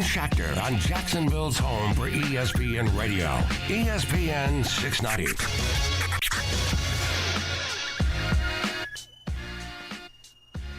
Schachter on Jacksonville's home for ESPN Radio, ESPN 690.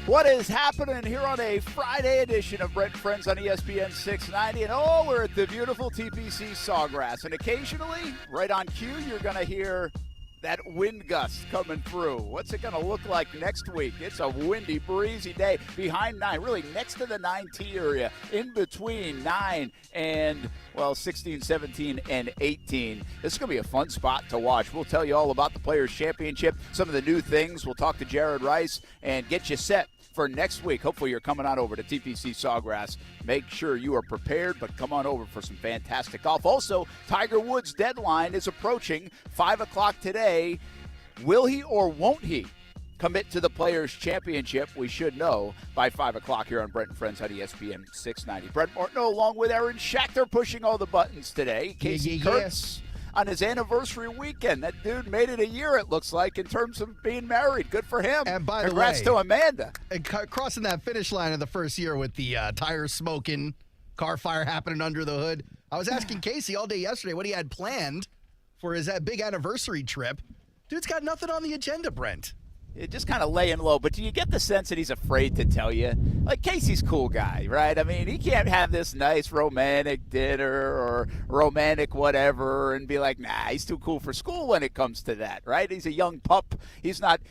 What is happening here on a Friday edition of Brent and Friends on ESPN 690? And we're at the beautiful TPC Sawgrass. And occasionally, right on cue, you're going to hear that wind gust coming through. What's it going to look like next week? It's a windy, breezy day behind 9, really next to the 9T area, in between 9 and, 16, 17, and 18. This is going to be a fun spot to watch. We'll tell you all about the Players' Championship, some of the new things. We'll talk to Jared Rice and get you set for next week. Hopefully you're coming on over to TPC Sawgrass. Make sure you are prepared, but come on over for some fantastic golf. Also, Tiger Woods' deadline is approaching 5 o'clock today. Will he or won't he commit to the Players' Championship? We should know by 5 o'clock here on Brent and Friends on ESPN 690. Brent Martineau along with Aaron Schachter pushing all the buttons today. Casey Kurtz on his anniversary weekend. That dude made it a year, it looks like, in terms of being married. Good for him. And by Congrats the way, to Amanda. And crossing that finish line of the first year with the tires smoking, car fire happening under the hood. I was asking Casey all day yesterday what he had planned for his big anniversary trip. Dude's got nothing on the agenda, Brent. Just kind of laying low, but do you get the sense that he's afraid to tell you? Like, Casey's a cool guy, right? I mean, he can't have this nice romantic dinner or romantic whatever and be like, nah, he's too cool for school when it comes to that, right? He's a young pup. He's not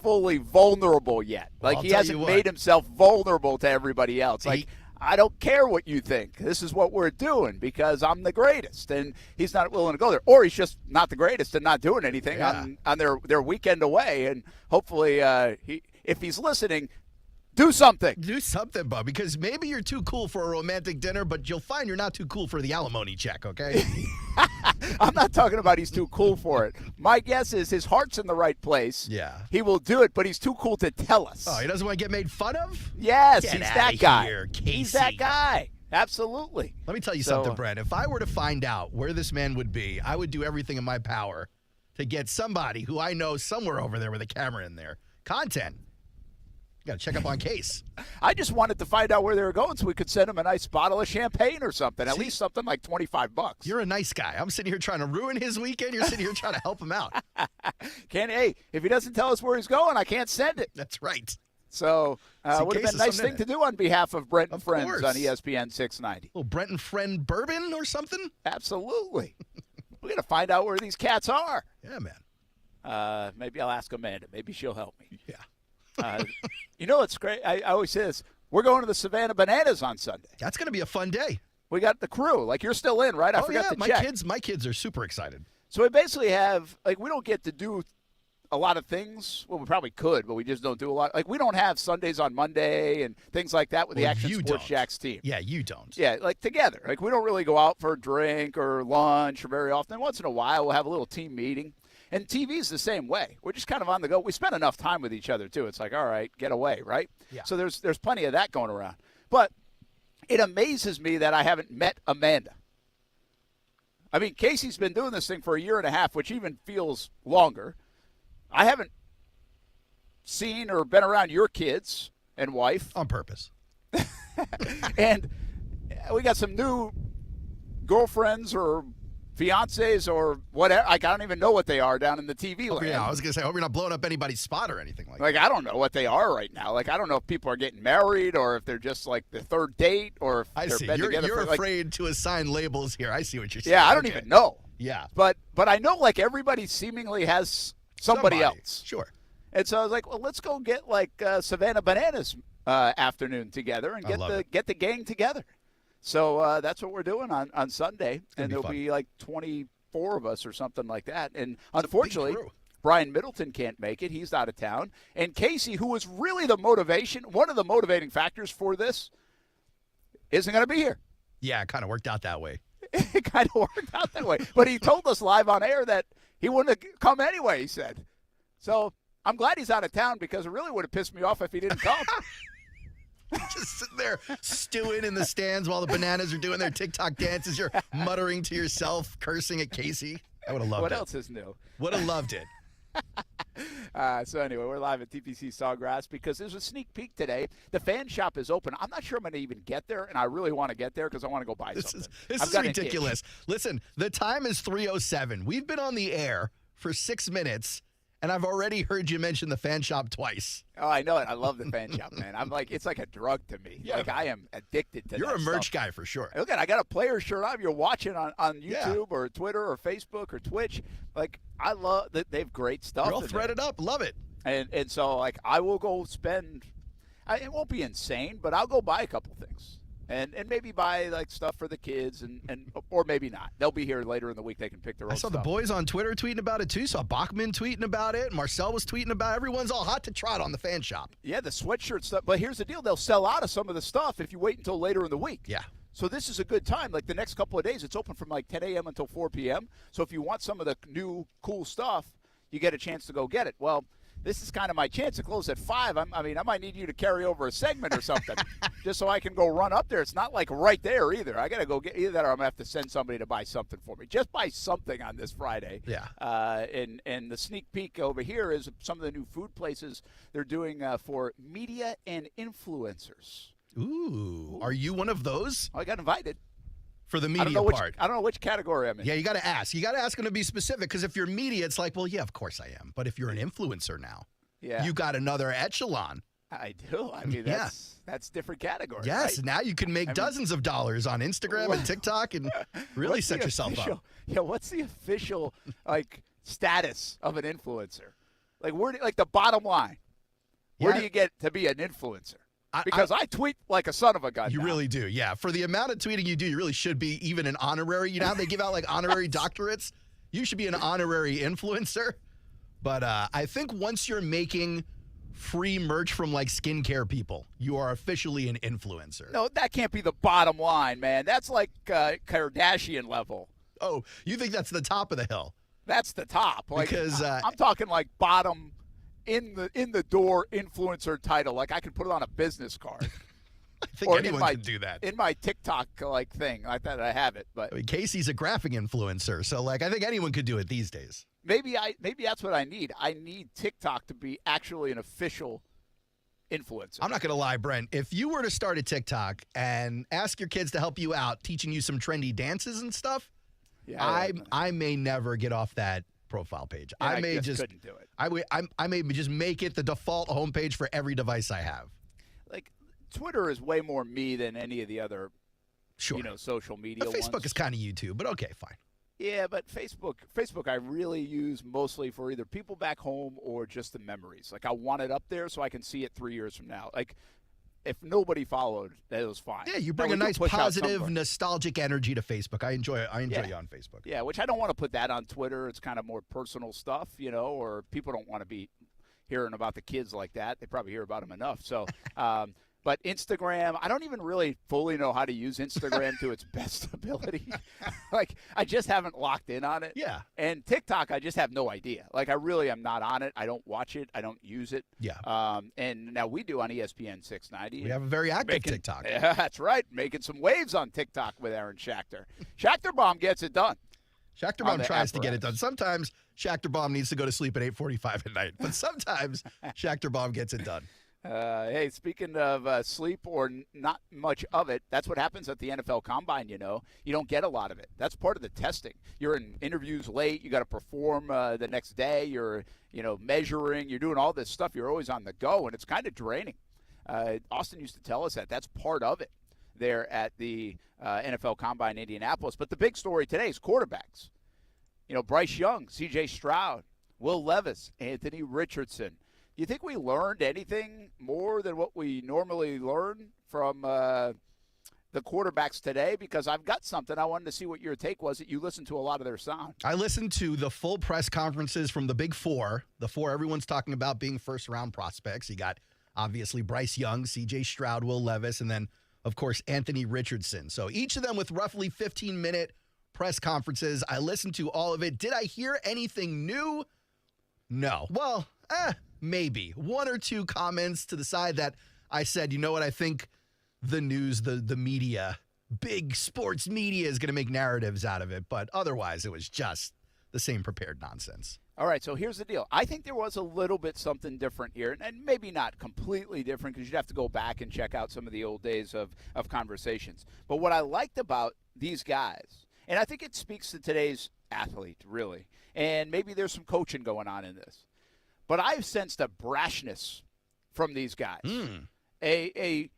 fully vulnerable yet. Like, he hasn't made himself vulnerable to everybody else. Like, I don't care what you think. This is what we're doing because I'm the greatest. And he's not willing to go there. Or he's just not the greatest and not doing anything on their weekend away. And hopefully, if he's listening, do something. Do something, bud, because maybe you're too cool for a romantic dinner, but you'll find you're not too cool for the alimony check, okay? I'm not talking about he's too cool for it. My guess is his heart's in the right place. Yeah. He will do it, but he's too cool to tell us. Oh, he doesn't want to get made fun of? Yes, Get he's outta that guy. here, Casey. He's that guy. Absolutely. Let me tell you something, Brent. If I were to find out where this man would be, I would do everything in my power to get somebody who I know somewhere over there with a camera in there. Content. Got to check up on Case. I just wanted to find out where they were going so we could send him a nice bottle of champagne or something. At least something like $25. You're a nice guy. I'm sitting here trying to ruin his weekend. You're sitting here trying to help him out. If he doesn't tell us where he's going, I can't send it. That's right. So would have been a nice thing to do on behalf of Brent and Friends on ESPN 690. A little Brent and Friend bourbon or something? Absolutely. We're going to find out where these cats are. Yeah, man. Maybe I'll ask Amanda. Maybe she'll help me. Yeah. It's great. I always say this. We're going to the Savannah Bananas on Sunday. That's going to be a fun day. We got the crew. Like, you're still in, right? I forgot to check. My kids are super excited. So we basically have, we don't get to do a lot of things. Well, we probably could, but we just don't do a lot. Like, we don't have Sundays on Monday and things like that with the Action Sports Shacks team. Yeah, you don't. Yeah, like together. Like, we don't really go out for a drink or lunch or very often. Once in a while, we'll have a little team meeting. And TV's the same way. We're just kind of on the go. We spend enough time with each other, too. It's like, all right, get away, right? Yeah. So there's plenty of that going around. But it amazes me that I haven't met Amanda. I mean, Casey's been doing this thing for a year and a half, which even feels longer. I haven't seen or been around your kids and wife. On purpose. And we got some new girlfriends or fiancés or whatever. I don't even know what they are down in the TV land. Yeah, I was going to say, I hope you're not blowing up anybody's spot or anything like that. Like, I don't know what they are right now. Like, I don't know if people are getting married or if they're just, like, the third date or if they're been together. You're afraid to assign labels here. I see what you're saying. Yeah, I don't even know. Yeah. But I know, like, everybody seemingly has somebody else. Sure. And so I was like, well, let's go get, like, Savannah Bananas afternoon together and get the gang together. So that's what we're doing on Sunday, and there'll be like 24 of us or something like that. And unfortunately, Brian Middleton can't make it. He's out of town. And Casey, who was really one of the motivating factors for this, isn't going to be here. Yeah, it kind of worked out that way. It kind of worked out that way. But he told us live on air that he wouldn't have come anyway, he said. So I'm glad he's out of town because it really would have pissed me off if he didn't come. Just sitting there stewing in the stands while the Bananas are doing their TikTok dances. You're muttering to yourself, cursing at Casey. I would have loved it. What else is new? Would have loved it. So anyway, we're live at TPC Sawgrass because there's a sneak peek today. The fan shop is open. I'm not sure I'm going to even get there, and I really want to get there because I want to go buy something. This is ridiculous. Listen, the time is 3:07. We've been on the air for 6 minutes, and I've already heard you mention the fan shop twice. Oh, I know it. I love the fan shop, man. I'm like, it's like a drug to me. Yeah. Like, I am addicted to that. You're a merch stuff. guy for sure. Look at, I got a player shirt on. You're watching on YouTube or Twitter or Facebook or Twitch. Like, I love that they have great stuff. You're all threaded up. Love it. And so, like, I will go spend. It won't be insane, but I'll go buy a couple things. And maybe buy, like, stuff for the kids, or maybe not. They'll be here later in the week. They can pick their own I saw stuff. the boys on Twitter tweeting about it, too. Saw Bachman tweeting about it. Marcel was tweeting about it. Everyone's all hot to trot on the fan shop. Yeah, the sweatshirt stuff. But here's the deal. They'll sell out of some of the stuff if you wait until later in the week. Yeah. So this is a good time. Like, the next couple of days, it's open from, like, 10 a.m. until 4 p.m. So if you want some of the new cool stuff, you get a chance to go get it. Well, this is kind of my chance to close at 5. I might need you to carry over a segment or something just so I can go run up there. It's not like right there either. I got to go get either that or I'm going to have to send somebody to buy something for me. Just buy something on this Friday. Yeah. And the sneak peek over here is some of the new food places they're doing for media and influencers. Ooh. Are you one of those? Oh, I got invited. For the media part. I don't know which category I'm in. Yeah, you got to ask. You got to ask them to be specific because if you're media, it's like, well, yeah, of course I am. But if you're an influencer now, you got another echelon. I do. I mean, that's different category. Yes, right? Now you can make dozens of dollars on Instagram and TikTok and really set yourself up. Yeah, what's the official status of an influencer? Like the bottom line. Where do you get to be an influencer? Because I tweet like a son of a gun. You really do, yeah. For the amount of tweeting you do, you really should be even an honorary. You know how they give out like honorary doctorates? You should be an honorary influencer. But I think once you're making free merch from like skincare people, you are officially an influencer. No, that can't be the bottom line, man. That's like Kardashian level. Oh, you think that's the top of the hill? That's the top. Because I'm talking like bottom in the door influencer title. Like I could put it on a business card. I think anyone can do that. In my TikTok thing. I thought I have it, but Casey's a graphic influencer, so I think anyone could do it these days. Maybe that's what I need. I need TikTok to be actually an official influencer. I'm not going to lie, Brent. If you were to start a TikTok and ask your kids to help you out, teaching you some trendy dances and stuff, I may never get off that profile page. I may just couldn't do it. I may just make it the default homepage for every device I have. Like Twitter is way more me than any of the other, social media. But Facebook is kind of YouTube, but okay, fine. Yeah, but Facebook I really use mostly for either people back home or just the memories. Like I want it up there so I can see it 3 years from now. Like if nobody followed, that was fine. Yeah, you bring a nice positive, nostalgic energy to Facebook. I enjoy it. I enjoy you on Facebook. Yeah, which I don't want to put that on Twitter. It's kind of more personal stuff, or people don't want to be hearing about the kids like that. They probably hear about them enough. So, but Instagram, I don't even really fully know how to use Instagram to its best ability. I just haven't locked in on it. Yeah. And TikTok, I just have no idea. I really am not on it. I don't watch it. I don't use it. Yeah. And now we do on ESPN 690. We have a very active TikTok. Yeah, that's right. Making some waves on TikTok with Aaron Schachter. Schachterbaum gets it done. Schachterbaum tries to get it done. Sometimes Schachterbaum needs to go to sleep at 8:45 at night, but sometimes Schachterbaum gets it done. Hey, speaking of sleep or not much of it, that's what happens at the NFL Combine, You don't get a lot of it. That's part of the testing. You're in interviews late. You got to perform the next day. You're, measuring. You're doing all this stuff. You're always on the go, and it's kind of draining. Austin used to tell us that. That's part of it there at the NFL Combine in Indianapolis. But the big story today is quarterbacks. Bryce Young, C.J. Stroud, Will Levis, Anthony Richardson. Do you think we learned anything more than what we normally learn from the quarterbacks today? Because I've got something. I wanted to see what your take was. That you listened to a lot of their sound. I listened to the full press conferences from the big four. The four everyone's talking about being first-round prospects. You got, obviously, Bryce Young, C.J. Stroud, Will Levis, and then, of course, Anthony Richardson. So each of them with roughly 15-minute press conferences. I listened to all of it. Did I hear anything new? No. Well, maybe. One or two comments to the side that I said, you know what, I think the news, the media, big sports media is going to make narratives out of it. But otherwise, it was just the same prepared nonsense. All right, so here's the deal. I think there was a little bit something different here, and maybe not completely different because you'd have to go back and check out some of the old days of conversations. But what I liked about these guys, and I think it speaks to today's athlete, really, and maybe there's some coaching going on in this, but I've sensed a brashness from these guys. Hey,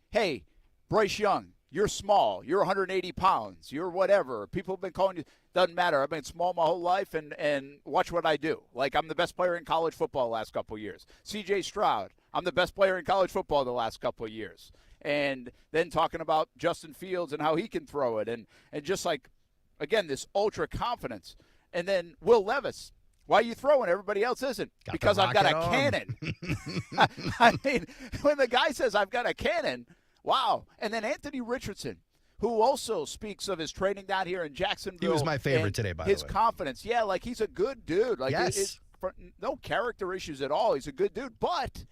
Bryce Young, you're small. You're 180 pounds. You're whatever. People have been calling you. Doesn't matter. I've been small my whole life, and watch what I do. Like, I'm the best player in college football the last couple of years. C.J. Stroud, I'm the best player in college football the last couple of years. And then talking about Justin Fields and how he can throw it. And just like, again, this ultra confidence. And then Will Levis. Why are you throwing? Everybody else isn't. Because I've got a cannon. I mean, when the guy says I've got a cannon, wow. And then Anthony Richardson, who also speaks of his training down here in Jacksonville. He was my favorite today, by the way. His confidence. Yeah, like he's a good dude. Like yes. No character issues at all. He's a good dude. But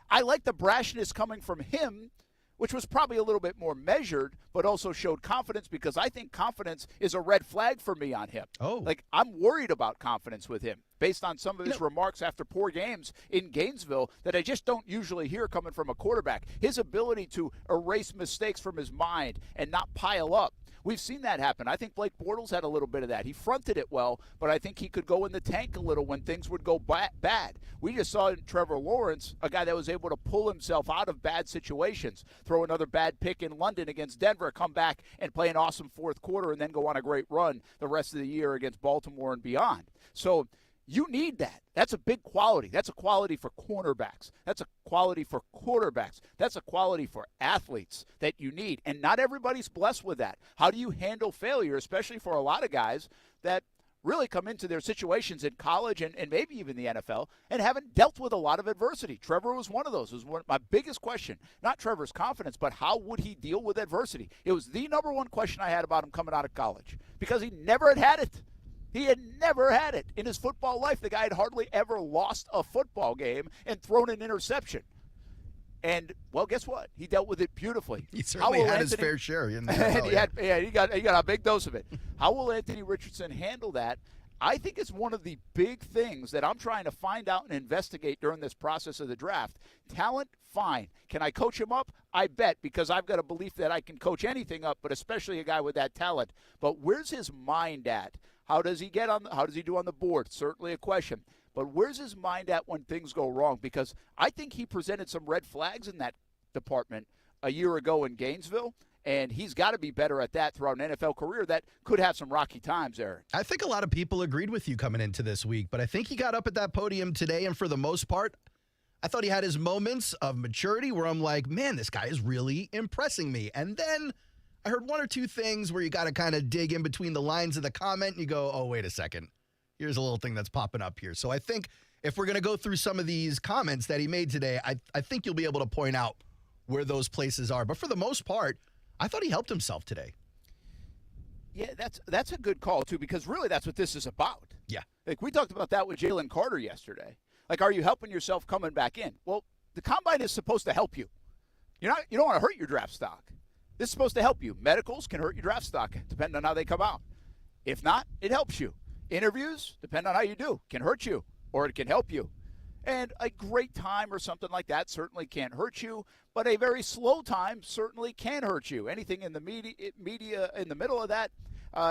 I like the brashness coming from him, which was probably a little bit more measured, but also showed confidence because I think confidence is a red flag for me on him. Oh. Like, I'm worried about confidence with him based on some of his remarks after poor games in Gainesville that I just don't usually hear coming from a quarterback. His ability to erase mistakes from his mind and not pile up. We've seen that happen. I think Blake Bortles had a little bit of that. He fronted it well, but I think he could go in the tank a little when things would go bad. We just saw in Trevor Lawrence, a guy that was able to pull himself out of bad situations, throw another bad pick in London against Denver, come back and play an awesome fourth quarter, and then go on a great run the rest of the year against Baltimore and beyond. So you need that. That's a big quality. That's a quality for cornerbacks. That's a quality for quarterbacks. That's a quality for athletes that you need. And not everybody's blessed with that. How do you handle failure, especially for a lot of guys that really come into their situations in college and maybe even the NFL and haven't dealt with a lot of adversity? Trevor was one of those. It was my biggest question. Not Trevor's confidence, but how would he deal with adversity? It was the number one question I had about him coming out of college because he never had it. He had never had it in his football life. The guy had hardly ever lost a football game and thrown an interception. And, well, guess what? He dealt with it beautifully. He certainly had his fair share. In the NFL, he got a big dose of it. How will Anthony Richardson handle that? I think it's one of the big things that I'm trying to find out and investigate during this process of the draft. Talent, fine. Can I coach him up? I bet, because I've got a belief that I can coach anything up, but especially a guy with that talent. But where's his mind at? How does he do on the board? Certainly a question. But where's his mind at when things go wrong? Because I think he presented some red flags in that department a year ago in Gainesville, and he's got to be better at that throughout an NFL career that could have some rocky times, Aaron. I think a lot of people agreed with you coming into this week, but I think he got up at that podium today, and for the most part, I thought he had his moments of maturity where I'm like, man, this guy is really impressing me. And then I heard one or two things where you got to kind of dig in between the lines of the comment and you go, oh, wait a second. Here's a little thing that's popping up here. So I think if we're going to go through some of these comments that he made today, I think you'll be able to point out where those places are. But for the most part, I thought he helped himself today. Yeah, that's a good call, too, because really that's what this is about. Yeah. Like we talked about that with Jalen Carter yesterday. Like, are you helping yourself coming back in? Well, the combine is supposed to help you. You don't want to hurt your draft stock. This is supposed to help you. Medicals can hurt your draft stock, depending on how they come out. If not, it helps you. Interviews, depending on how you do, can hurt you, or it can help you. And a great time or something like that certainly can't hurt you, but a very slow time certainly can hurt you. Anything in the media in the middle of that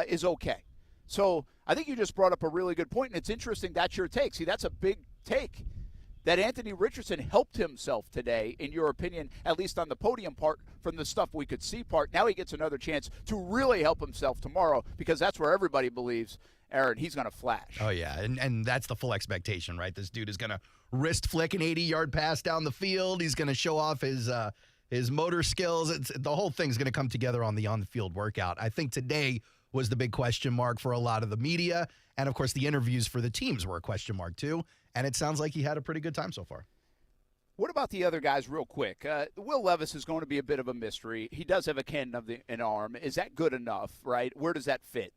is okay. So I think you just brought up a really good point, and it's interesting that's your take. See, that's a big take. That Anthony Richardson helped himself today, in your opinion, at least on the podium part, from the stuff we could see part. Now he gets another chance to really help himself tomorrow, because that's where everybody believes, Aaron, he's going to flash. Oh, yeah, and that's the full expectation, right? This dude is going to wrist flick an 80-yard pass down the field. He's going to show off his motor skills. The whole thing's going to come together on the on-the-field workout. I think today was the big question mark for a lot of the media, and, of course, the interviews for the teams were a question mark, too. And it sounds like he had a pretty good time so far. What about the other guys real quick? Will Levis is going to be a bit of a mystery. He does have a cannon of an arm. Is that good enough, right? Where does that fit?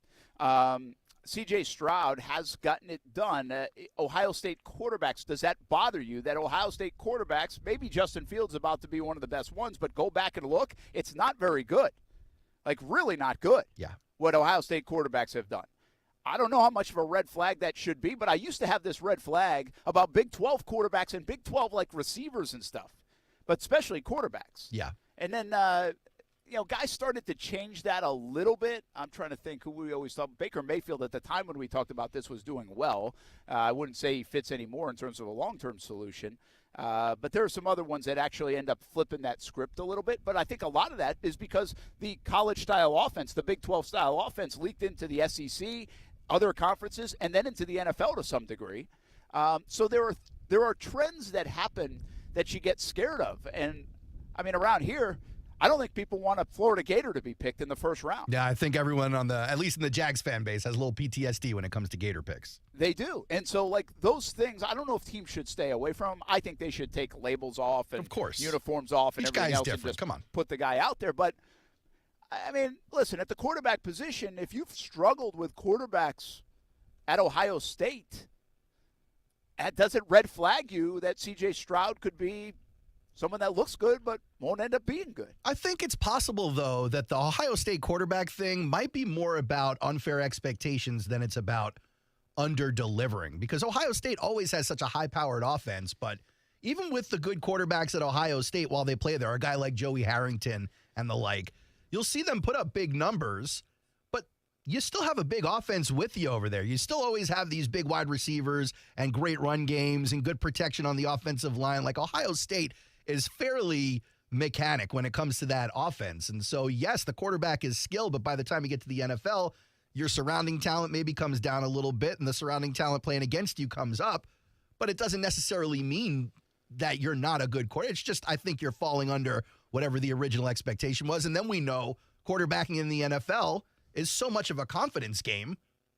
C.J. Stroud has gotten it done. Ohio State quarterbacks, does that bother you that Ohio State quarterbacks, maybe Justin Fields is about to be one of the best ones, but go back and look, it's not very good. Like, really not good. Yeah. What Ohio State quarterbacks have done. I don't know how much of a red flag that should be, but I used to have this red flag about Big 12 quarterbacks and Big 12 like receivers and stuff, but especially quarterbacks. Yeah. And then, guys started to change that a little bit. I'm trying to think who we always thought. Baker Mayfield at the time when we talked about this was doing well. I wouldn't say he fits anymore in terms of a long-term solution. But there are some other ones that actually end up flipping that script a little bit. But I think a lot of that is because the college-style offense, the Big 12-style offense, leaked into the SEC, other conferences, and then into the NFL to some degree. So there are trends that happen that you get scared of. And, I mean, around here, I don't think people want a Florida Gator to be picked in the first round. Yeah, I think everyone at least in the Jags fan base, has a little PTSD when it comes to Gator picks. They do. And so, like, those things, I don't know if teams should stay away from them. I think they should take labels off and of course. Uniforms off and Each everything guy's else different. and just Come on. put the guy out there. But, I mean, listen, at the quarterback position, if you've struggled with quarterbacks at Ohio State, that doesn't red flag you that C.J. Stroud could be someone that looks good but won't end up being good. I think it's possible, though, that the Ohio State quarterback thing might be more about unfair expectations than it's about under-delivering, because Ohio State always has such a high-powered offense, but even with the good quarterbacks at Ohio State while they play there, a guy like Joey Harrington and the like, you'll see them put up big numbers, but you still have a big offense with you over there. You still always have these big wide receivers and great run games and good protection on the offensive line. Like, Ohio State is fairly mechanic when it comes to that offense. And so, yes, the quarterback is skilled, but by the time you get to the NFL, your surrounding talent maybe comes down a little bit, and the surrounding talent playing against you comes up. But it doesn't necessarily mean that you're not a good quarterback. It's just, I think you're falling under whatever the original expectation was. And then we know quarterbacking in the NFL is so much of a confidence game.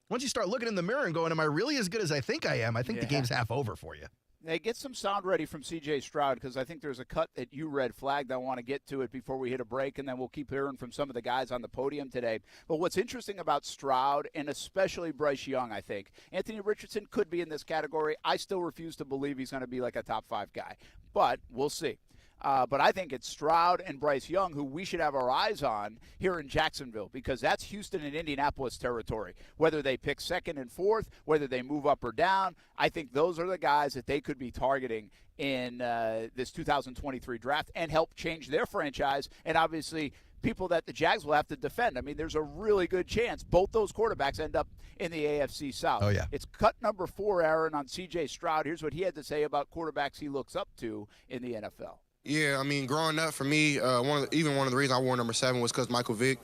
Once you start looking in the mirror and going, am I really as good as I think I am? I think the game's half over for you. Hey, get some sound ready from C.J. Stroud, because I think there's a cut that you red flagged. I want to get to it before we hit a break, and then we'll keep hearing from some of the guys on the podium today. But what's interesting about Stroud, and especially Bryce Young, I think, Anthony Richardson could be in this category. I still refuse to believe he's going to be like a top 5 guy, but we'll see. But I think it's Stroud and Bryce Young who we should have our eyes on here in Jacksonville, because that's Houston and Indianapolis territory. Whether they pick second and fourth, whether they move up or down, I think those are the guys that they could be targeting in this 2023 draft and help change their franchise, and obviously people that the Jags will have to defend. I mean, there's a really good chance both those quarterbacks end up in the AFC South. Oh, yeah. It's cut number 4, Aaron, on C.J. Stroud. Here's what he had to say about quarterbacks he looks up to in the NFL. Yeah, I mean, growing up for me, one of the reasons I wore number 7 was because Michael Vick.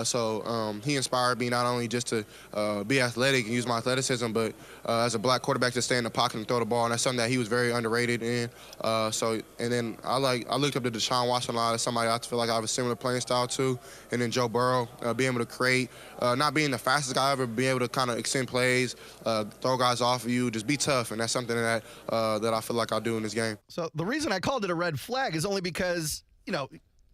So he inspired me not only just to be athletic and use my athleticism, but as a black quarterback to stay in the pocket and throw the ball. And that's something that he was very underrated in. And then I looked up to Deshaun Watson a lot as somebody I feel like I have a similar playing style to. And then Joe Burrow, being able to create, not being the fastest guy ever, being able to kind of extend plays, throw guys off of you, just be tough. And that's something that I feel like I'll do in this game. So the reason I called it a red flag is only because,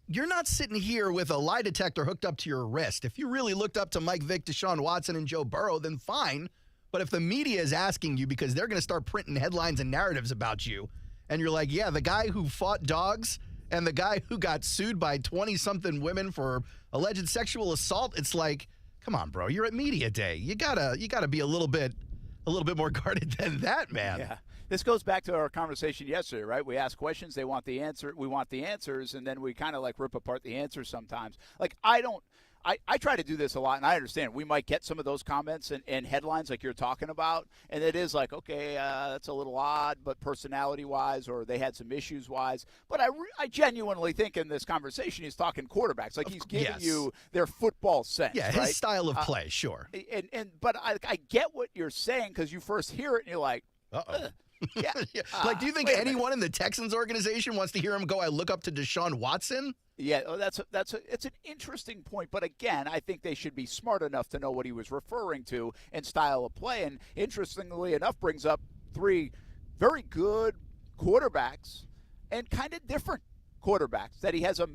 you're not sitting here with a lie detector hooked up to your wrist. If you really looked up to Mike Vick, Deshaun Watson, and Joe Burrow, then fine. But if the media is asking you because they're going to start printing headlines and narratives about you, and you're like, yeah, the guy who fought dogs and the guy who got sued by 20-something women for alleged sexual assault, it's like, come on, bro, you're at media day. You gotta be a little bit more guarded than that, man. Yeah. This goes back to our conversation yesterday, right? We ask questions, they want the answer, we want the answers, and then we kind of like rip apart the answers sometimes. Like, I try to do this a lot, and I understand we might get some of those comments and headlines like you're talking about, and it is like, okay, that's a little odd, but personality-wise, or they had some issues-wise. But I genuinely think in this conversation he's talking quarterbacks, like he's giving you their football sense. Yeah, his style of play, sure. But I get what you're saying, because you first hear it and you're like, uh-oh. Yeah. Like, do you think anyone in the Texans organization wants to hear him go, I look up to Deshaun Watson? Yeah, it's an interesting point. But again, I think they should be smart enough to know what he was referring to and style of play. And interestingly enough, brings up 3 very good quarterbacks and kind of different quarterbacks, that he has a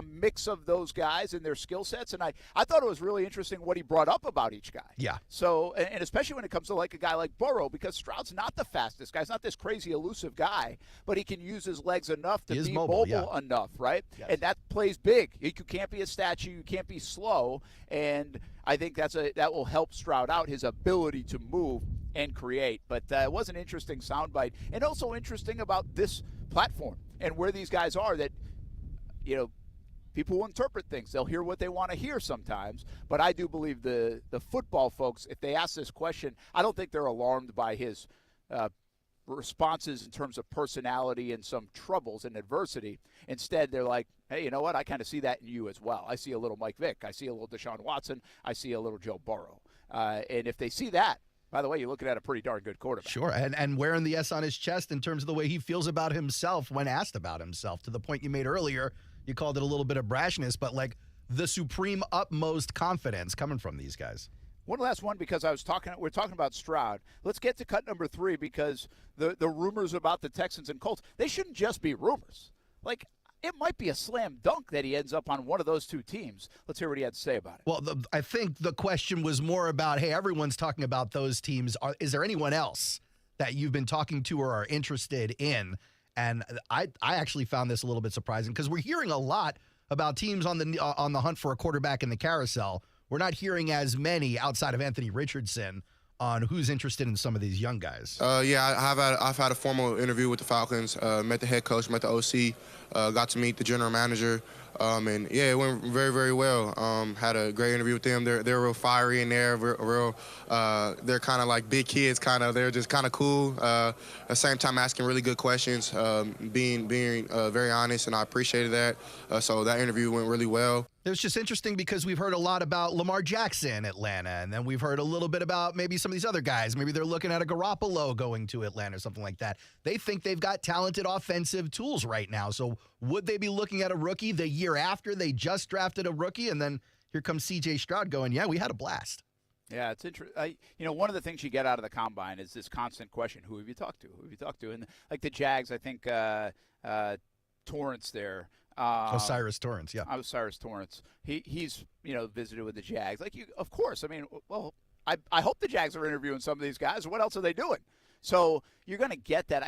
mix of those guys and their skill sets. And I thought it was really interesting what he brought up about each guy. Yeah. So, and especially when it comes to like a guy like Burrow, because Stroud's not the fastest guy. He's not this crazy elusive guy, but he can use his legs enough to be mobile enough, right? Yes. And that plays big. You can't be a statue. You can't be slow. And I think that will help Stroud out, his ability to move and create. But it was an interesting soundbite, and also interesting about this platform and where these guys are, that, people will interpret things. They'll hear what they want to hear sometimes. But I do believe the football folks, if they ask this question, I don't think they're alarmed by his responses in terms of personality and some troubles and adversity. Instead, they're like, hey, you know what? I kind of see that in you as well. I see a little Mike Vick. I see a little Deshaun Watson. I see a little Joe Burrow. And if they see that, by the way, you're looking at a pretty darn good quarterback. Sure, and wearing the S on his chest in terms of the way he feels about himself when asked about himself. To the point you made earlier, you called it a little bit of brashness, but like the supreme utmost confidence coming from these guys. One last one, because we're talking about Stroud. Let's get to cut number 3, because the rumors about the Texans and Colts, they shouldn't just be rumors. Like, it might be a slam dunk that he ends up on one of those two teams. Let's hear what he had to say about it. Well, I think the question was more about, hey, everyone's talking about those teams. Is there anyone else that you've been talking to or are interested in? And I actually found this a little bit surprising, because we're hearing a lot about teams on the hunt for a quarterback in the carousel. We're not hearing as many outside of Anthony Richardson on who's interested in some of these young guys. I've had a formal interview with the Falcons, met the head coach, met the OC, got to meet the general manager, and yeah, it went very, very well. Had a great interview with them. They're real fiery in there, real. They're kind of like big kids, they're just kind of cool. At the same time, asking really good questions, being very honest, and I appreciated that. So that interview went really well. It was just interesting because we've heard a lot about Lamar Jackson, Atlanta, and then we've heard a little bit about maybe some of these other guys. Maybe they're looking at a Garoppolo going to Atlanta or something like that. They think they've got talented offensive tools right now. So would they be looking at a rookie the year after they just drafted a rookie? And then here comes C.J. Stroud going, yeah, we had a blast. Yeah, it's interesting. One of the things you get out of the combine is this constant question: who have you talked to? Who have you talked to? And like the Jags, I think Torrance there. Osiris Torrance, yeah. Osiris Torrance. He's visited with the Jags. Of course. I mean, well, I hope the Jags are interviewing some of these guys. What else are they doing? So you're going to get that.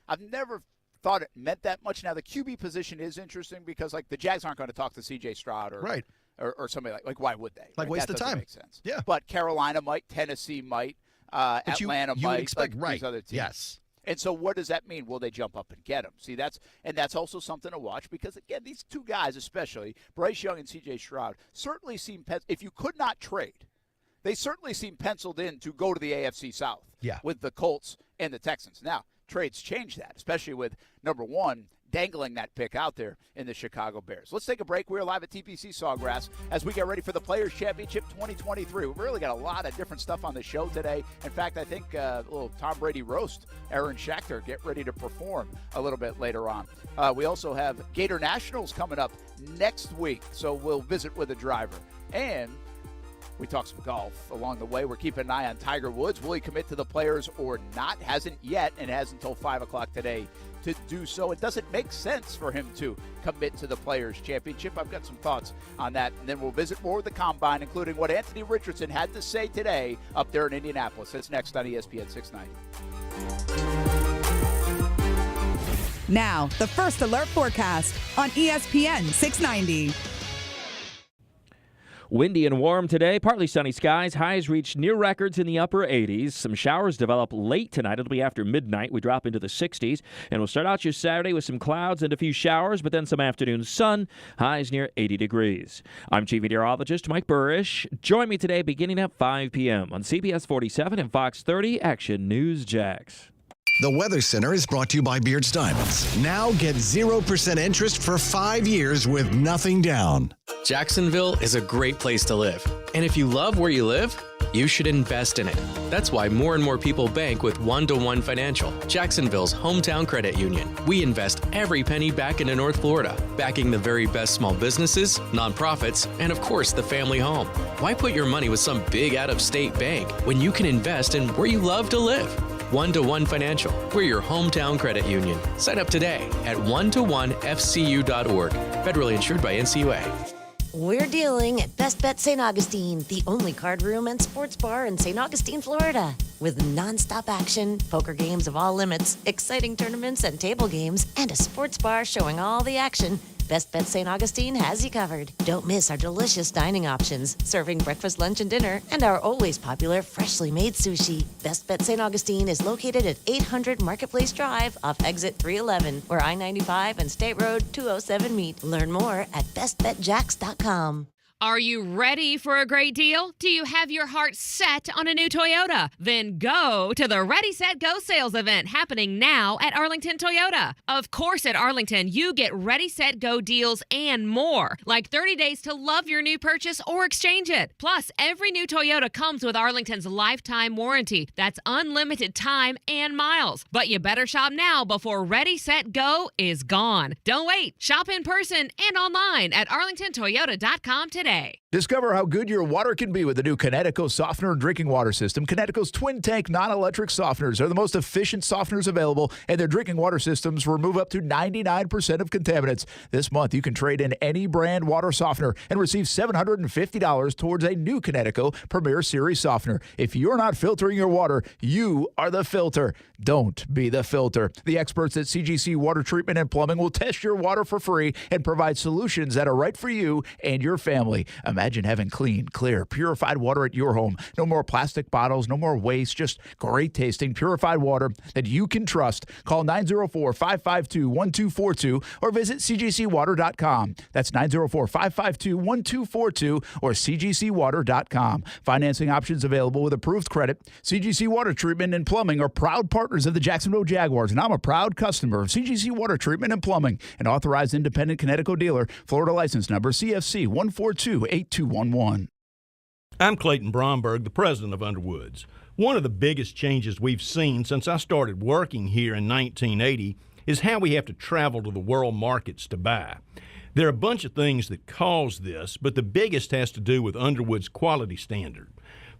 I've never thought it meant that much. Now the QB position is interesting because the Jags aren't going to talk to C.J. Stroud or somebody like why would they? Waste of time. Make sense. Yeah. But Carolina might, Tennessee might, Atlanta you might. Expect these other teams. Yes. And so what does that mean? Will they jump up and get him? See, that's also something to watch because, again, these two guys, especially Bryce Young and C.J. Stroud, certainly seem if you could not trade, they certainly seem penciled in to go to the AFC South with the Colts and the Texans. Now, trades change that, especially with, number one, dangling that pick out there in the Chicago Bears. Let's take a break. We're live at TPC Sawgrass as we get ready for the Players' Championship 2023. We've really got a lot of different stuff on the show today. In fact, I think a little Tom Brady roast. Aaron Schachter get ready to perform a little bit later on. We also have Gatornationals coming up next week, so we'll visit with a driver. And we talk some golf along the way. We're keeping an eye on Tiger Woods. Will he commit to the Players or not? Hasn't yet, and has until 5 o'clock today to do so. It doesn't make sense for him to commit to the Players' Championship. I've got some thoughts on that, and then we'll visit more with the Combine, including what Anthony Richardson had to say today up there in Indianapolis. That's next on ESPN 690. Now, the First Alert forecast on ESPN 690. Windy and warm today, partly sunny skies. Highs reach near records in the upper 80s. Some showers develop late tonight. It'll be after midnight. We drop into the 60s. And we'll start out your Saturday with some clouds and a few showers, but then some afternoon sun. Highs near 80 degrees. I'm Chief Meteorologist Mike Burrish. Join me today beginning at 5 p.m. on CBS 47 and Fox 30 Action News Jax. The Weather Center is brought to you by Beards Diamonds. Now get 0% interest for 5 years with nothing down. Jacksonville is a great place to live. And if you love where you live, you should invest in it. That's why more and more people bank with 1-to-1 Financial, Jacksonville's hometown credit union. We invest every penny back into North Florida, backing the very best small businesses, nonprofits, and of course the family home. Why put your money with some big out-of-state bank when you can invest in where you love to live? 1-to-1 Financial. We're your hometown credit union. Sign up today at 1to1fcu.org. Federally insured by NCUA. We're dealing at Best Bet St. Augustine, the only card room and sports bar in St. Augustine, Florida. With nonstop action, poker games of all limits, exciting tournaments and table games, and a sports bar showing all the action, Best Bet St. Augustine has you covered. Don't miss our delicious dining options, serving breakfast, lunch, and dinner, and our always popular freshly made sushi. Best Bet St. Augustine is located at 800 Marketplace Drive off exit 311, where I-95 and State Road 207 meet. Learn more at bestbetjacks.com. Are you ready for a great deal? Do you have your heart set on a new Toyota? Then go to the Ready, Set, Go sales event happening now at Arlington Toyota. Of course, at Arlington, you get Ready, Set, Go deals and more, like 30 days to love your new purchase or exchange it. Plus, every new Toyota comes with Arlington's lifetime warranty. That's unlimited time and miles. But you better shop now before Ready, Set, Go is gone. Don't wait. Shop in person and online at arlingtontoyota.com today. Discover how good your water can be with the new Connecticut softener and drinking water system. Connecticut's twin tank non-electric softeners are the most efficient softeners available, and their drinking water systems remove up to 99% of contaminants. This month, you can trade in any brand water softener and receive $750 towards a new Connecticut Premier Series softener. If you're not filtering your water, you are the filter. Don't be the filter. The experts at CGC Water Treatment and Plumbing will test your water for free and provide solutions that are right for you and your family. Imagine having clean, clear, purified water at your home. No more plastic bottles, no more waste, just great tasting, purified water that you can trust. Call 904-552-1242 or visit cgcwater.com. That's 904-552-1242 or cgcwater.com. Financing options available with approved credit. CGC Water Treatment and Plumbing are proud partners of the Jacksonville Jaguars, and I'm a proud customer of CGC Water Treatment and Plumbing, an authorized independent Connecticut dealer. Florida license number CFC 1428211. I'm Clayton Bromberg, the president of Underwoods. One of the biggest changes we've seen since I started working here in 1980 is how we have to travel to the world markets to buy. There are a bunch of things that cause this, but the biggest has to do with Underwood's quality standard.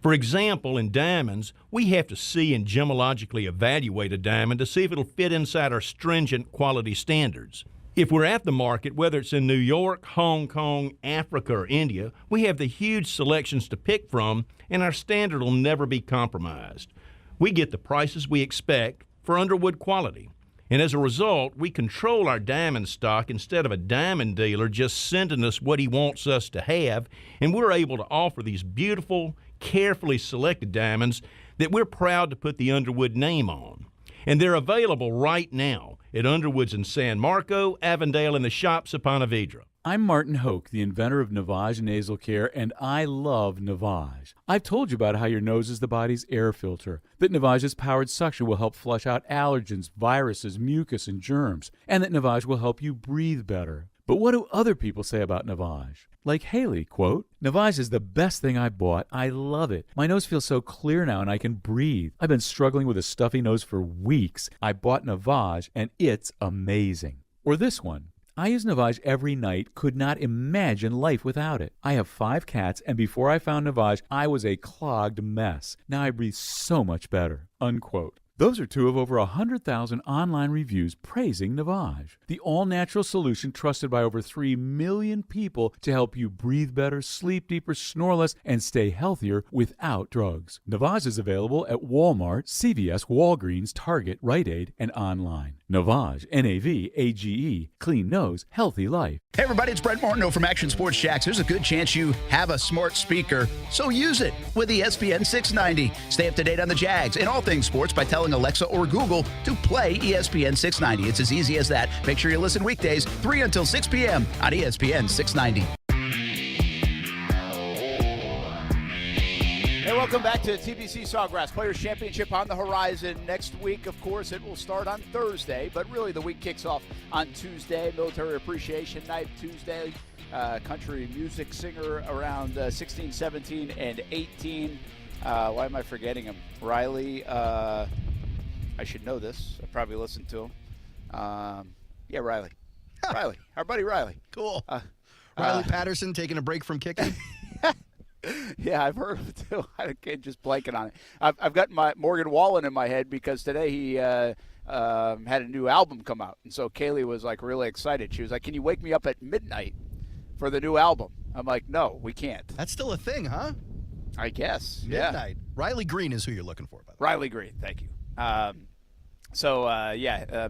For example, in diamonds, we have to see and gemologically evaluate a diamond to see if it'll fit inside our stringent quality standards. If we're at the market, whether it's in New York, Hong Kong, Africa, or India, we have the huge selections to pick from, and our standard will never be compromised. We get the prices we expect for Underwood quality. And as a result, we control our diamond stock instead of a diamond dealer just sending us what he wants us to have, and we're able to offer these beautiful, carefully selected diamonds that we're proud to put the Underwood name on. And they're available right now at Underwoods in San Marco, Avondale, and the shops of Ponte Vedra. I'm Martin Hoke, the inventor of Navage Nasal Care, and I love Navage. I've told you about how your nose is the body's air filter, that Navage's powered suction will help flush out allergens, viruses, mucus, and germs, and that Navage will help you breathe better. But what do other people say about Navage? Like Haley, quote, "Navage is the best thing I bought. I love it. My nose feels so clear now and I can breathe. I've been struggling with a stuffy nose for weeks. I bought Navage and it's amazing." Or this one, "I use Navage every night, could not imagine life without it. I have 5 cats and before I found Navage, I was a clogged mess. Now I breathe so much better." Unquote. Those are 2 of over 100,000 online reviews praising Navage, the all-natural solution trusted by over 3 million people to help you breathe better, sleep deeper, snore less, and stay healthier without drugs. Navage is available at Walmart, CVS, Walgreens, Target, Rite Aid, and online. Navage, Navage, clean nose, healthy life. Hey everybody, it's Brent Martineau from Action Sports Jacks. There's a good chance you have a smart speaker, so use it with ESPN 690. Stay up to date on the Jags and all things sports by telling Alexa or Google to play ESPN 690. It's as easy as that. Make sure you listen weekdays 3 until 6 p.m. on ESPN 690. Hey, welcome back to TPC Sawgrass Players Championship on the horizon. Next week, of course, it will start on Thursday, but really the week kicks off on Tuesday. Military Appreciation Night Tuesday. Country music singer around 16, 17, and 18. Why am I forgetting him? Riley. I should know this. I probably listened to him. Yeah, Riley. Riley. Our buddy Riley. Cool. Riley Patterson taking a break from kicking. Yeah, I've heard of it too. I can't just blanking on it. I've got my Morgan Wallen in my head because today he had a new album come out, and so Kaylee was like really excited. She was like, "Can you wake me up at midnight for the new album?" I'm like, "No, we can't." That's still a thing, huh? I guess. Midnight. Yeah. Riley Green is who you're looking for, by the way. Riley Green, thank you.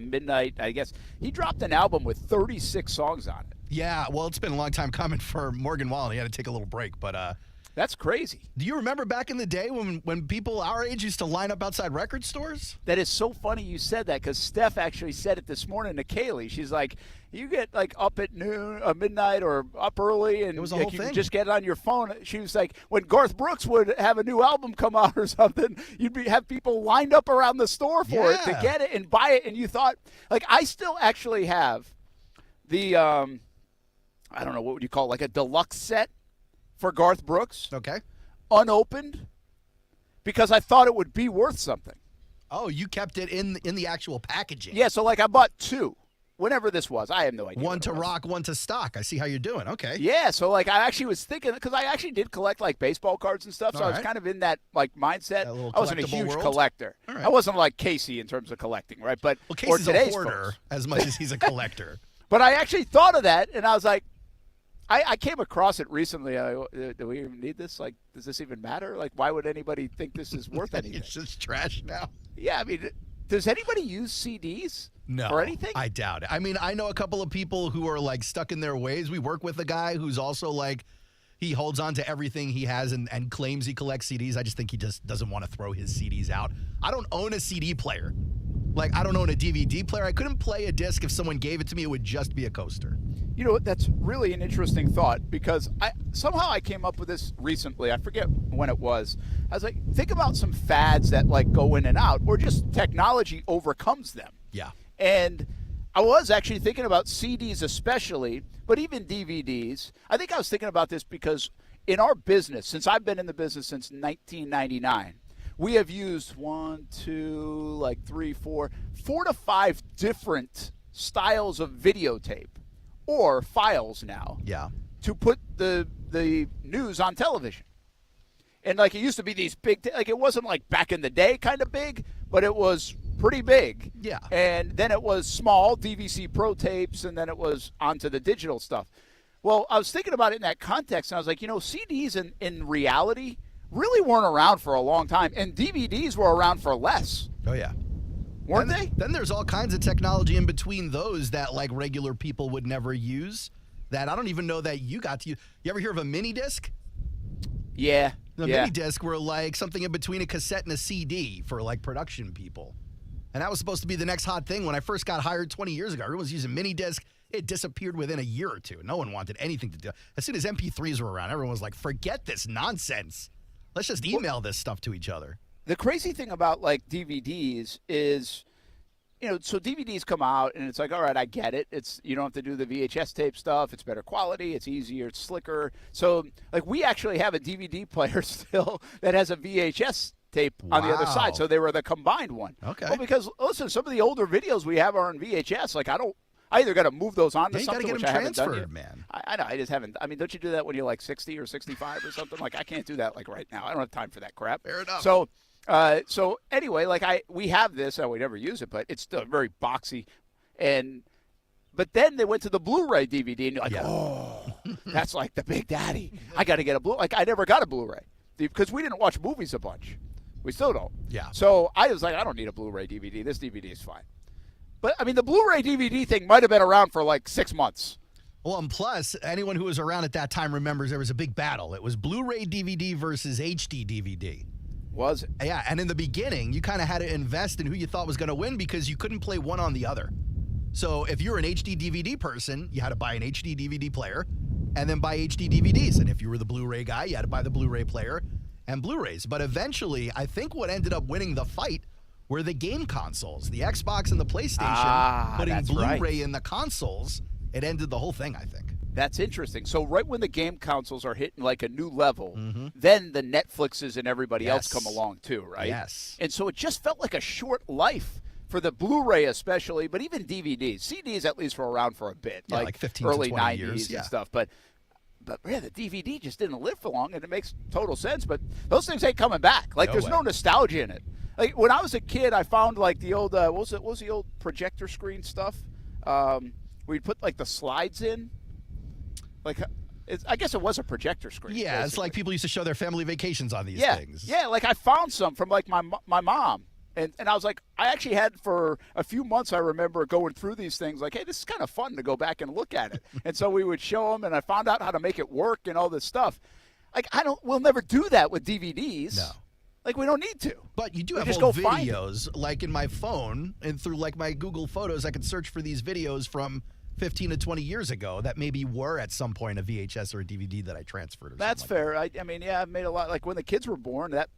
Midnight. I guess he dropped an album with 36 songs on it. Yeah, well, it's been a long time coming for Morgan Wallen. He had to take a little break, but that's crazy. Do you remember back in the day when people our age used to line up outside record stores? That is so funny you said that because Steph actually said it this morning to Kaylee. She's like, you get like up at noon, midnight, or up early, and it was a like, whole you thing. Could just get it on your phone. She was like, when Garth Brooks would have a new album come out or something, have people lined up around the store for it to get it and buy it. And you thought, like, I still actually have the, I don't know, what would you call it, like a deluxe set for Garth Brooks. Okay. Unopened because I thought it would be worth something. Oh, you kept it in the actual packaging. Yeah, so like I bought two. Whenever this was, I have no idea. One to rock, one to stock. I see how you're doing. Okay. Yeah, so like I actually was thinking because I actually did collect like baseball cards and stuff, so I was kind of in that like mindset. I wasn't a huge collector. I wasn't like Casey in terms of collecting, right? But Casey's a hoarder folks. as much as he's a collector. But I actually thought of that, and I was like, I came across it recently. Do we even need this? Like, does this even matter? Like, why would anybody think this is worth anything? It's just trash now. Yeah, I mean, does anybody use CDs? No, for anything? I doubt it. I mean, I know a couple of people who are like stuck in their ways. We work with a guy who's also like, he holds on to everything he has and claims he collects CDs. I just think he just doesn't want to throw his CDs out. I don't own a CD player. Like, I don't own a DVD player. I couldn't play a disc if someone gave it to me. It would just be a coaster. You know, that's really an interesting thought because somehow I came up with this recently. I forget when it was. I was like, think about some fads that like go in and out or just technology overcomes them. Yeah. And I was actually thinking about CDs especially, but even DVDs. I think I was thinking about this because in our business, since I've been in the business since 1999, we have used 4 to 5 different styles of videotape or files now. Yeah. To put the news on television. And like it used to be these big, like it wasn't like back in the day kind of big, but it was pretty big. Yeah. And then it was small DVC Pro tapes, and then it was onto the digital stuff. Well, I was thinking about it in that context, and I was like, you know, CDs in reality really weren't around for a long time, and DVDs were around for less. Oh, yeah. Weren't they? Then there's all kinds of technology in between those that like regular people would never use that I don't even know that you got to use. You ever hear of a mini disc? Yeah. The mini disc were like something in between a cassette and a CD for like production people. And that was supposed to be the next hot thing. When I first got hired 20 years ago, everyone was using mini disc. It disappeared within a year or two. No one wanted anything to do. As soon as MP3s were around, everyone was like, forget this nonsense. Let's just email this stuff to each other. The crazy thing about like DVDs is, you know, so DVDs come out and it's like, all right, I get it. It's, you don't have to do the VHS tape stuff. It's better quality. It's easier. It's slicker. So like we actually have a DVD player still that has a VHS tape on the other side. So they were the combined one. Okay. Well, because listen, some of the older videos we have are on VHS. Like I either got to move those on to something, which I haven't done yet. Man. I know. I just haven't. I mean, don't you do that when you're like 60 or 65 or something? Like I can't do that like right now. I don't have time for that crap. Fair enough. So anyway, like we have this, and we never use it, but it's still very boxy. But then they went to the Blu-ray DVD, and you're like, oh, that's like the big daddy. I got to get a Blu-ray. Like I never got a Blu-ray because we didn't watch movies a bunch. We still don't. Yeah. So I was like, I don't need a Blu-ray DVD. This DVD is fine. But I mean, the Blu-ray DVD thing might have been around for like 6 months. Well, and plus, anyone who was around at that time remembers there was a big battle. It was Blu-ray DVD versus HD DVD. Was it? Yeah, and in the beginning, you kind of had to invest in who you thought was going to win because you couldn't play one on the other. So if you're an HD DVD person, you had to buy an HD DVD player and then buy HD DVDs. And if you were the Blu-ray guy, you had to buy the Blu-ray player and Blu-rays. But eventually, I think what ended up winning the fight were the game consoles, the Xbox and the PlayStation, putting Blu-ray in the consoles. It ended the whole thing, I think. That's interesting. So right when the game consoles are hitting like a new level, then the Netflixes and everybody else come along too, right? Yes. And so it just felt like a short life for the Blu-ray especially, but even DVDs. CDs at least were around for a bit, Yeah, like 15 early to 20 90s years, and stuff. But But yeah, the DVD just didn't live for long, and it makes total sense. But those things ain't coming back. Like, there's no nostalgia in it. Like, when I was a kid, I found, like, the old, what was the old projector screen stuff? Where you'd put, like, the slides in. Like, I guess it was a projector screen. Yeah, basically. It's like people used to show their family vacations on these things. Yeah, like, I found some from, like, my mom. And I was like, I actually had for a few months, I remember going through these things like, hey, this is kind of fun to go back and look at it. And so we would show them, and I found out how to make it work and all this stuff. Like, we'll never do that with DVDs. No. Like, we don't need to. But you do have just old go find videos, like in my phone and through like my Google Photos, I could search for these videos from 15 to 20 years ago that maybe were at some point a VHS or a DVD that I transferred. Or That's fair. I mean, yeah, I've made a lot. Like when the kids were born, that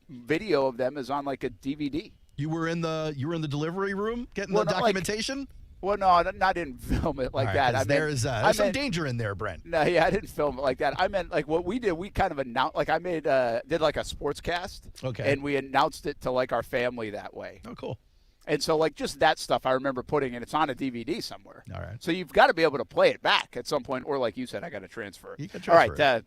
video of them is on like a DVD. You were in the delivery room getting the documentation? Well, no, I didn't film it like that. I there's some danger in there, Brent. No, yeah, I didn't film it like that. I meant like what we did. We kind of announced, like I did like a sports cast. Okay. And we announced it to like our family that way. Oh, cool. And so like just that stuff I remember putting in. It's on a DVD somewhere. All right. So you've got to be able to play it back at some point, or like you said, I got to transfer. You can transfer. All right.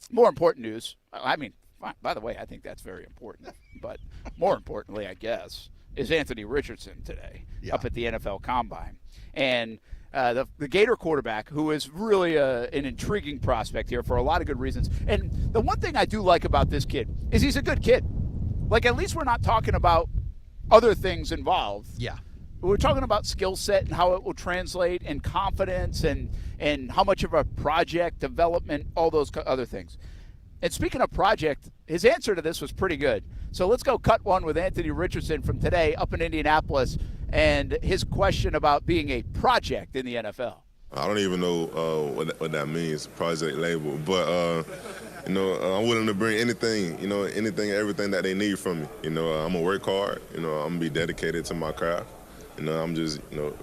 More important news. I mean, by the way, I think that's very important. But more importantly, I guess, is Anthony Richardson today up at the NFL Combine. And the Gator quarterback, who is really an intriguing prospect here for a lot of good reasons. And the one thing I do like about this kid is he's a good kid. Like, at least we're not talking about other things involved. Yeah. We're talking about skill set and how it will translate and confidence and how much of a project, development, all those other things. And speaking of project, his answer to this was pretty good. So let's go cut one with Anthony Richardson from today up in Indianapolis and his question about being a project in the NFL. I don't even know what that means, project label. But, I'm willing to bring anything, everything that they need from me. I'm going to work hard. I'm going to be dedicated to my craft. I'm just,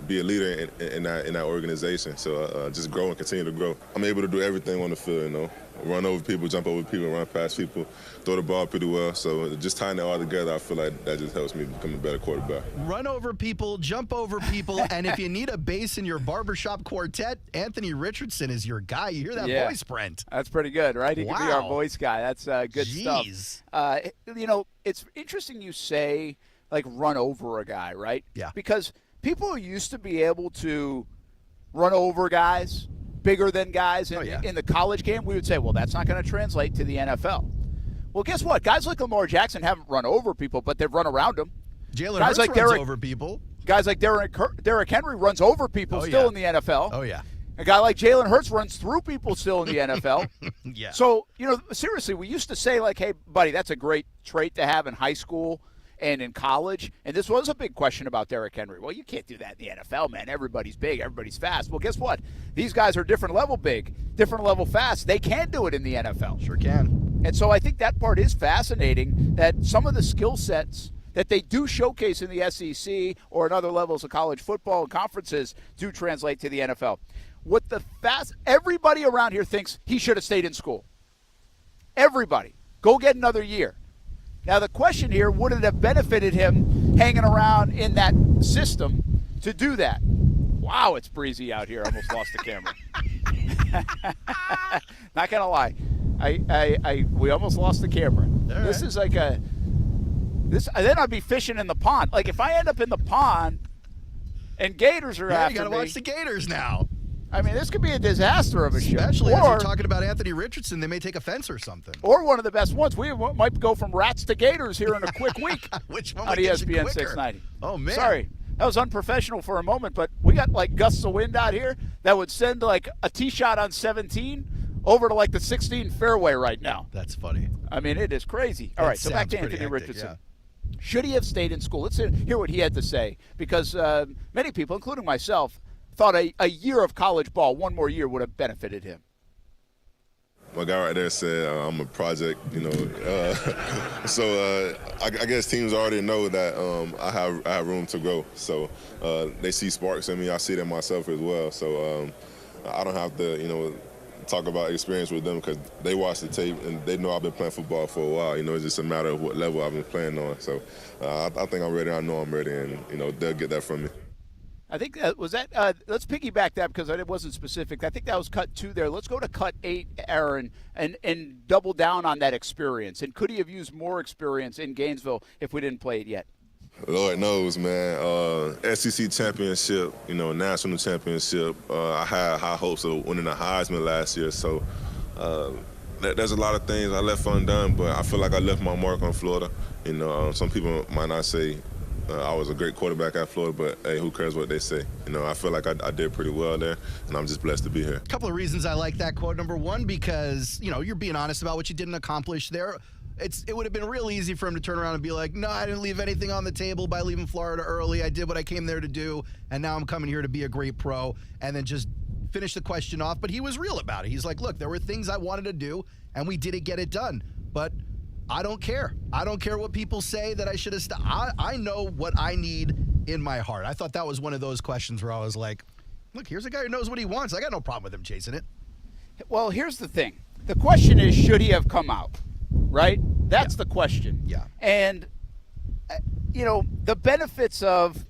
be a leader in that organization. So just grow and continue to grow. I'm able to do everything on the field, run over people, jump over people, run past people, throw the ball pretty well. So just tying it all together, I feel like that just helps me become a better quarterback. Run over people, jump over people, and if you need a bass in your barbershop quartet, Anthony Richardson is your guy. You hear that voice, Brent? That's pretty good, right? He can be our voice guy. That's good Jeez. stuff. It's interesting you say, like, run over a guy, right? Yeah. Because people used to be able to run over guys, bigger than guys in the college game. We would say, well, that's not going to translate to the NFL. Well, guess what? Guys like Lamar Jackson haven't run over people, but they've run around them. Jalen Hurts runs over people. Guys like Derrick Henry runs over people in the NFL. Oh, yeah. A guy like Jalen Hurts runs through people still in the NFL. Yeah. So, seriously, we used to say, like, hey, buddy, that's a great trait to have in high school and in college. And this was a big question about Derrick Henry. Well, you can't do that in the NFL, man. Everybody's big. Everybody's fast. Well, guess what? These guys are different level big, different level fast. They can do it in the NFL. Sure can. And so I think that part is fascinating, that some of the skill sets that they do showcase in the SEC or in other levels of college football and conferences do translate to the NFL. Everybody around here thinks he should have stayed in school. Everybody. Go get another year. Now, the question here, would it have benefited him hanging around in that system to do that? Wow, it's breezy out here. I almost lost the camera. Not going to lie. We almost lost the camera. All this right. is like then I'd be fishing in the pond. Like, if I end up in the pond and gators are after me. You got to watch the Gators now. I mean, this could be a disaster of a show. Especially as you're talking about Anthony Richardson, they may take offense or something. Or one of the best ones. We might go from rats to gators here in a quick week. Which one on would get ESPN you quicker? 690. Oh, man. Sorry. That was unprofessional for a moment, but we got, like, gusts of wind out here that would send, like, a tee shot on 17 over to, like, the 16 fairway right now. That's funny. I mean, it is crazy. All right, so back to Anthony Richardson. Yeah. Should he have stayed in school? Let's hear what he had to say, because many people, including myself, thought a year of college ball, one more year, would have benefited him. My guy right there said I'm a project, So I guess teams already know that I have room to grow. So they see sparks in me. I see that myself as well. So I don't have to, talk about experience with them because they watch the tape and they know I've been playing football for a while. It's just a matter of what level I've been playing on. So I think I'm ready. I know I'm ready, and they'll get that from me. I think was that. Let's piggyback that because it wasn't specific. I think that was cut 2 there. Let's go to cut 8, Aaron, and double down on that experience. And could he have used more experience in Gainesville if we didn't play it yet? Lord knows, man. SEC championship, national championship. I had high hopes of winning the Heisman last year, so there's a lot of things I left undone, but I feel like I left my mark on Florida. Some people might not say I was a great quarterback at Florida, but hey, who cares what they say? I feel like I did pretty well there, and I'm just blessed to be here. A couple of reasons I like that quote. Number one, because, you're being honest about what you didn't accomplish there. It would have been real easy for him to turn around and be like, no, I didn't leave anything on the table by leaving Florida early. I did what I came there to do, and now I'm coming here to be a great pro, and then just finish the question off. But he was real about it. He's like, look, there were things I wanted to do, and we didn't get it done. But I don't care. I don't care what people say that I should have I know what I need in my heart. I thought that was one of those questions where I was like, look, here's a guy who knows what he wants. I got no problem with him chasing it. Well, here's the thing. The question is, should he have come out? Right? That's the question. Yeah. And, the benefits of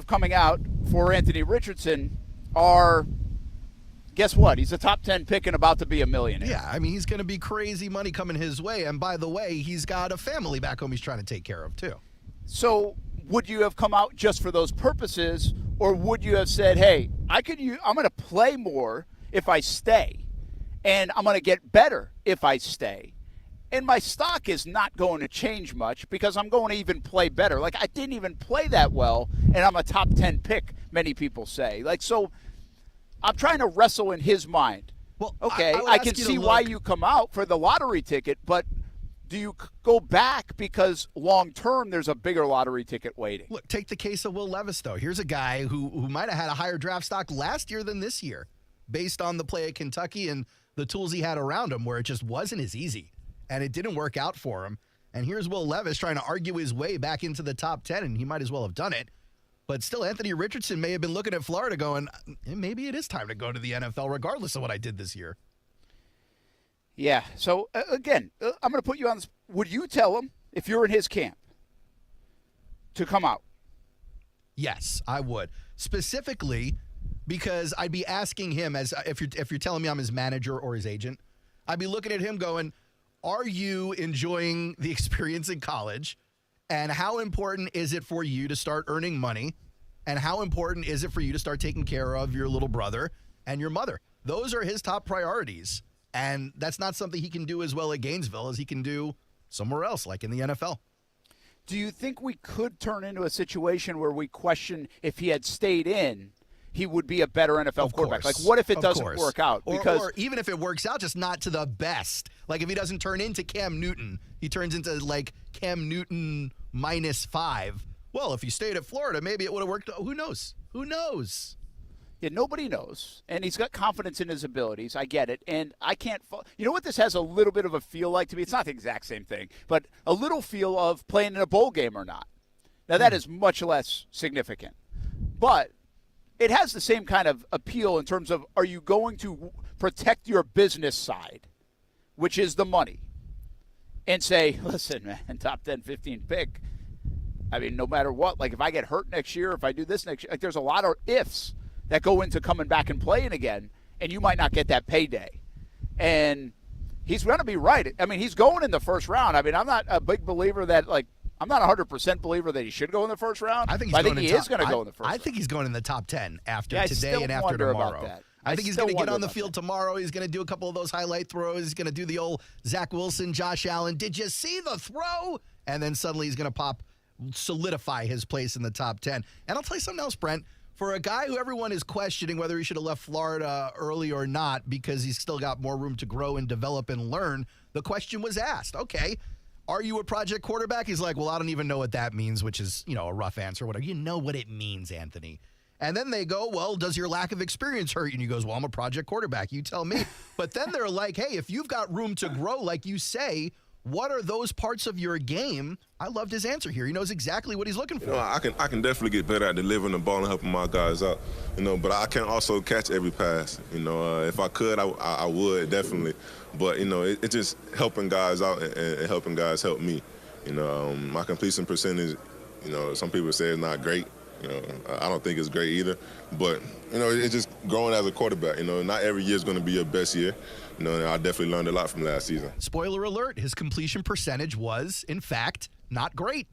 coming out for Anthony Richardson are, guess what? He's a top 10 pick and about to be a millionaire. Yeah, I mean, he's going to be crazy money coming his way. And by the way, he's got a family back home he's trying to take care of, too. So would you have come out just for those purposes, or would you have said, hey, I'm going to play more if I stay, and I'm going to get better if I stay, and my stock is not going to change much because I'm going to even play better. Like, I didn't even play that well, and I'm a top 10 pick, many people say. So I'm trying to wrestle in his mind. Well, okay, I can see why you come out for the lottery ticket, but do you go back because long-term there's a bigger lottery ticket waiting? Look, take the case of Will Levis, though. Here's a guy who might have had a higher draft stock last year than this year based on the play at Kentucky and the tools he had around him, where it just wasn't as easy, and it didn't work out for him. And here's Will Levis trying to argue his way back into the top 10, and he might as well have done it. But still, Anthony Richardson may have been looking at Florida going, maybe it is time to go to the NFL regardless of what I did this year. Yeah. So, again, I'm going to put you on this. Would you tell him, if you're in his camp, to come out? Yes, I would. Specifically because I'd be asking him, as if you're telling me I'm his manager or his agent, I'd be looking at him going, are you enjoying the experience in college? And how important is it for you to start earning money? And how important is it for you to start taking care of your little brother and your mother? Those are his top priorities. And that's not something he can do as well at Gainesville as he can do somewhere else, like in the NFL. Do you think we could turn into a situation where we question if he had stayed in, he would be a better NFL quarterback? Like, what if it doesn't work out? Or even if it works out, just not to the best. Like, if he doesn't turn into Cam Newton, he turns into, like, Cam Newton -5. Well, if he stayed at Florida, maybe it would have worked. Who knows? Who knows? Yeah, nobody knows. And he's got confidence in his abilities. I get it. And I can't – you know what this has a little bit of a feel like to me? It's not the exact same thing, but a little feel of playing in a bowl game or not. Now, that is much less significant. But it has the same kind of appeal in terms of, are you going to protect your business side, which is the money, and say, listen, man, top 10, 15 pick. I mean, no matter what, like if I get hurt next year, if I do this next year, like there's a lot of ifs that go into coming back and playing again, and you might not get that payday. And he's going to be right. I mean, he's going in the first round. I mean, I'm not a big believer that, like, I'm not 100% believer that he should go in the first round. I think he is going to go in the first round. I think he's going in the top 10 after today and after tomorrow. I think he's going to get on the field tomorrow. He's going to do a couple of those highlight throws. He's going to do the old Zach Wilson, Josh Allen. Did you see the throw? And then suddenly he's going to solidify his place in the top 10. And I'll tell you something else, Brent. For a guy who everyone is questioning whether he should have left Florida early or not because he's still got more room to grow and develop and learn, the question was asked, okay, are you a project quarterback? He's like, well, I don't even know what that means, which is, a rough answer. Whatever. You know what it means, Anthony. And then they go, well, does your lack of experience hurt you? And he goes, well, I'm a project quarterback. You tell me. But then they're like, hey, if you've got room to grow, like you say, what are those parts of your game? I loved his answer here. He knows exactly what he's looking for. I can definitely get better at delivering the ball and helping my guys out. But I can't also catch every pass. If I could, I would definitely. But it's just helping guys out and helping guys help me. My completion percentage, some people say it's not great. You know, I don't think it's great either. But, you know, it's just growing as a quarterback. You know, not every year is going to be your best year. You know, and I definitely learned a lot from last season. Spoiler alert, his completion percentage was, in fact, not great.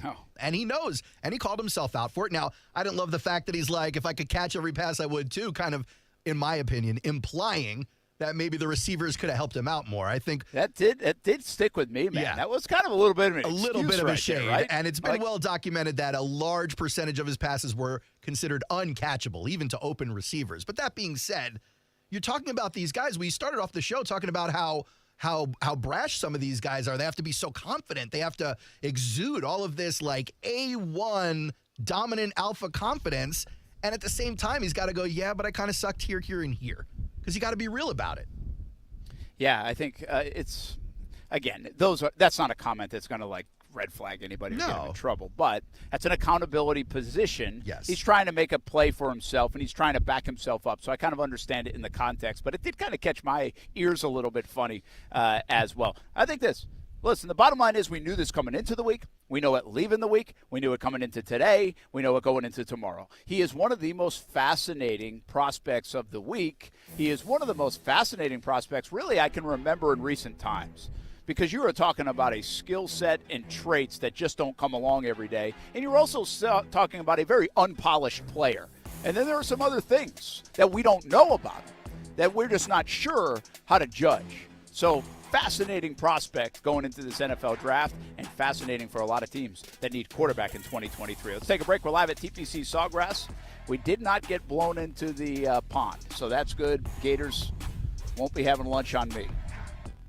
No. And he knows. And he called himself out for it. Now, I didn't love the fact that he's like, if I could catch every pass, I would too, kind of, in my opinion, implying that maybe the receivers could have helped him out more. I think that did stick with me, man. Yeah. That was kind of a little bit of a a shade, there, right? And it's been well documented that a large percentage of his passes were considered uncatchable, even to open receivers. But that being said, you're talking about these guys. We started off the show talking about how brash some of these guys are. They have to be so confident. They have to exude all of this like A1 dominant alpha confidence. And at the same time, he's got to go, yeah, but I kind of sucked here, and here. Because you got to be real about it. Yeah, I think it's, again, that's not a comment that's going to like red flag anybody or get him in trouble. But that's an accountability position. Yes. He's trying to make a play for himself, and he's trying to back himself up. So I kind of understand it in the context. But it did kind of catch my ears a little bit funny as well. I think this. Listen, the bottom line is we knew this coming into the week. We know it leaving the week. We knew it coming into today. We know it going into tomorrow. He is one of the most fascinating prospects of the week. He is one of the most fascinating prospects, really, I can remember in recent times. Because you are talking about a skill set and traits that just don't come along every day. And you're also talking about a very unpolished player. And then there are some other things that we don't know about him, that we're just not sure how to judge. So, fascinating prospect going into this NFL draft, and fascinating for a lot of teams that need quarterback in 2023. Let's take a break. We're live at TPC Sawgrass. We did not get blown into the pond, so that's good. Gators won't be having lunch on me.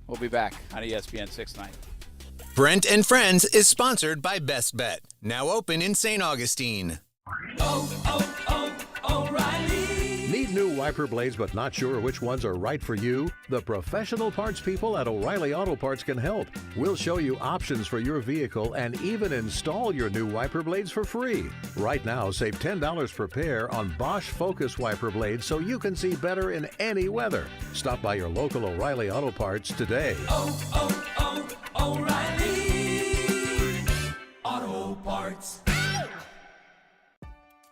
We'll be back on ESPN 690. Brent and Friends is sponsored by Best Bet, now open in St. Augustine. O'Reilly. Need new wiper blades but not sure which ones are right for you? The professional parts people at O'Reilly Auto Parts can help. We'll show you options for your vehicle and even install your new wiper blades for free. Right now, save $10 per pair on Bosch Focus wiper blades so you can see better in any weather. Stop by your local O'Reilly Auto Parts today. O'Reilly Auto Parts.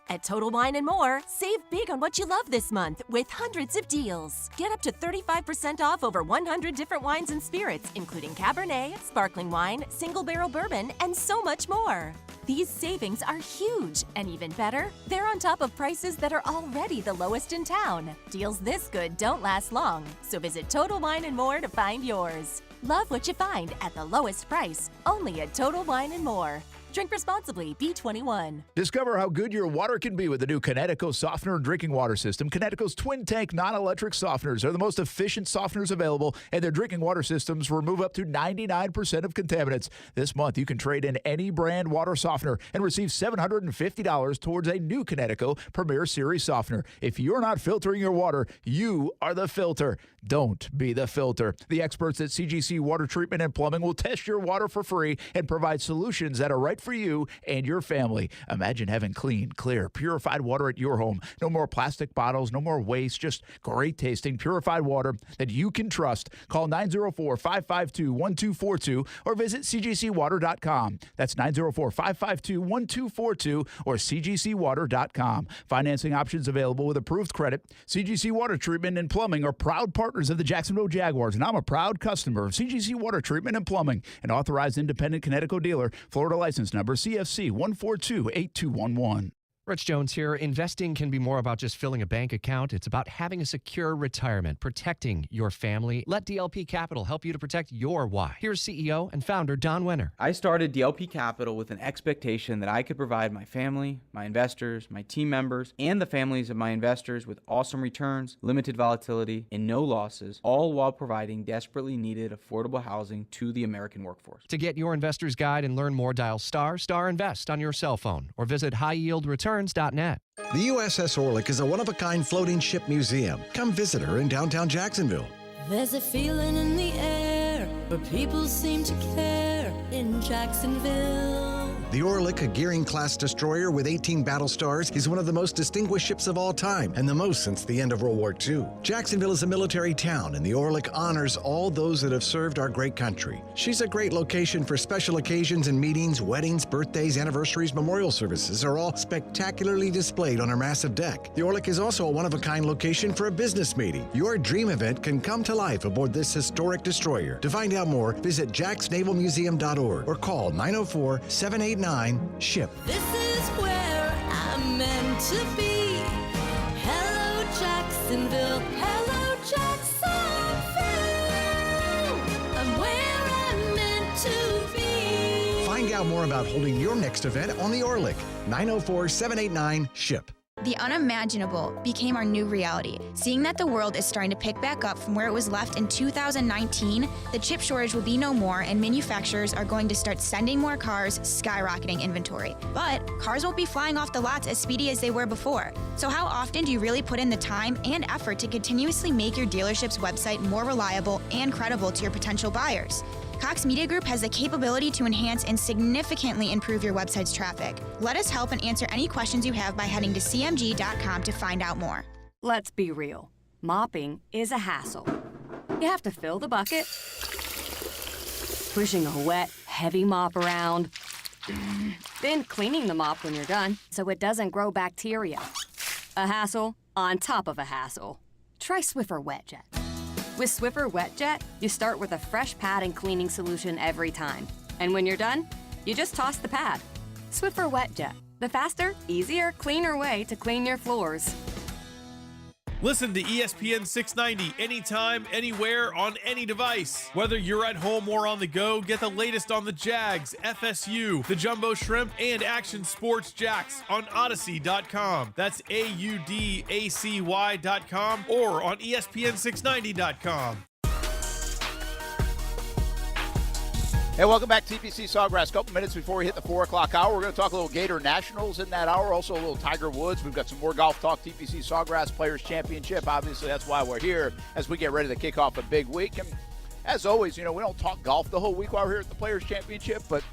At Total Wine & More, save big on what you love this month with hundreds of deals. Get up to 35% off over 100 different wines and spirits, including Cabernet, sparkling wine, single barrel bourbon, and so much more. These savings are huge, and even better, they're on top of prices that are already the lowest in town. Deals this good don't last long, so visit Total Wine & More to find yours. Love what you find at the lowest price, only at Total Wine & More. Drink responsibly. B21. Discover how good your water can be with the new Connecticut softener and drinking water system. Connecticut's twin-tank non-electric softeners are the most efficient softeners available, and their drinking water systems remove up to 99% of contaminants. This month, you can trade in any brand water softener and receive $750 towards a new Connecticut Premier Series softener. If you're not filtering your water, you are the filter. Don't be the filter. The experts at CGC Water Treatment and Plumbing will test your water for free and provide solutions that are right for you and your family. Imagine having clean, clear, purified water at your home. No more plastic bottles, no more waste, just great tasting, purified water that you can trust. Call 904-552-1242 or visit cgcwater.com. That's 904-552-1242 or cgcwater.com. Financing options available with approved credit. CGC Water Treatment and Plumbing are proud partners of the Jacksonville Jaguars, and I'm a proud customer of CGC Water Treatment and Plumbing, an authorized independent Connecticut dealer, Florida license number CFC 1428211. Rich Jones here. Investing can be more about just filling a bank account. It's about having a secure retirement, protecting your family. Let DLP Capital help you to protect your why. Here's CEO and founder Don Wenner. I started DLP Capital with an expectation that I could provide my family, my investors, my team members, and the families of my investors with awesome returns, limited volatility, and no losses, all while providing desperately needed affordable housing to the American workforce. To get your investor's guide and learn more, dial ** invest on your cell phone or visit highyieldreturns.net. The USS Orlick is a one-of-a-kind floating ship museum. Come visit her in downtown Jacksonville. There's a feeling in the air where people seem to care in Jacksonville. The Orlik, a Gearing-class destroyer with 18 battle stars, is one of the most distinguished ships of all time, and the most since the end of World War II. Jacksonville is a military town, and the Orlik honors all those that have served our great country. She's a great location for special occasions and meetings. Weddings, birthdays, anniversaries, memorial services are all spectacularly displayed on her massive deck. The Orlik is also a one-of-a-kind location for a business meeting. Your dream event can come to life aboard this historic destroyer. To find out more, visit jacksnavalmuseum.org or call 904-789-SHIP. This is where I'm meant to be. Hello, Jacksonville. Hello, Jacksonville. I'm where I'm meant to be. Find out more about holding your next event on the Orlik. 904-789-SHIP. The unimaginable became our new reality. Seeing that the world is starting to pick back up from where it was left in 2019, the chip shortage will be no more and manufacturers are going to start sending more cars, skyrocketing inventory. But cars won't be flying off the lots as speedy as they were before. So how often do you really put in the time and effort to continuously make your dealership's website more reliable and credible to your potential buyers? Cox Media Group has the capability to enhance and significantly improve your website's traffic. Let us help and answer any questions you have by heading to cmg.com to find out more. Let's be real. Mopping is a hassle. You have to fill the bucket, pushing a wet, heavy mop around, then cleaning the mop when you're done so it doesn't grow bacteria. A hassle on top of a hassle. Try Swiffer WetJet. With Swiffer WetJet, you start with a fresh pad and cleaning solution every time. And when you're done, you just toss the pad. Swiffer WetJet, the faster, easier, cleaner way to clean your floors. Listen to ESPN 690 anytime, anywhere, on any device. Whether you're at home or on the go, get the latest on the Jags, FSU, the Jumbo Shrimp, and Action Sports Jacks on Odyssey.com. That's AUDACY.com or on ESPN690.com. Hey, welcome back to TPC Sawgrass. A couple minutes before we hit the 4 o'clock hour, we're going to talk a little Gatornationals in that hour, also a little Tiger Woods. We've got some more golf talk, TPC Sawgrass Players Championship. Obviously, that's why we're here as we get ready to kick off a big week. And as always, we don't talk golf the whole week while we're here at the Players Championship, but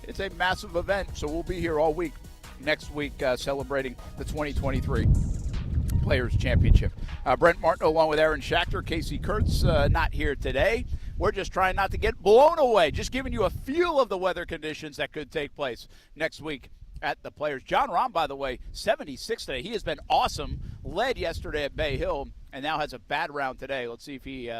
it's a massive event, so we'll be here all week next week celebrating the 2023 Players Championship. Brent Martin along with Aaron Schachter, Casey Kurtz not here today. We're just trying not to get blown away, just giving you a feel of the weather conditions that could take place next week at the Players. John Rahm, by the way, 76 today. He has been awesome, led yesterday at Bay Hill, and now has a bad round today. Let's see if he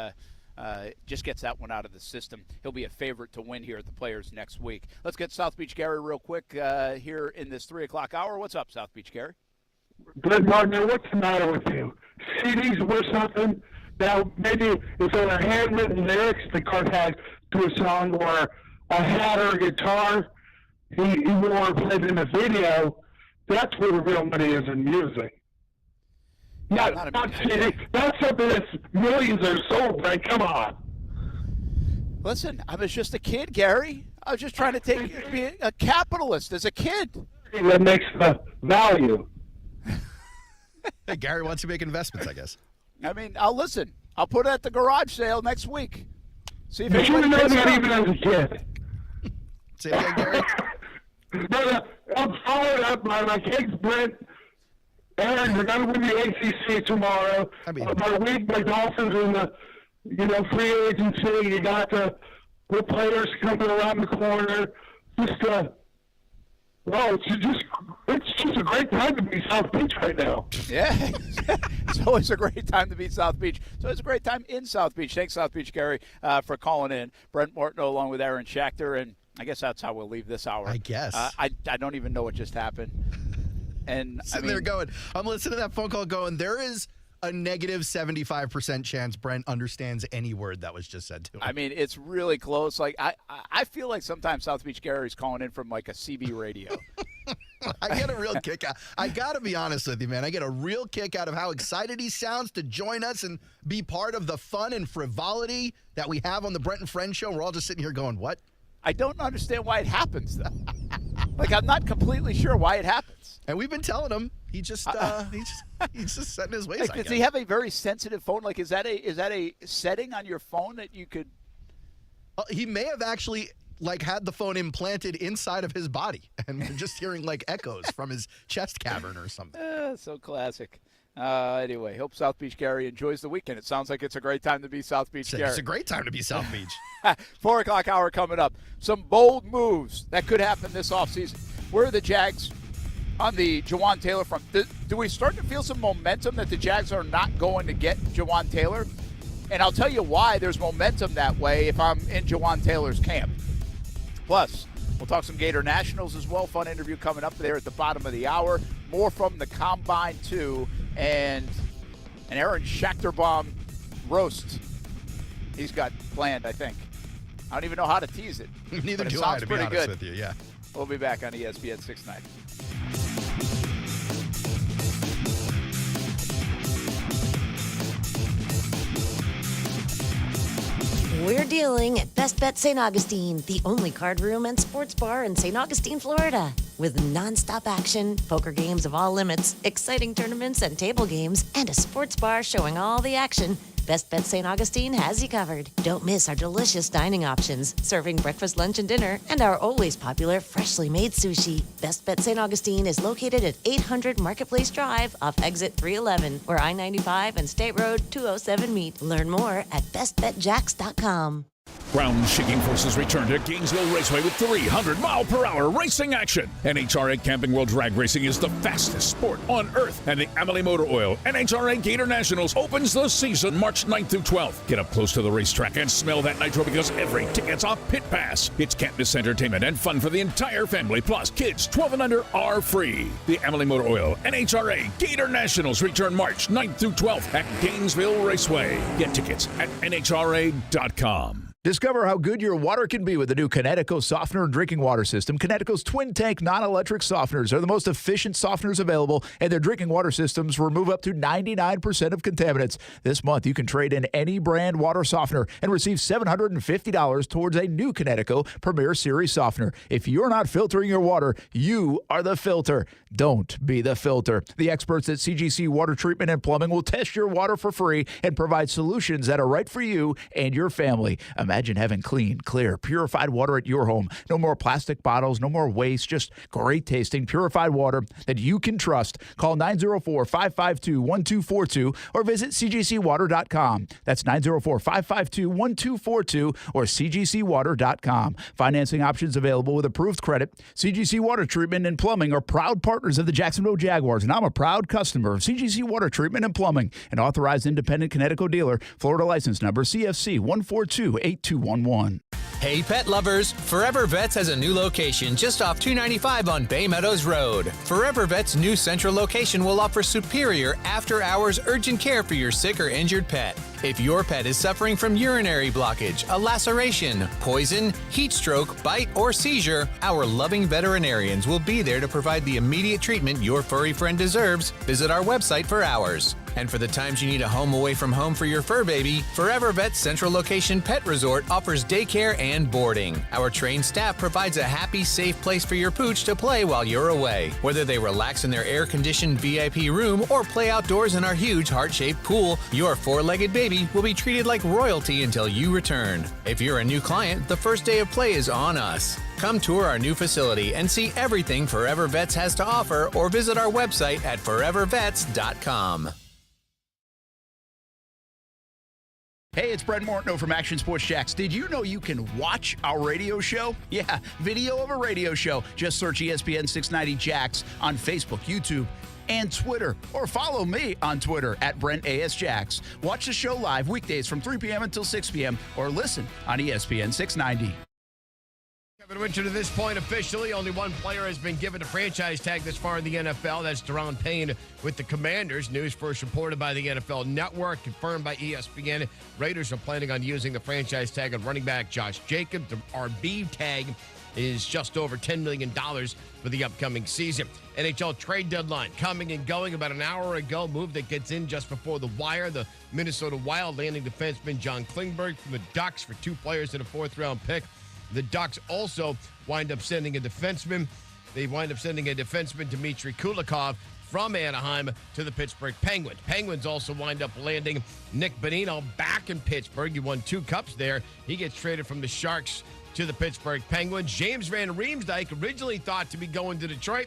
just gets that one out of the system. He'll be a favorite to win here at the Players next week. Let's get South Beach Gary real quick here in this 3 o'clock hour. What's up, South Beach Gary? Brent Martin, what's the matter with you? CDs worth something? Now, maybe if there were handwritten lyrics the Cart had to a song or a hat or a guitar he wore played in a video, that's where the real money is in music. Not CD. That's something that's millions are sold, Brent. Come on. Listen, I was just a kid, Gary. I was just trying to be a capitalist as a kid. That makes the value. Hey, Gary wants to make investments, I guess. I mean, I'll listen. I'll put it at the garage sale next week. See if you should anybody have known picks that it up. even as a kid. Say it again, Gary. No, I'm following up my kids, Brent. Aaron, they're going to win the ACC tomorrow. My week, my Dolphins in the, free agency. You got the players coming around the corner. It's just a great time to be South Beach right now. Yeah, it's always a great time to be South Beach. So it's a great time in South Beach. Thanks, South Beach Gary, for calling in. Brent Martin along with Aaron Schachter, and I guess that's how we'll leave this hour. I guess. I don't even know what just happened. And Sitting there going, I'm listening to that phone call going, there is a negative 75% chance Brent understands any word that was just said to him. I mean, it's really close. Like I feel like sometimes South Beach Gary's calling in from like a CB radio. I get a real kick out. I got to be honest with you, man. I get a real kick out of how excited he sounds to join us and be part of the fun and frivolity that we have on the Brent and Friends show. We're all just sitting here going, what? I don't understand why it happens, though. Like, I'm not completely sure why it happens. And we've been telling him. He's just setting his ways. Does he have a very sensitive phone? Like, is that a setting on your phone that you could? He may have actually like had the phone implanted inside of his body, and we're just hearing like echoes from his chest cavern or something. So classic. Anyway, hope South Beach Gary enjoys the weekend. It sounds like it's a great time to be South Beach Gary. It's a great time to be South Beach. 4 o'clock hour coming up. Some bold moves that could happen this offseason. Where are the Jags on the Jawan Taylor front? Do we start to feel some momentum that the Jags are not going to get Jawan Taylor? And I'll tell you why there's momentum that way if I'm in Jawan Taylor's camp. Plus, we'll talk some Gatornationals as well. Fun interview coming up there at the bottom of the hour. More from the Combine, too. And an Aaron Schachterbaum roast he's got planned, I think. I don't even know how to tease it. Neither but do it I, sounds to be pretty honest good. with you, yeah. We'll be back on ESPN 690. We're dealing at Best Bet St. Augustine, the only card room and sports bar in St. Augustine, Florida. With nonstop action, poker games of all limits, exciting tournaments and table games, and a sports bar showing all the action, Best Bet St. Augustine has you covered. Don't miss our delicious dining options, serving breakfast, lunch, and dinner, and our always popular freshly made sushi. Best Bet St. Augustine is located at 800 Marketplace Drive off exit 311, where I-95 and State Road 207 meet. Learn more at bestbetjacks.com. Ground-shaking forces return to Gainesville Raceway with 300-mile-per-hour racing action. NHRA Camping World Drag Racing is the fastest sport on Earth, and the Amalie Motor Oil NHRA Gatornationals opens the season March 9th through 12th. Get up close to the racetrack and smell that nitro because every ticket's a pit pass. It's can't-miss entertainment and fun for the entire family, plus kids 12 and under are free. The Amalie Motor Oil NHRA Gatornationals return March 9th through 12th at Gainesville Raceway. Get tickets at NHRA.com. Discover how good your water can be with the new Connecticut softener and drinking water system. Connecticut's twin-tank non-electric softeners are the most efficient softeners available, and their drinking water systems remove up to 99% of contaminants. This month, you can trade in any brand water softener and receive $750 towards a new Connecticut Premier Series softener. If you're not filtering your water, you are the filter. Don't be the filter. The experts at CGC Water Treatment and Plumbing will test your water for free and provide solutions that are right for you and your family. Imagine having clean, clear, purified water at your home. No more plastic bottles, no more waste, just great tasting, purified water that you can trust. Call 904-552-1242 or visit cgcwater.com. That's 904-552-1242 or cgcwater.com. Financing options available with approved credit. CGC Water Treatment and Plumbing are proud partners of the Jacksonville Jaguars, and I'm a proud customer of CGC Water Treatment and Plumbing, an authorized independent Connecticut dealer. Florida license number CFC 1428211. Hey pet lovers, Forever Vets has a new location just off 295 on Bay Meadows Road. Forever Vets' new central location will offer superior after-hours urgent care for your sick or injured pet. If your pet is suffering from urinary blockage, a laceration, poison, heat stroke, bite, or seizure, our loving veterinarians will be there to provide the immediate treatment your furry friend deserves. Visit our website for hours. And for the times you need a home away from home for your fur baby, Forever Vet's Central Location Pet Resort offers daycare and boarding. Our trained staff provides a happy, safe place for your pooch to play while you're away. Whether they relax in their air-conditioned VIP room or play outdoors in our huge heart-shaped pool, your four-legged baby will be treated like royalty until you return. If you're a new client, the first day of play is on us. Come tour our new facility and see everything Forever Vets has to offer or visit our website at forevervets.com. Hey, it's Brent Mortno from Action Sports Jacks. Did you know you can watch our radio show? Yeah, video of a radio show. Just search ESPN 690 Jacks on Facebook, YouTube, and Twitter. Or follow me on Twitter at Brent A.S. Jacks. Watch the show live weekdays from 3 p.m. until 6 p.m. or listen on ESPN 690. Kevin Winter, to this point, officially, only one player has been given a franchise tag this far in the NFL. That's Deron Payne with the Commanders. News first reported by the NFL Network, confirmed by ESPN. Raiders are planning on using the franchise tag on running back Josh Jacobs. The RB tag is just over $10 million for the upcoming season. NHL trade deadline coming and going about an hour ago. Move that gets in just before the wire. The Minnesota Wild landing defenseman John Klingberg from the Ducks for 2 players and a 4th-round pick. The Ducks also wind up sending a defenseman. They wind up sending a defenseman, Dmitry Kulikov, from Anaheim to the Pittsburgh Penguins. Penguins also wind up landing Nick Bonino back in Pittsburgh. He won 2 cups there. He gets traded from the Sharks to the Pittsburgh Penguins. James Van Riemsdyk, originally thought to be going to Detroit.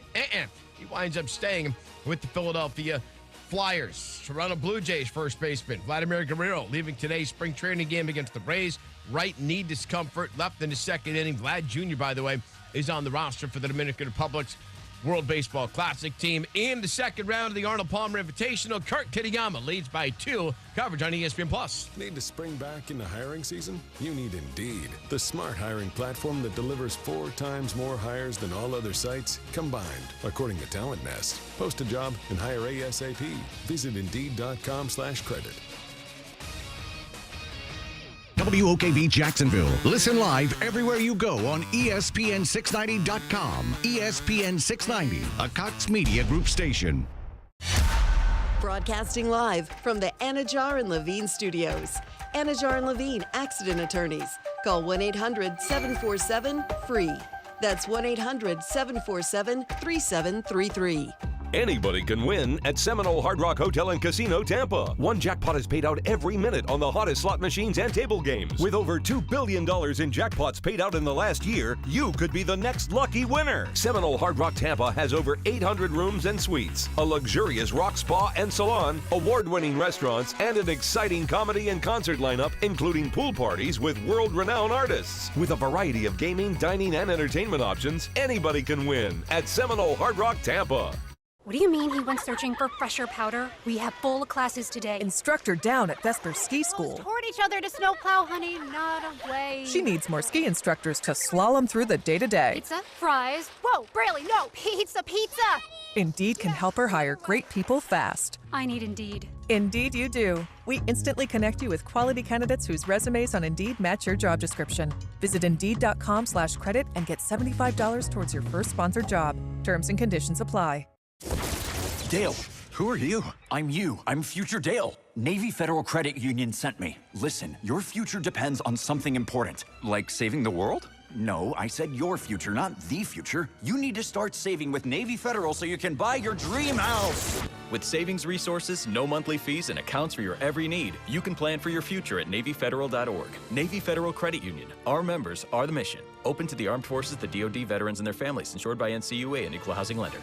He winds up staying with the Philadelphia Flyers. Toronto Blue Jays first baseman Vladimir Guerrero leaving today's spring training game against the Rays. Right knee discomfort, left in the second inning. Vlad Jr., by the way, is on the roster for the Dominican Republic's World Baseball Classic team. In the second round of the Arnold Palmer Invitational, Kurt Kitayama leads by 2. Coverage on ESPN+. Need to spring back into hiring season? You need Indeed, the smart hiring platform that delivers 4 times more hires than all other sites combined, according to Talent Nest. Post a job and hire ASAP. Visit Indeed.com/credit. WOKV Jacksonville. Listen live everywhere you go on ESPN690.com. ESPN 690, a Cox Media Group station. Broadcasting live from the Anajar and Levine studios. Anajar and Levine Accident Attorneys. Call 1-800-747-FREE. That's 1-800-747-3733. Anybody can win at Seminole Hard Rock Hotel and Casino Tampa. One jackpot is paid out every minute on the hottest slot machines and table games. With over $2 billion in jackpots paid out in the last year, you could be the next lucky winner. Seminole Hard Rock Tampa has over 800 rooms and suites, a luxurious rock spa and salon, award-winning restaurants, and an exciting comedy and concert lineup, including pool parties with world-renowned artists. With a variety of gaming, dining, and entertainment options, anybody can win at Seminole Hard Rock Tampa. What do you mean he went searching for fresher powder? We have full classes today. Instructor down at Vesper Ski School. Toward each other to snowplow, honey, not away. She needs more ski instructors to slalom through the day-to-day. Pizza, fries. Whoa, Braley, no, pizza. Indeed can help her hire great people fast. I need Indeed. Indeed you do. We instantly connect you with quality candidates whose resumes on Indeed match your job description. Visit Indeed.com/credit and get $75 towards your first sponsored job. Terms and conditions apply. Dale, who are you? I'm you. I'm future Dale. Navy Federal Credit Union sent me. Listen, your future depends on something important. Like saving the world? No, I said your future, not the future. You need to start saving with Navy Federal so you can buy your dream house. With savings resources, no monthly fees, and accounts for your every need, you can plan for your future at NavyFederal.org. Navy Federal Credit Union. Our members are the mission. Open to the armed forces, the DoD, veterans, and their families. Insured by NCUA, an equal housing lender.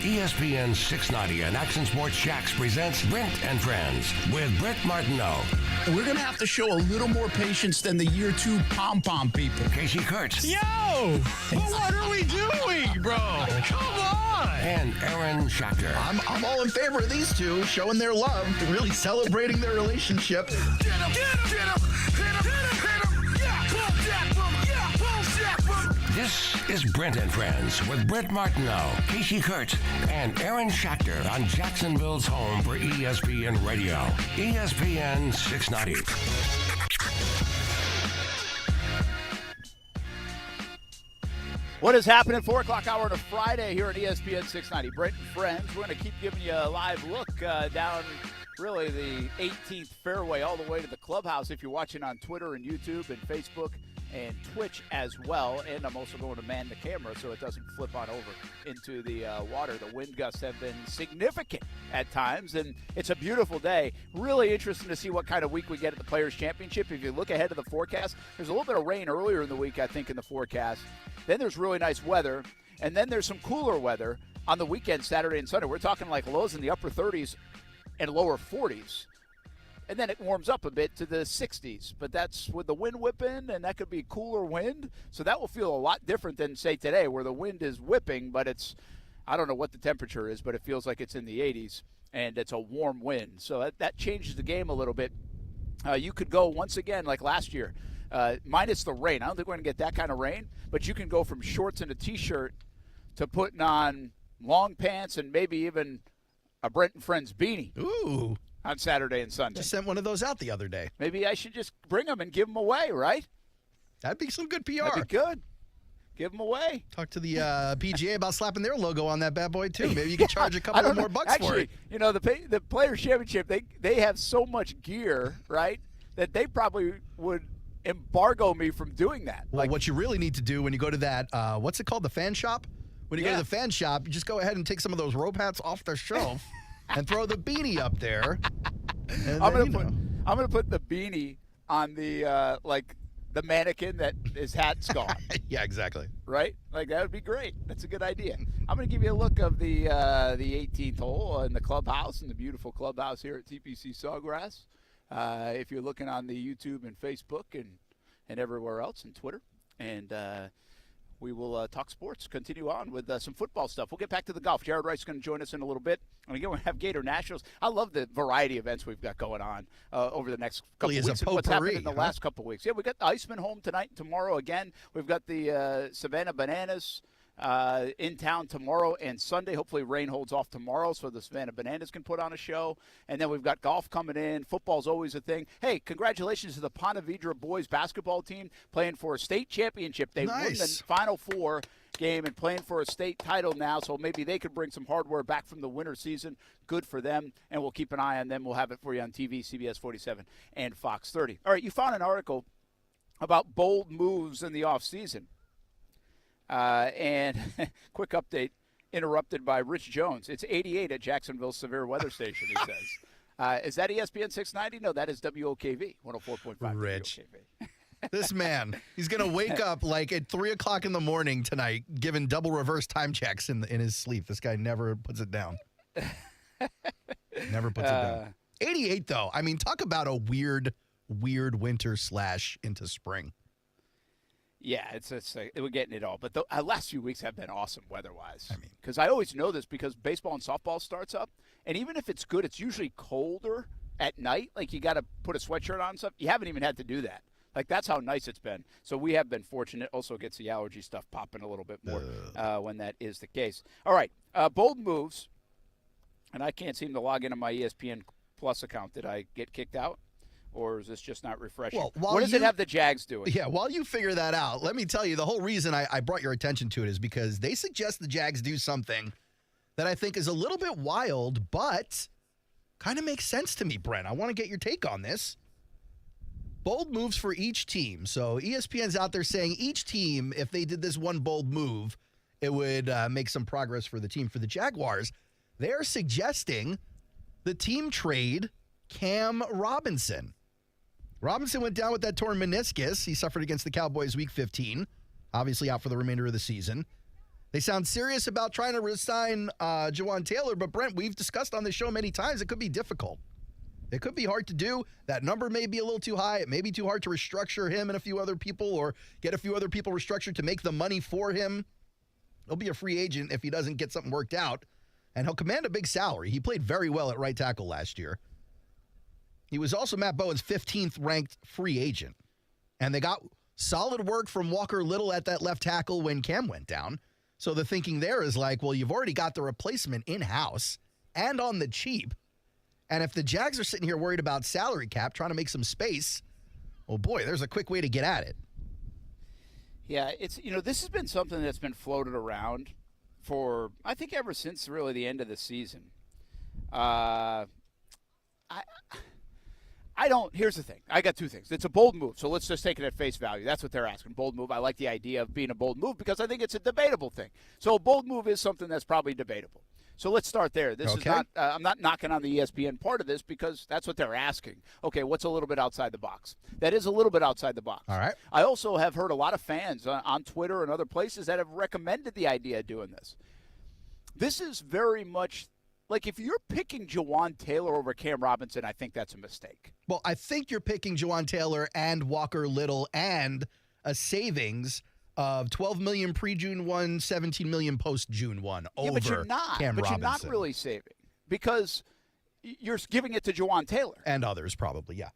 ESPN 690 and Action Sports Shacks presents Brent and Friends with Brett Martineau. We're going to have to show a little more patience than the year 2 pom-pom people. Casey Kurtz. Yo! What are we doing, bro? Come on! And Aaron Schachter. I'm all in favor of these two showing their love, really celebrating their relationship. Get him! Get him! Get him! Hit him! Hit him! Hit him! Yeah! Pull Jack from him! Yeah! Pull Jack from him! This is Brent and Friends with Brett Martineau, Casey Kurtz, and Aaron Schachter on Jacksonville's home for ESPN Radio. ESPN 690. What is happening? 4 o'clock hour on a Friday here on ESPN 690. Brent and Friends. We're going to keep giving you a live look down really the 18th fairway all the way to the clubhouse if you're watching on Twitter and YouTube and Facebook and Twitch as well. And I'm also going to man the camera so it doesn't flip on over into the water. The wind gusts have been significant at times, and it's a beautiful day. Really interesting to see what kind of week we get at the Players' Championship. If you look ahead to the forecast, there's a little bit of rain earlier in the week, I think, in the forecast. Then there's really nice weather, and then there's some cooler weather on the weekend, Saturday and Sunday. We're talking like lows in the upper 30s and lower 40s. And then it warms up a bit to the 60s. But that's with the wind whipping, and that could be cooler wind. So that will feel a lot different than, say, today, where the wind is whipping, but it's, I don't know what the temperature is, but it feels like it's in the 80s, and it's a warm wind. So that changes the game a little bit. You could go, once again, like last year, minus the rain. I don't think we're going to get that kind of rain, but you can go from shorts and a T-shirt to putting on long pants and maybe even a Brent and Friends beanie. Ooh. On Saturday and Sunday. Just sent one of those out the other day. Maybe I should just bring them and give them away, right? That'd be some good PR. That'd be good. Give them away. Talk to the PGA about slapping their logo on that bad boy, too. Maybe you can charge a couple more bucks for it. You know, the Players' Championship, they have so much gear, right, that they probably would embargo me from doing that. Well, what you really need to do when you go to that, what's it called, the fan shop? When you go to the fan shop, you just go ahead and take some of those rope hats off their shelf and throw the beanie up there. I'm gonna put the beanie on the the mannequin that his hat's gone. Yeah, exactly. Right? Like, that would be great. That's a good idea. I'm going to give you a look of the 18th hole in the clubhouse, in the beautiful clubhouse here at TPC Sawgrass. If you're looking on the YouTube and Facebook and everywhere else, and Twitter. And we will talk sports, continue on with some football stuff. We'll get back to the golf. Jared Wright's going to join us in a little bit. And again, we have Gatornationals. I love the variety of events we've got going on over the next couple of weeks. What's happened in the last couple of weeks. Yeah, we got the Iceman home tonight and tomorrow again. We've got the Savannah Bananas in town tomorrow and Sunday. Hopefully rain holds off tomorrow so the Savannah Bananas can put on a show. And then we've got golf coming in. Football's always a thing. Hey, congratulations to the Ponte Vedra boys basketball team playing for a state championship. They won the Final Four game and playing for a state title now, so maybe they could bring some hardware back from the winter season. Good for them, and we'll keep an eye on them. We'll have it for you on TV, CBS 47 and Fox 30. All right, you found an article about bold moves in the offseason. And quick update, interrupted by Rich Jones. It's 88 at Jacksonville's severe weather station, he says. Is that ESPN 690? No, that is WOKV, 104.5 Rich. WOKV. This man, he's going to wake up like at 3 o'clock in the morning tonight, giving double reverse time checks in his sleep. This guy never puts it down. Never puts it down. 88, though. I mean, talk about a weird winter / into spring. Yeah, we're getting it all. But the last few weeks have been awesome weather-wise. I mean, because I always know this because baseball and softball starts up, and even if it's good, it's usually colder at night. Like, you got to put a sweatshirt on and stuff. You haven't even had to do that. Like, that's how nice it's been. So we have been fortunate. Also gets the allergy stuff popping a little bit more when that is the case. All right, bold moves. And I can't seem to log into my ESPN Plus account. Did I get kicked out? Or is this just not refreshing? Well, what does it have the Jags doing? Yeah, while you figure that out, let me tell you, the whole reason I brought your attention to it is because they suggest the Jags do something that I think is a little bit wild, but kind of makes sense to me, Brent. I want to get your take on this. Bold moves for each team. So ESPN's out there saying each team, if they did this one bold move, it would make some progress for the team. For the Jaguars, they're suggesting the team trade Cam Robinson. Robinson went down with that torn meniscus. He suffered against the Cowboys week 15, obviously out for the remainder of the season. They sound serious about trying to re-sign Jawaan Taylor, but Brent, we've discussed on this show many times, it could be difficult. It could be hard to do. That number may be a little too high. It may be too hard to restructure him and a few other people or get a few other people restructured to make the money for him. He'll be a free agent if he doesn't get something worked out, and he'll command a big salary. He played very well at right tackle last year. He was also Matt Bowen's 15th ranked free agent, and they got solid work from Walker Little at that left tackle when Cam went down. So the thinking there is like, well, you've already got the replacement in-house and on the cheap. And if the Jags are sitting here worried about salary cap, trying to make some space, oh boy, there's a quick way to get at it. Yeah, it's this has been something that's been floated around for, I think, ever since really the end of the season. Here's the thing. I got two things. It's a bold move, so let's just take it at face value. That's what they're asking. Bold move. I like the idea of being a bold move because I think it's a debatable thing. So a bold move is something that's probably debatable. So let's start there. This is not. I'm not knocking on the ESPN part of this because that's what they're asking. Okay, what's a little bit outside the box? That is a little bit outside the box. All right. I also have heard a lot of fans on Twitter and other places that have recommended the idea of doing this. This is very much like if you're picking Jawaan Taylor over Cam Robinson, I think that's a mistake. Well, I think you're picking Jawaan Taylor and Walker Little and a savings of $12 million pre-June 1, $17 million post-June 1 over but you're not. Cam Robinson. You're not really saving because you're giving it to Jawaan Taylor. And others probably, yeah.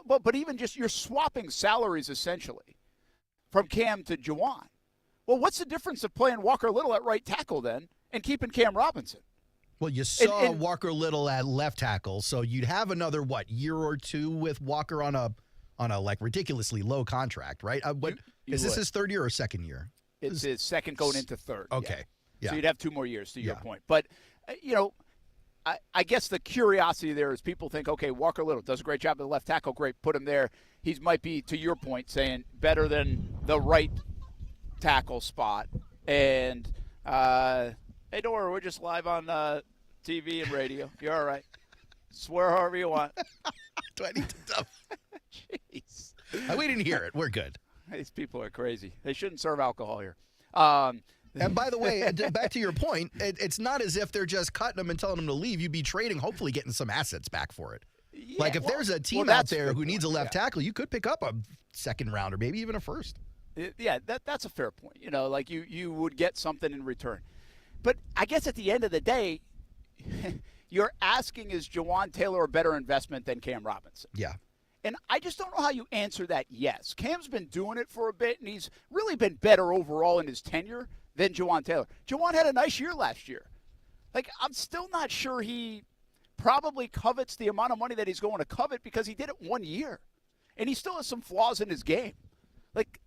But even just you're swapping salaries essentially from Cam to Jawaan. Well, what's the difference of playing Walker Little at right tackle then and keeping Cam Robinson? Well, you saw Walker Little at left tackle, so you'd have another, year or two with Walker on a like ridiculously low contract, right? Is this his third year or second year? It's his second going into third. Okay. Yeah. So you'd have 2 more years to your point. But, I guess the curiosity there is people think, okay, Walker Little does a great job at the left tackle. Great, put him there. He might be, to your point, saying better than the right tackle spot. And, hey, don't worry, we're just live on TV and radio. You're all right. Swear however you want. Do I need to dump? Jeez. We didn't hear it. We're good. These people are crazy. They shouldn't serve alcohol here. And by the way, back to your point, it's not as if they're just cutting them and telling them to leave. You'd be trading, hopefully getting some assets back for it. Yeah, like if there's a team out there who needs a left tackle, you could pick up a second round or maybe even a first. Yeah, that's a fair point. Like you would get something in return. But I guess at the end of the day, you're asking, is Jawaan Taylor a better investment than Cam Robinson? Yeah. And I just don't know how you answer that yes. Cam's been doing it for a bit, and he's really been better overall in his tenure than Jawaan Taylor. Jawaan had a nice year last year. Like, I'm still not sure he probably covets the amount of money that he's going to covet because he did it 1 year. And he still has some flaws in his game. Like,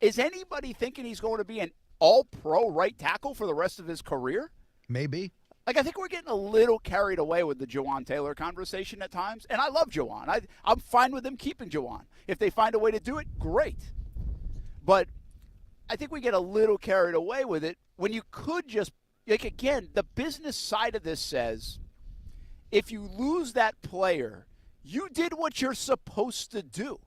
is anybody thinking he's going to be an all-pro right tackle for the rest of his career? Maybe. Like, I think we're getting a little carried away with the Jawaan Taylor conversation at times. And I love Jawaan. I'm fine with them keeping Jawaan. If they find a way to do it, great. But I think we get a little carried away with it when you could just, like, again, the business side of this says, if you lose that player, you did what you're supposed to do.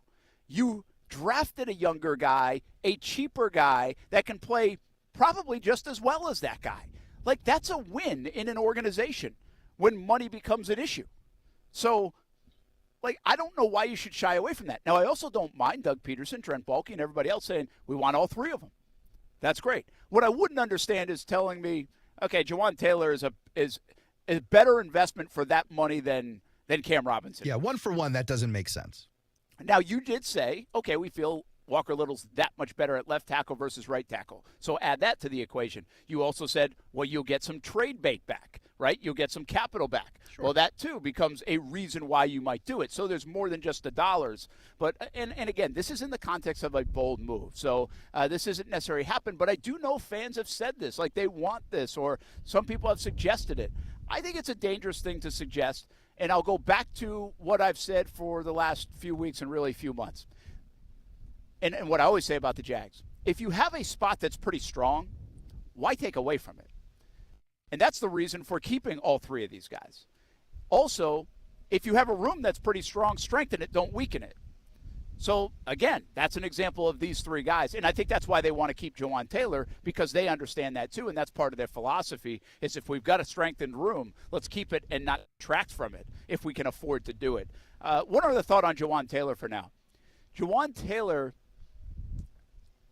You drafted a younger guy, a cheaper guy that can play probably just as well as that guy. Like, that's a win in an organization when money becomes an issue. So, like, I don't know why you should shy away from that. Now, I also don't mind Doug Peterson, Trent Baalke, and everybody else saying, we want all three of them. That's great. What I wouldn't understand is telling me, okay, Jawaan Taylor is a better investment for that money than Cam Robinson. Yeah, 1 for 1, that doesn't make sense. Now, you did say, okay, we feel Walker Little's that much better at left tackle versus right tackle. So add that to the equation. You also said, well, you'll get some trade bait back, right? You'll get some capital back. Sure. Well, that, too, becomes a reason why you might do it. So there's more than just the dollars. But and again, this is in the context of a bold move. So this isn't necessarily happened. But I do know fans have said this, like they want this, or some people have suggested it. I think it's a dangerous thing to suggest. And I'll go back to what I've said for the last few weeks and really few months. And what I always say about the Jags, if you have a spot that's pretty strong, why take away from it? And that's the reason for keeping all three of these guys. Also, if you have a room that's pretty strong, strengthen it, don't weaken it. So, again, that's an example of these three guys. And I think that's why they want to keep Jawaan Taylor, because they understand that too. And that's part of their philosophy is if we've got a strengthened room, let's keep it and not detract from it if we can afford to do it. One other thought on Jawaan Taylor for now. Jawaan Taylor,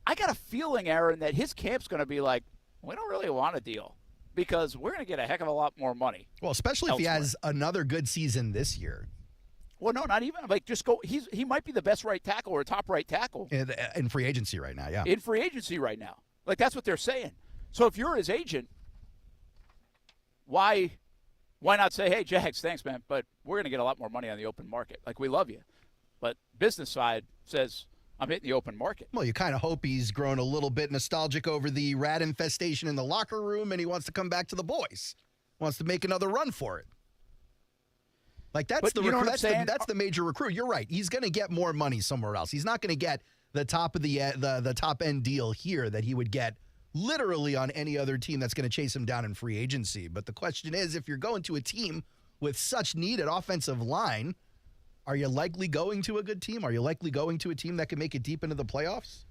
I got a feeling, Aaron, that his camp's going to be like, we don't really want a deal because we're going to get a heck of a lot more money. Well, especially if he has another good season this year. Well, no, not even. Like, just go. He might be the best right tackle or top right tackle. In free agency right now, yeah. In free agency right now. Like, that's what they're saying. So if you're his agent, why not say, hey, Jags, thanks, man, but we're going to get a lot more money on the open market. Like, we love you. But business side says, I'm hitting the open market. Well, you kind of hope he's grown a little bit nostalgic over the rat infestation in the locker room, and he wants to come back to the boys. Wants to make another run for it. Like, that's that's the major recruit. You're right. He's going to get more money somewhere else. He's not going to get the top of the top end deal here that he would get literally on any other team that's going to chase him down in free agency. But the question is, if you're going to a team with such need at offensive line, are you likely going to a good team? Are you likely going to a team that can make it deep into the playoffs?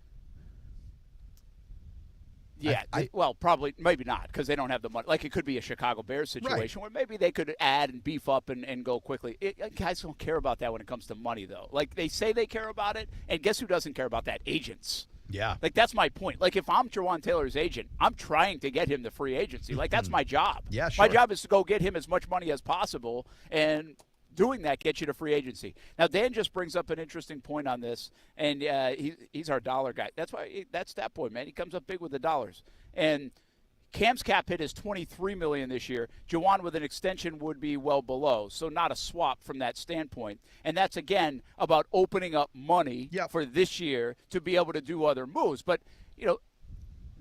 Yeah, well, probably, maybe not, because they don't have the money. Like, it could be a Chicago Bears situation where maybe they could add and beef up and go quickly. Guys don't care about that when it comes to money, though. Like, they say they care about it, and guess who doesn't care about that? Agents. Yeah. Like, that's my point. Like, if I'm Jawaan Taylor's agent, I'm trying to get him to free agency. Like, that's my job. Yeah, sure. My job is to go get him as much money as possible, and doing that gets you to free agency. Now, Dan just brings up an interesting point on this, and he's our dollar guy. That's why that's that boy, man. He comes up big with the dollars. And Cam's cap hit is $23 million this year. Jawaan with an extension would be well below, so not a swap from that standpoint. And that's, again, about opening up money for this year to be able to do other moves. But, you know,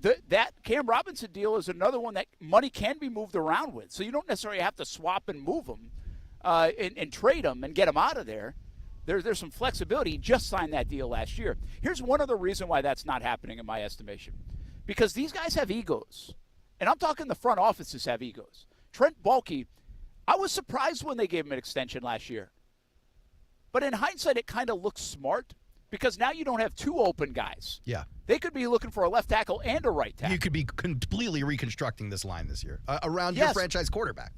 that Cam Robinson deal is another one that money can be moved around with. So you don't necessarily have to swap and move them. And trade him and get him out of there. There's some flexibility. He just signed that deal last year. Here's one other reason why that's not happening in my estimation. Because these guys have egos. And I'm talking the front offices have egos. Trent Baalke, I was surprised when they gave him an extension last year. But in hindsight, it kind of looks smart because now you don't have two open guys. Yeah. They could be looking for a left tackle and a right tackle. You could be completely reconstructing this line this year around your franchise quarterback.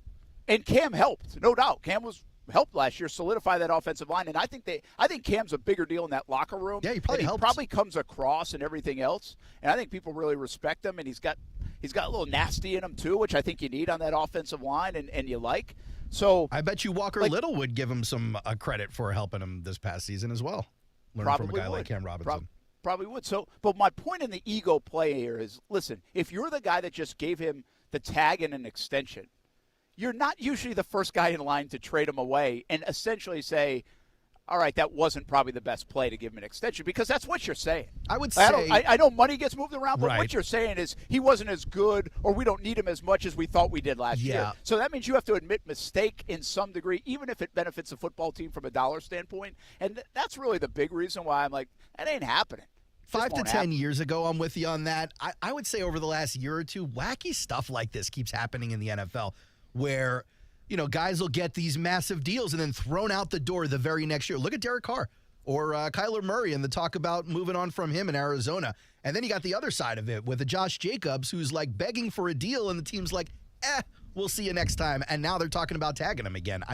And Cam helped, no doubt. Cam was helped last year, solidify that offensive line, and I think Cam's a bigger deal in that locker room. Yeah, he probably comes across and everything else, and I think people really respect him. And he's got a little nasty in him too, which I think you need on that offensive line, and you like. So I bet you Walker Little would give him some credit for helping him this past season as well. Learning from a guy like Cam Robinson. Probably would. So, but my point in the ego play here is, listen, if you're the guy that just gave him the tag and an extension, you're not usually the first guy in line to trade him away and essentially say, all right, that wasn't probably the best play to give him an extension, because that's what you're saying. I would say I know money gets moved around, but Right. what you're saying is he wasn't as good, or we don't need him as much as we thought we did last year. So that means you have to admit mistake in some degree, even if it benefits the football team from a dollar standpoint. And that's really the big reason why I'm like, that ain't happening. 5 to 10 years ago, I'm with you on that. I would say over the last year or two, wacky stuff like this keeps happening in the NFL where, guys will get these massive deals and then thrown out the door the very next year. Look at Derek Carr or Kyler Murray and the talk about moving on from him in Arizona. And then you got the other side of it with a Josh Jacobs who's like begging for a deal and the team's like, we'll see you next time. And now they're talking about tagging him again.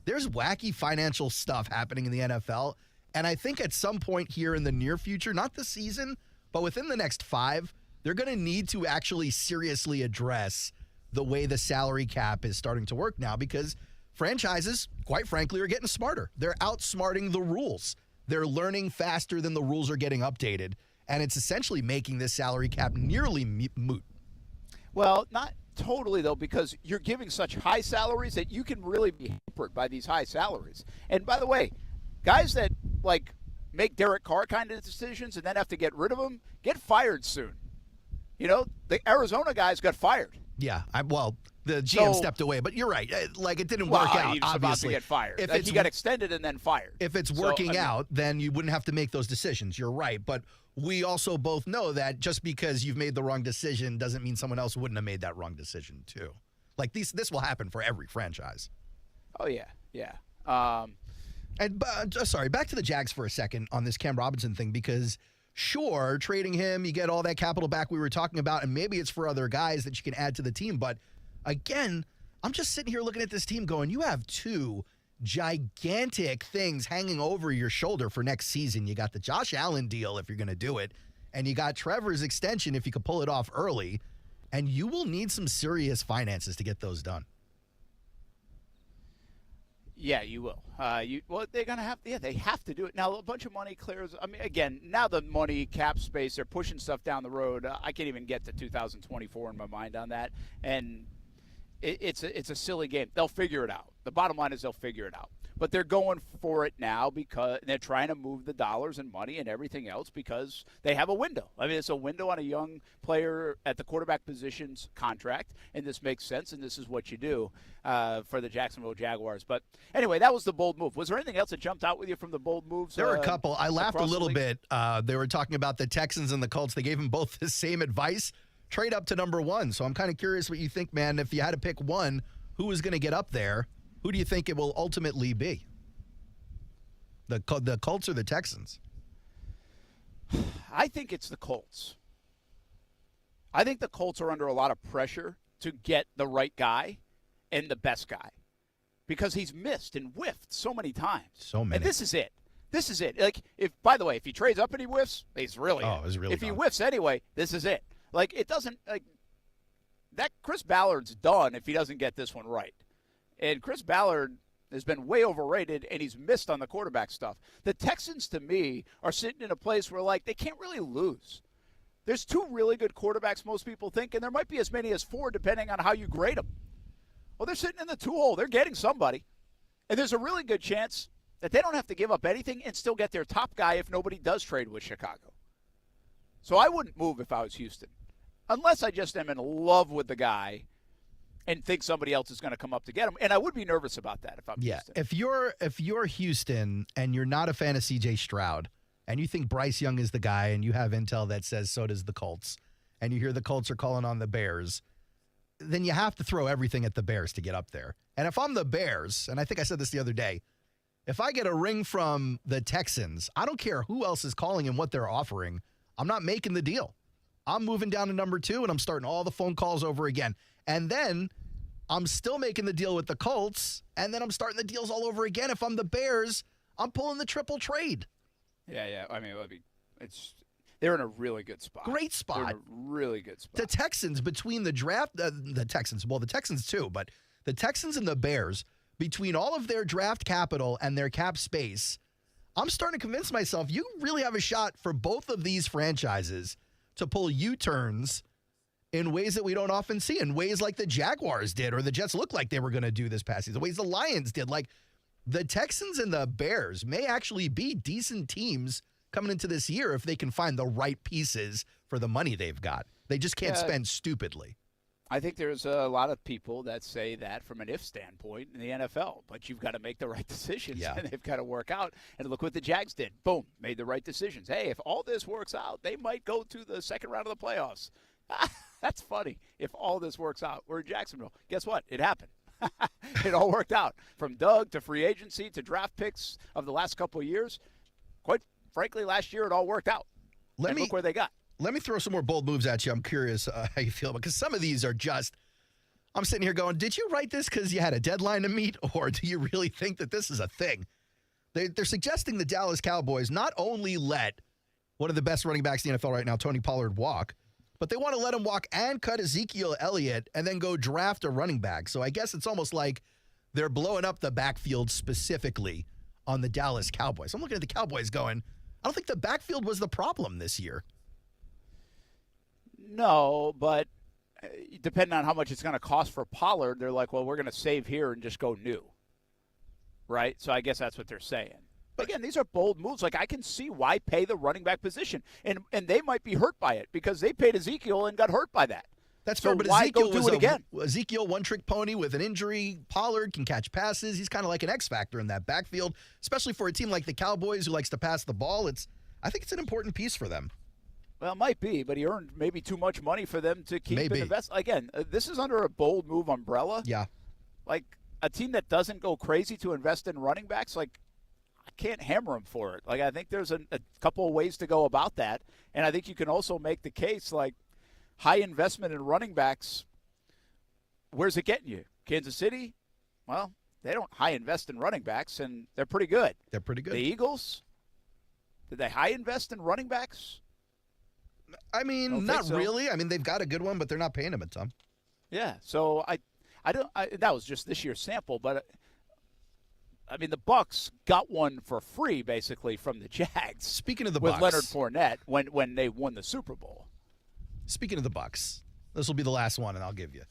There's wacky financial stuff happening in the NFL. And I think at some point here in the near future, not this season, but within the next 5, they're going to need to actually seriously address the way the salary cap is starting to work now, because franchises, quite frankly, are getting smarter. They're outsmarting the rules. They're learning faster than the rules are getting updated. And it's essentially making this salary cap nearly moot. Well, not totally, though, because you're giving such high salaries that you can really be hampered by these high salaries. And by the way, guys that make Derek Carr kind of decisions and then have to get rid of him get fired soon. The Arizona guys got fired. Yeah, the GM stepped away, but you're right. It didn't work out. He was about to get fired. He got extended and then fired. If it's working out, then you wouldn't have to make those decisions. You're right, but we also both know that just because you've made the wrong decision doesn't mean someone else wouldn't have made that wrong decision too. This will happen for every franchise. Oh yeah. Back to the Jags for a second on this Cam Robinson thing, because sure, trading him, you get all that capital back we were talking about, and maybe it's for other guys that you can add to the team. But again, I'm just sitting here looking at this team going, you have 2 gigantic things hanging over your shoulder for next season. You got the Josh Allen deal if you're going to do it, and you got Trevor's extension if you could pull it off early, and you will need some serious finances to get those done. Yeah, you will. They're going to have. Yeah, they have to do it now. A bunch of money clears. I mean, again, now the money cap space, they're pushing stuff down the road. I can't even get to 2024 in my mind on that, and it's a silly game. They'll figure it out. The bottom line is they'll figure it out. But they're going for it now because they're trying to move the dollars and money and everything else because they have a window. I mean, it's a window on a young player at the quarterback position's contract, and this makes sense, and this is what you do for the Jacksonville Jaguars. But anyway, that was the bold move. Was there anything else that jumped out with you from the bold moves? There were a couple. I laughed a little bit. They were talking about the Texans and the Colts. They gave them both the same advice. Trade up to number 1. So I'm kind of curious what you think, man. If you had to pick one, who was going to get up there? Who do you think it will ultimately be? The Colts or the Texans? I think it's the Colts. I think the Colts are under a lot of pressure to get the right guy and the best guy because he's missed and whiffed so many times. So many. And this is it. This is it. By the way, if he trades up and he whiffs, he's really if he whiffs anyway, this is it. It doesn't that Chris Ballard's done if he doesn't get this one right. And Chris Ballard has been way overrated, and he's missed on the quarterback stuff. The Texans, to me, are sitting in a place where, they can't really lose. There's 2 really good quarterbacks, most people think, and there might be as many as 4 depending on how you grade them. Well, they're sitting in the 2-hole. They're getting somebody. And there's a really good chance that they don't have to give up anything and still get their top guy if nobody does trade with Chicago. So I wouldn't move if I was Houston, unless I just am in love with the guy and think somebody else is going to come up to get him. And I would be nervous about that if I'm Houston. If you're Houston and you're not a fan of C.J. Stroud and you think Bryce Young is the guy and you have intel that says so does the Colts and you hear the Colts are calling on the Bears, then you have to throw everything at the Bears to get up there. And if I'm the Bears, and I think I said this the other day, If I get a ring from the Texans, I don't care who else is calling and what they're offering. I'm not making the deal. I'm moving down to number 2, and I'm starting all the phone calls over again. And then I'm still making the deal with the Colts, and then I'm starting the deals all over again. If I'm the Bears, I'm pulling the triple trade. Yeah. I mean, they're in a really good spot. Great spot. They're in a really good spot. The Texans, between the draft, the Texans too, but the Texans and the Bears, between all of their draft capital and their cap space, I'm starting to convince myself you really have a shot for both of these franchises to pull U-turns in ways that we don't often see, in ways like the Jaguars did or the Jets looked like they were going to do this past season, ways the Lions did. Like, the Texans and the Bears may actually be decent teams coming into this year if they can find the right pieces for the money they've got. They just can't spend stupidly. I think there's a lot of people that say that from an if standpoint in the NFL, but you've got to make the right decisions, and they've got to work out. And look what the Jags did. Boom, made the right decisions. Hey, if all this works out, they might go to the second round of the playoffs. That's funny. If all this works out, we're in Jacksonville. Guess what? It happened. It all worked out. From Doug to free agency to draft picks of the last couple of years. Quite frankly, last year it all worked out. Look where they got. Let me throw some more bold moves at you. I'm curious how you feel, because some of these are just, I'm sitting here going, did you write this because you had a deadline to meet, or do you really think that this is a thing? They're suggesting the Dallas Cowboys not only let one of the best running backs in the NFL right now, Tony Pollard, walk, but they want to let him walk and cut Ezekiel Elliott and then go draft a running back. So I guess it's almost like they're blowing up the backfield specifically on the Dallas Cowboys. I'm looking at the Cowboys going, I don't think the backfield was the problem this year. No, but depending on how much it's going to cost for Pollard, they're like, well, we're going to save here and just go new. Right? So I guess that's what they're saying. But again, these are bold moves. Like, I can see why pay the running back position. And they might be hurt by it because they paid Ezekiel and got hurt by that. That's so fair, but why Ezekiel go do was it again? Ezekiel, one-trick pony with an injury. Pollard can catch passes. He's kind of like an X-factor in that backfield, especially for a team like the Cowboys who likes to pass the ball. I think it's an important piece for them. Well, it might be, but he earned maybe too much money for them to keep and invest. Again, this is under a bold move umbrella. Yeah. Like, a team that doesn't go crazy to invest in running backs, like, I can't hammer them for it. Like, I think there's a couple of ways to go about that. And I think you can also make the case, like, high investment in running backs, where's it getting you? Kansas City? Well, they don't high invest in running backs, and they're pretty good. They're pretty good. The Eagles? Did they high invest in running backs? I mean, not really. I mean, they've got a good one, but they're not paying him a ton. Yeah, so I that was just this year's sample, but I mean, the Bucs got one for free basically from the Jags. Speaking of the with Bucs, Leonard Fournette when they won the Super Bowl. Speaking of the Bucs, this will be the last one, and I'll give you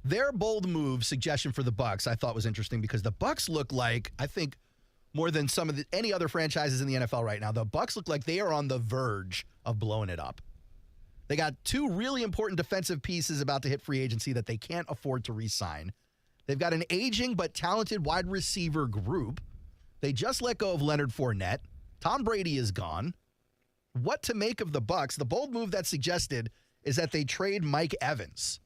their bold move suggestion for the Bucs. I thought was interesting because the Bucs look like, I think, more than any other franchises in the NFL right now, the Bucs look like they are on the verge of blowing it up. They got 2 really important defensive pieces about to hit free agency that they can't afford to re-sign. They've got an aging but talented wide receiver group. They just let go of Leonard Fournette. Tom Brady is gone. What to make of the Bucs? The bold move that's suggested is that they trade Mike Evans.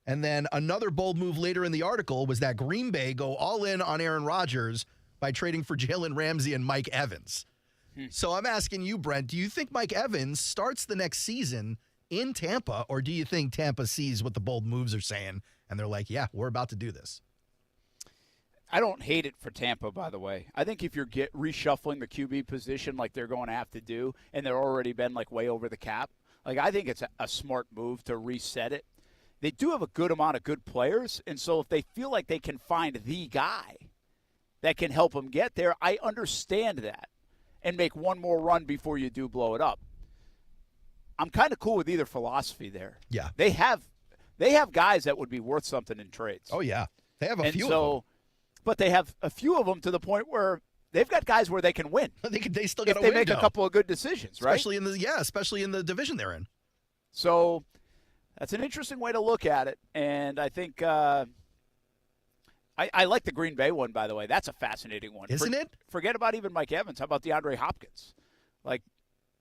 And then another bold move later in the article was that Green Bay go all in on Aaron Rodgers by trading for Jalen Ramsey and Mike Evans. So I'm asking you, Brent, do you think Mike Evans starts the next season in Tampa, or do you think Tampa sees what the bold moves are saying and they're like, yeah, we're about to do this? I don't hate it for Tampa, by the way. I think if you're reshuffling the QB position like they're going to have to do, and they're already been like way over the cap, like I think it's a smart move to reset it. They do have a good amount of good players, and so if they feel like they can find the guy that can help them get there, I understand that, and make one more run before you do blow it up. I'm kind of cool with either philosophy there. Yeah. They have guys that would be worth something in trades. Oh, yeah. They have a few of them. But they have a few of them to the point where they've got guys where they can win. They still got to win. If they make a couple of good decisions, right? Especially in the division they're in. So that's an interesting way to look at it, and I think I like the Green Bay one, by the way. That's a fascinating one. Isn't it? Forget about even Mike Evans. How about DeAndre Hopkins? Like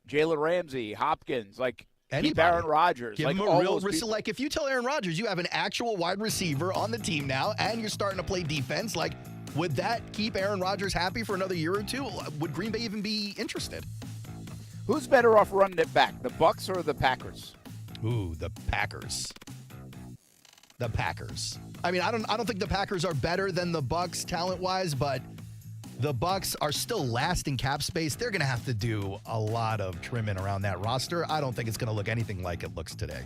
Jalen Ramsey, Hopkins, like keep Aaron Rodgers. Give like him all a real those people. Like if you tell Aaron Rodgers you have an actual wide receiver on the team now and you're starting to play defense, like Would that keep Aaron Rodgers happy for another year or two? Would Green Bay even be interested? Who's better off running it back, the Bucs or the Packers? Ooh, the Packers. The Packers. I mean, I don't think the Packers are better than the Bucs talent-wise, but the Bucs are still last in cap space. They're going to have to do a lot of trimming around that roster. I don't think it's going to look anything like it looks today.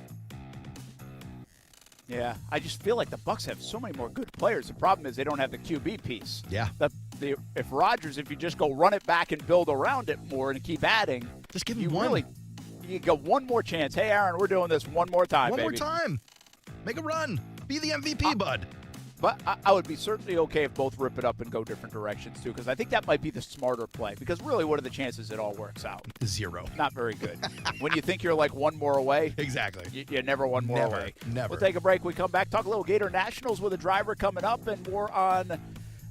Yeah, I just feel like the Bucs have so many more good players. The problem is they don't have the QB piece. Yeah. If you just go run it back and build around it more and keep adding, just give him one. You go one more chance. Hey, Aaron, we're doing this one more time, One more time. Make a run. Be the MVP, bud. But I would be certainly okay if both rip it up and go different directions, too, because I think that might be the smarter play. Because really, what are the chances it all works out? 0. Not very good. When you think you're like one more away. Exactly. You're never one more away. Never. We'll take a break. We come back, talk a little Gatornationals with a driver coming up, and more on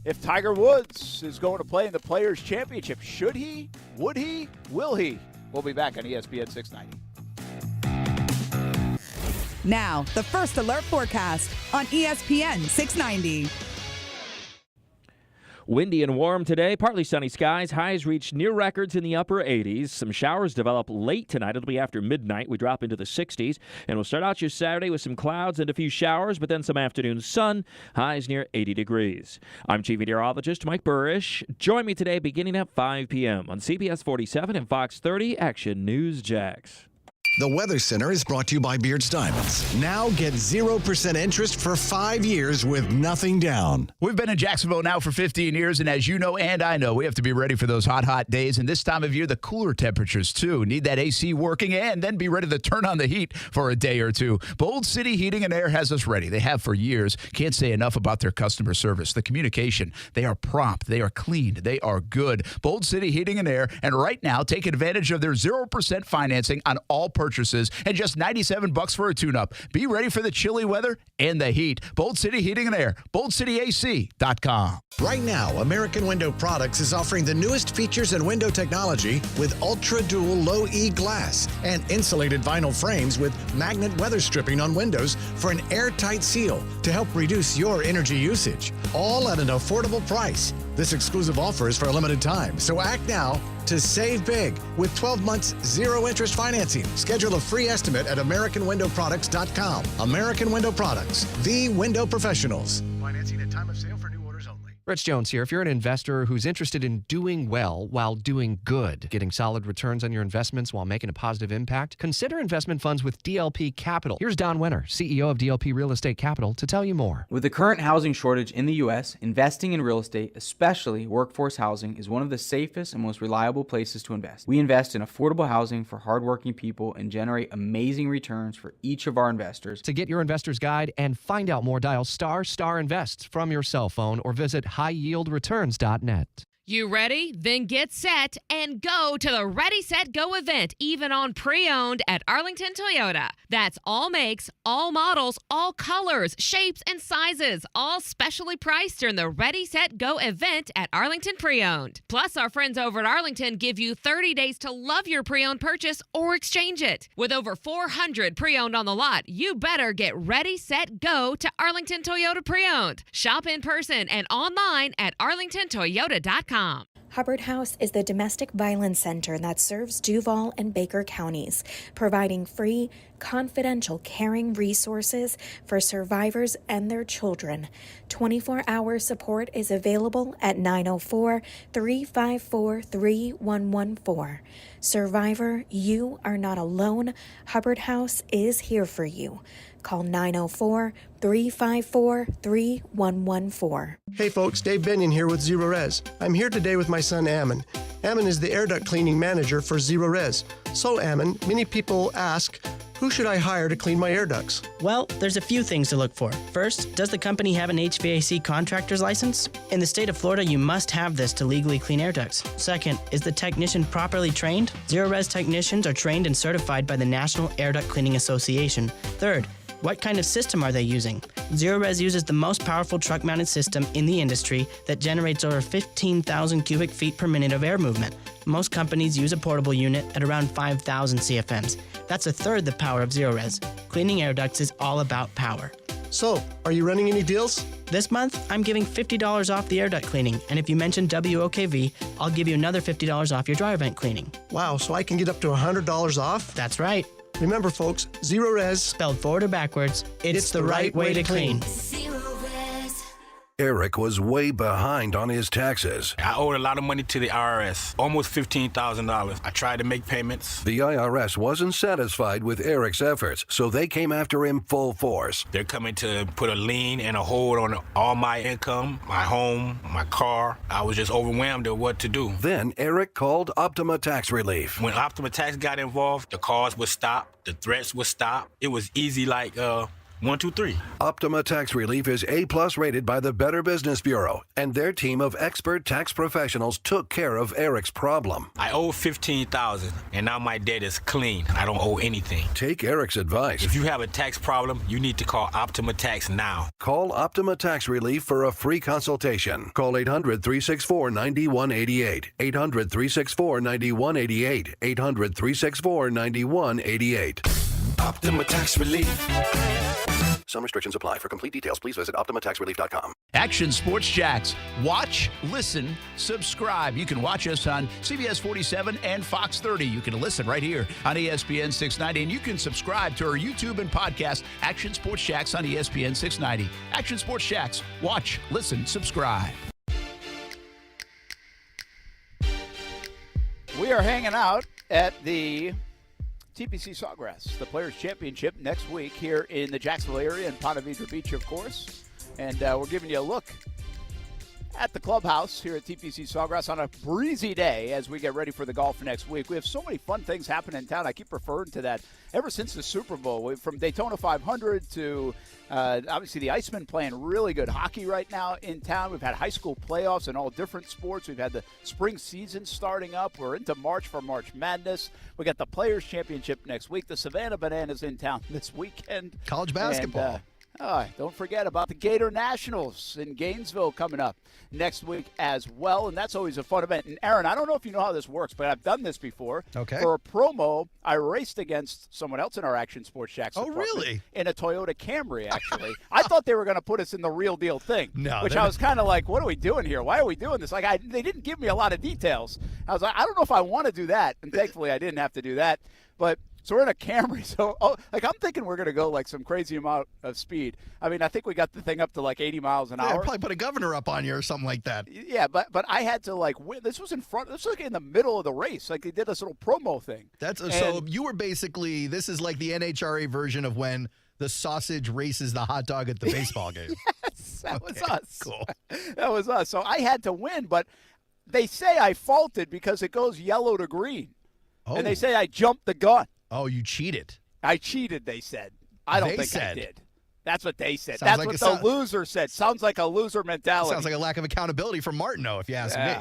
if Tiger Woods is going to play in the Players' Championship. Should he? Would he? Will he? We'll be back on ESPN 690. Now, the First Alert forecast on ESPN 690. Windy and warm today, partly sunny skies. Highs reach near records in the upper 80s. Some showers develop late tonight. It'll be after midnight. We drop into the 60s. And we'll start out your Saturday with some clouds and a few showers, but then some afternoon sun. Highs near 80 degrees. I'm Chief Meteorologist Mike Burrish. Join me today beginning at 5 p.m. on CBS 47 and Fox 30 Action News Jax. The Weather Center is brought to you by Beards Diamonds. Now get 0% interest for 5 years with nothing down. We've been in Jacksonville now for 15 years, and as you know and I know, we have to be ready for those hot days. And this time of year, the cooler temperatures, too. Need that AC working and then be ready to turn on the heat for a day or two. Bold City Heating and Air has us ready. They have for years. Can't say enough about their customer service. The communication, they are prompt, they are clean, they are good. Bold City Heating and Air, and right now, take advantage of their 0% financing on all purchases and just $97 for a tune-up. Be ready for the chilly weather and the heat. Bold City Heating and Air, boldcityac.com. Right now, American Window Products is offering the newest features in window technology with Ultra Dual Low E glass and insulated vinyl frames with magnet weather stripping on windows for an airtight seal to help reduce your energy usage. All at an affordable price. This exclusive offer is for a limited time, so act now to save big with 12 months zero interest financing. Schedule a free estimate at AmericanWindowProducts.com. American Window Products, the window professionals. Financing at time of sale for new orders only. Rich Jones here. If you're an investor who's interested in doing well while doing good, getting solid returns on your investments while making a positive impact, consider investment funds with DLP Capital. Here's Don Winter, CEO of DLP Real Estate Capital, to tell you more. With the current housing shortage in the U.S., investing in real estate, especially workforce housing, is one of the safest and most reliable places to invest. We invest in affordable housing for hardworking people and generate amazing returns for each of our investors. To get your investor's guide and find out more, dial ** invest from your cell phone or visit highyieldreturns.net. You ready? Then get set and go to the Ready, Set, Go event, even on pre-owned at Arlington Toyota. That's all makes, all models, all colors, shapes, and sizes, all specially priced during the Ready, Set, Go event at Arlington Pre-Owned. Plus, our friends over at Arlington give you 30 days to love your pre-owned purchase or exchange it. With over 400 pre-owned on the lot, you better get Ready, Set, Go to Arlington Toyota Pre-Owned. Shop in person and online at arlingtontoyota.com. Hubbard House is the domestic violence center that serves Duval and Baker counties, providing free, confidential, caring resources for survivors and their children. 24-hour support is available at 904-354-3114. Survivor, you are not alone. Hubbard House is here for you. Call 904-354-3114. Hey folks, Dave Benyon here with Zero Res. I'm here today with my son Ammon. Ammon is the air duct cleaning manager for Zero Res. So Ammon, many people ask, who should I hire to clean my air ducts? Well, there's a few things to look for. First, does the company have an HVAC contractor's license? In the state of Florida, you must have this to legally clean air ducts. Second, is the technician properly trained? Zero Res technicians are trained and certified by the National Air Duct Cleaning Association. Third, what kind of system are they using? Zero Res uses the most powerful truck-mounted system in the industry that generates over 15,000 cubic feet per minute of air movement. Most companies use a portable unit at around 5,000 CFMs. That's a third the power of Zero Res. Cleaning air ducts is all about power. So, are you running any deals? This month, I'm giving $50 off the air duct cleaning, and if you mention WOKV, I'll give you another $50 off your dryer vent cleaning. Wow, so I can get up to $100 off? That's right. Remember, folks, Zero Res, spelled forward or backwards, it's the right way to clean. Eric was way behind on his taxes. I owed a lot of money to the IRS, almost $15,000. I tried to make payments. The IRS wasn't satisfied with Eric's efforts, so they came after him full force. They're coming to put a lien and a hold on all my income, my home, my car. I was just overwhelmed at what to do. Then Eric called Optima Tax Relief. When Optima Tax got involved, the calls would stop, the threats would stop. It was easy like 1, 2, 3. Optima Tax Relief is A+ rated by the Better Business Bureau, and their team of expert tax professionals took care of Eric's problem. I owe $15,000, and now my debt is clean. I don't owe anything. Take Eric's advice. If you have a tax problem, you need to call Optima Tax now. Call Optima Tax Relief for a free consultation. Call 800-364-9188. 800-364-9188. 800-364-9188. Optima Tax Relief. Some restrictions apply. For complete details, please visit OptimaTaxRelief.com. Action Sports Jacks. Watch, listen, subscribe. You can watch us on CBS 47 and Fox 30. You can listen right here on ESPN 690. And you can subscribe to our YouTube and podcast, Action Sports Jacks on ESPN 690. Action Sports Jacks. Watch, listen, subscribe. We are hanging out at the TPC Sawgrass, the Players' Championship next week here in the Jacksonville area in Ponte Vedra Beach, of course. And we're giving you a look at the clubhouse here at TPC Sawgrass on a breezy day as we get ready for the golf next week. We have so many fun things happening in town. I keep referring to that ever since the Super Bowl. From Daytona 500 to obviously the Icemen playing really good hockey right now in town. We've had high school playoffs in all different sports. We've had the spring season starting up. We're into March for March Madness. We got the Players' Championship next week. The Savannah Bananas in town this weekend. College basketball. Don't forget about the Gatornationals in Gainesville coming up next week as well, and that's always a fun event. And, Aaron, I don't know if you know how this works, but I've done this before. Okay. For a promo, I raced against someone else in our Action Sports Shacks department. Oh, really? In a Toyota Camry, actually. I thought they were going to put us in the real deal thing, no, which I was kind of like, what are we doing here? Why are we doing this? They didn't give me a lot of details. I was like, I don't know if I want to do that, and thankfully I didn't have to do that. But so we're in a Camry. So, I'm thinking we're going to go like some crazy amount of speed. I mean, I think we got the thing up to like 80 miles an hour. Probably put a governor up on you or something like that. Yeah, but I had to like win. This was in front. This was like in the middle of the race. Like they did this little promo thing. So you were basically, this is like the NHRA version of when the sausage races the hot dog at the baseball game. Yes, that was us. Cool. That was us. So I had to win, but they say I faulted because it goes yellow to green. Oh. And they say I jumped the gun. Oh, you cheated. I cheated, they said. I don't think I did. That's what they said. That's what the loser said. Sounds like a loser mentality. Sounds like a lack of accountability from Martineau, if you ask me.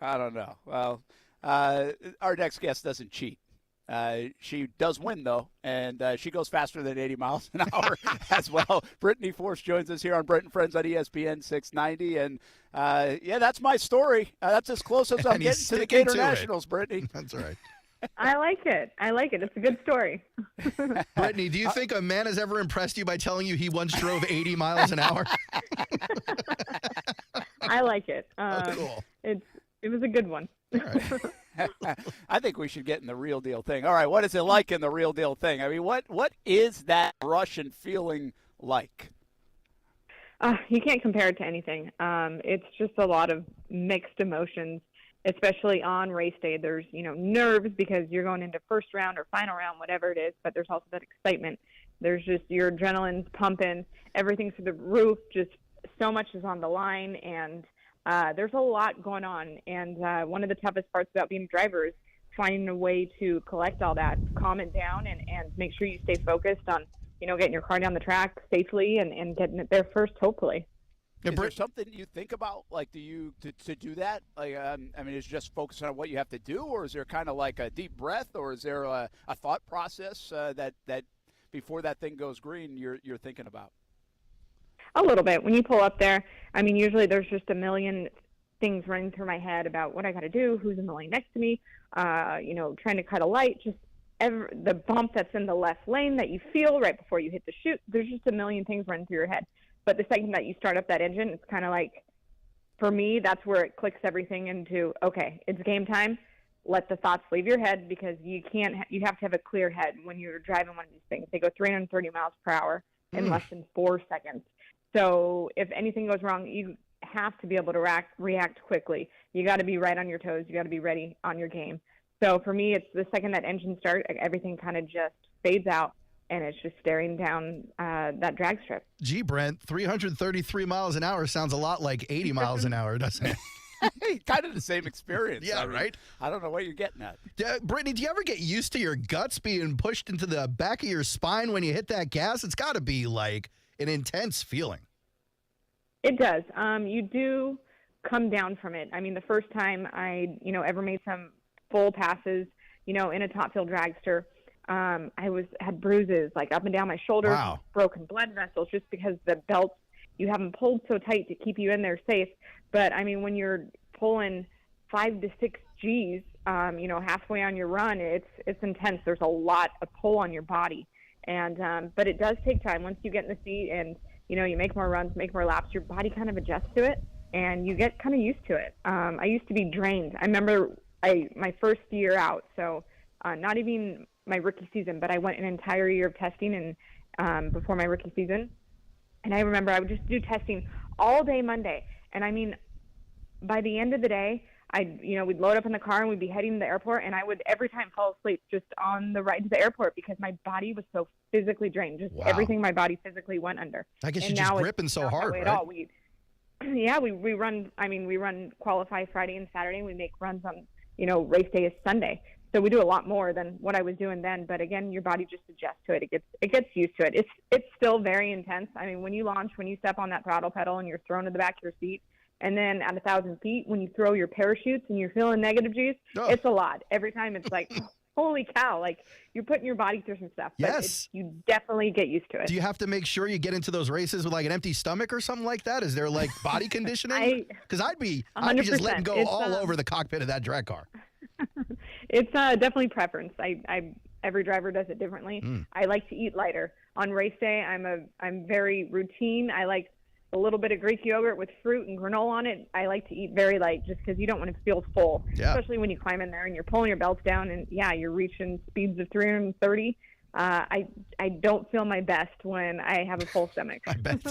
I don't know. Well, our next guest doesn't cheat. She does win, though, and she goes faster than 80 miles an hour as well. Brittney Force joins us here on Brent and Friends on ESPN 690. And, that's my story. That's as close as I'm getting to the Gatornationals, Brittney. That's right. I like it. It's a good story. Brittney, do you think a man has ever impressed you by telling you he once drove 80 miles an hour? I like it. Cool. It was a good one. All right. I think we should get in the real deal thing. All right, what is it like in the real deal thing? I mean, what is that rush and feeling like? You can't compare it to anything. It's just a lot of mixed emotions. Especially on race day, there's, nerves because you're going into first round or final round, whatever it is, but there's also that excitement. There's just your adrenaline's pumping, everything's through the roof, just so much is on the line, and there's a lot going on. And one of the toughest parts about being a driver is finding a way to collect all that, calm it down, and make sure you stay focused on, getting your car down the track safely and getting it there first, hopefully. Is there something you think about, like, to do that? Like, is just focus on what you have to do, or is there kind of like a deep breath, or is there a thought process that before that thing goes green, you're thinking about? A little bit. When you pull up there, usually there's just a million things running through my head about what I got to do, who's in the lane next to me, trying to cut a light, just the bump that's in the left lane that you feel right before you hit the chute. There's just a million things running through your head. But the second that you start up that engine, it's kind of like, for me, that's where it clicks everything into, okay, it's game time. Let the thoughts leave your head, because you have to have a clear head when you're driving one of these things. They go 330 miles per hour in less than 4 seconds. So if anything goes wrong, you have to be able to react quickly. You got to be right on your toes. You got to be ready on your game. So for me, it's the second that engine starts, everything kind of just fades out, and it's just staring down that drag strip. Gee, Brent, 333 miles an hour sounds a lot like 80 miles an hour, doesn't it? Kind of the same experience. Yeah, right? I don't know what you're getting at. Brittney, do you ever get used to your guts being pushed into the back of your spine when you hit that gas? It's got to be like an intense feeling. It does. You do come down from it. I mean, the first time I, ever made some full passes, in a top field dragster, I had bruises like up and down my shoulders, wow, broken blood vessels, just because the belts, you have them pulled so tight to keep you in there safe. But I mean, when you're pulling 5 to 6 G's, halfway on your run, it's intense. There's a lot of pull on your body, and but it does take time. Once you get in the seat and you make more runs, make more laps, your body kind of adjusts to it, and you get kind of used to it. I used to be drained. I remember my first year out, so not even my rookie season, but I went an entire year of testing and before my rookie season. And I remember I would just do testing all day Monday. And I mean, by the end of the day, we'd load up in the car and we'd be heading to the airport, and I would every time fall asleep just on the ride to the airport, because my body was so physically drained. Just everything my body physically went under. I guess and you're just now gripping so hard, right? At all. We run. I mean, we run qualify Friday and Saturday, and we make runs on race day is Sunday. So we do a lot more than what I was doing then. But again, your body just adjusts to it. It gets used to it. It's still very intense. I mean, when you launch, when you step on that throttle pedal and you're thrown to the back of your seat, and then at 1,000 feet, when you throw your parachutes and you're feeling negative G's, it's a lot. Every time it's like, holy cow, like you're putting your body through some stuff. Yes. But you definitely get used to it. Do you have to make sure you get into those races with like an empty stomach or something like that? Is there like body conditioning? Because I'd be just letting go all over the cockpit of that drag car. It's definitely preference. Every driver does it differently. I like to eat lighter. On race day, I'm very routine. I like a little bit of Greek yogurt with fruit and granola on it. I like to eat very light, just because you don't want to feel full, especially when you climb in there and you're pulling your belts down and you're reaching speeds of 330. I don't feel my best when I have a full stomach. I bet.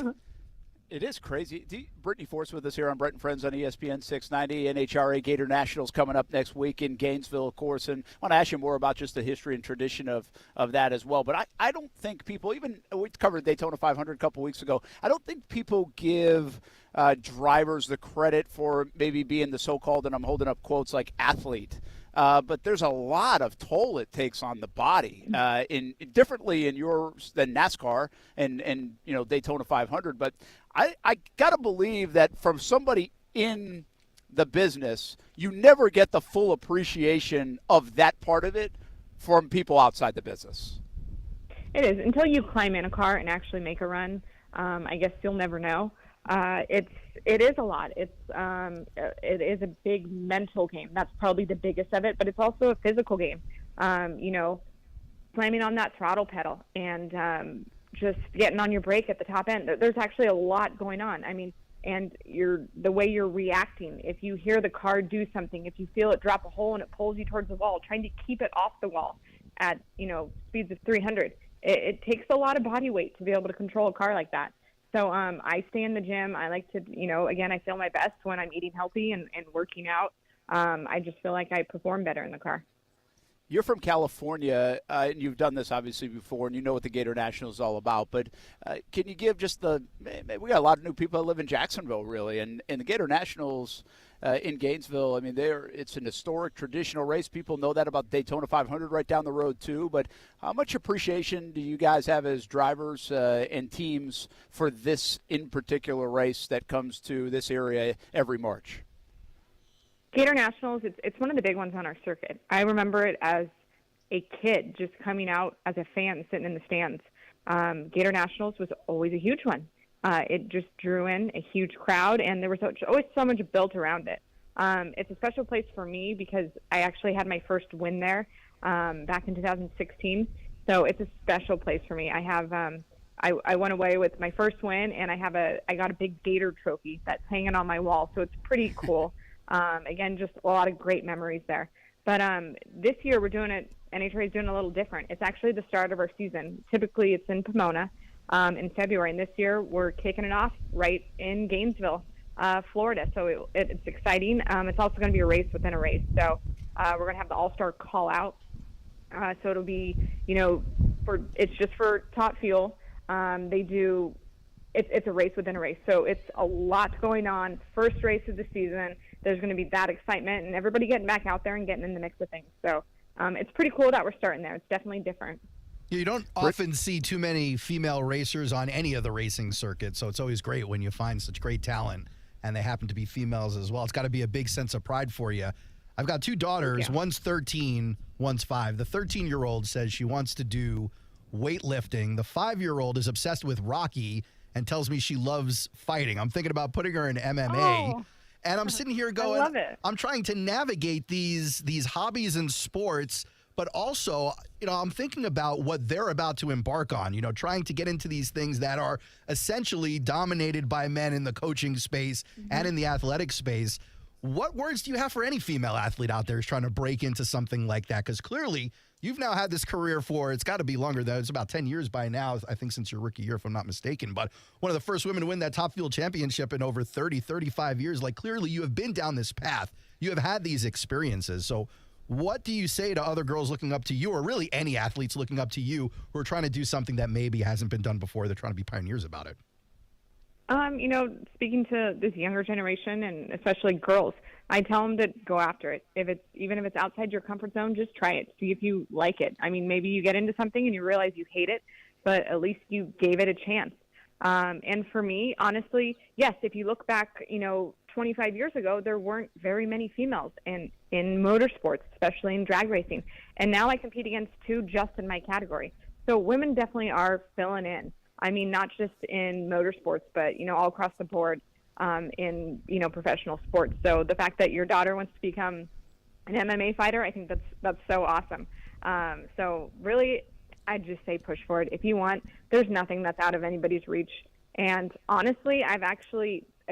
It is crazy. Brittney Force with us here on Brent and Friends on ESPN 690. NHRA Gatornationals coming up next week in Gainesville, of course. And I want to ask you more about just the history and tradition of that as well. But I don't think people, even we covered Daytona 500 a couple weeks ago, I don't think people give drivers the credit for maybe being the so-called, and I'm holding up quotes, like athlete. But there's a lot of toll it takes on the body, differently in yours than NASCAR and Daytona 500. But I gotta believe that from somebody in the business, you never get the full appreciation of that part of it from people outside the business. It is, until you climb in a car and actually make a run. I guess you'll never know. It is a lot. It is a big mental game. That's probably the biggest of it, but it's also a physical game. Slamming on that throttle pedal and just getting on your brake at the top end. There's actually a lot going on. I mean, and the way you're reacting. If you hear the car do something, if you feel it drop a hole and it pulls you towards the wall, trying to keep it off the wall at speeds of 300. It takes a lot of body weight to be able to control a car like that. So I stay in the gym. I like to, again, I feel my best when I'm eating healthy and working out. I just feel like I perform better in the car. You're from California, and you've done this obviously before, and you know what the Gatornationals is all about. But can you give just we got a lot of new people that live in Jacksonville, really, and the Gatornationals in Gainesville, I mean, it's an historic, traditional race. People know that about Daytona 500 right down the road, too. But how much appreciation do you guys have as drivers and teams for this in particular race that comes to this area every March? Gatornationals, it's one of the big ones on our circuit. I remember it as a kid just coming out as a fan sitting in the stands. Gatornationals was always a huge one. It just drew in a huge crowd, and there was always so much built around it. It's a special place for me because I actually had my first win there. back in 2016. So it's a special place for me. I have I went away with my first win, and I got a big Gator trophy that's hanging on my wall. So it's pretty cool. Again, just a lot of great memories there. But this year we're doing it. NHRA is doing a little different. It's actually the start of our season. Typically it's in Pomona in February, and this year we're kicking it off right in Gainesville, Florida. So it's exciting. It's also going to be a race within a race. So we're going to have the All-Star call out. So it'll be, it's just for top fuel. It's a race within a race. So it's a lot going on. First race of the season. There's going to be that excitement and everybody getting back out there and getting in the mix of things. So it's pretty cool that we're starting there. It's definitely different. You don't often see too many female racers on any of the racing circuits, so it's always great when you find such great talent and they happen to be females as well. It's got to be a big sense of pride for you. I've got two daughters. Yeah. One's 13, one's 5. The 13-year-old says she wants to do weightlifting. The 5-year-old is obsessed with Rocky and tells me she loves fighting. I'm thinking about putting her in MMA. Oh, and I'm sitting here going, I love it. I'm trying to navigate these hobbies and sports, but also, I'm thinking about what they're about to embark on, trying to get into these things that are essentially dominated by men in the coaching space and in the athletic space. What words do you have for any female athlete out there who's trying to break into something like that? Because clearly you've now had this career for, it's got to be longer than, it's about 10 years by now, I think, since your rookie year, if I'm not mistaken. But one of the first women to win that Top Fuel championship in over 30, 35 years. Like, clearly you have been down this path. You have had these experiences. So what do you say to other girls looking up to you, or really any athletes looking up to you who are trying to do something that maybe hasn't been done before? They're trying to be pioneers about it. Speaking to this younger generation and especially girls, I tell them to go after it. Even if it's outside your comfort zone, just try it. See if you like it. I mean, maybe you get into something and you realize you hate it, but at least you gave it a chance. And for me, honestly, yes, if you look back, 25 years ago, there weren't very many females in motorsports, especially in drag racing. And now I compete against 2 just in my category. So women definitely are filling in. I mean, not just in motorsports, but, all across the board in, professional sports. So the fact that your daughter wants to become an MMA fighter, I think that's so awesome. So really, I'd just say push for it. If you want, there's nothing that's out of anybody's reach. And honestly, I've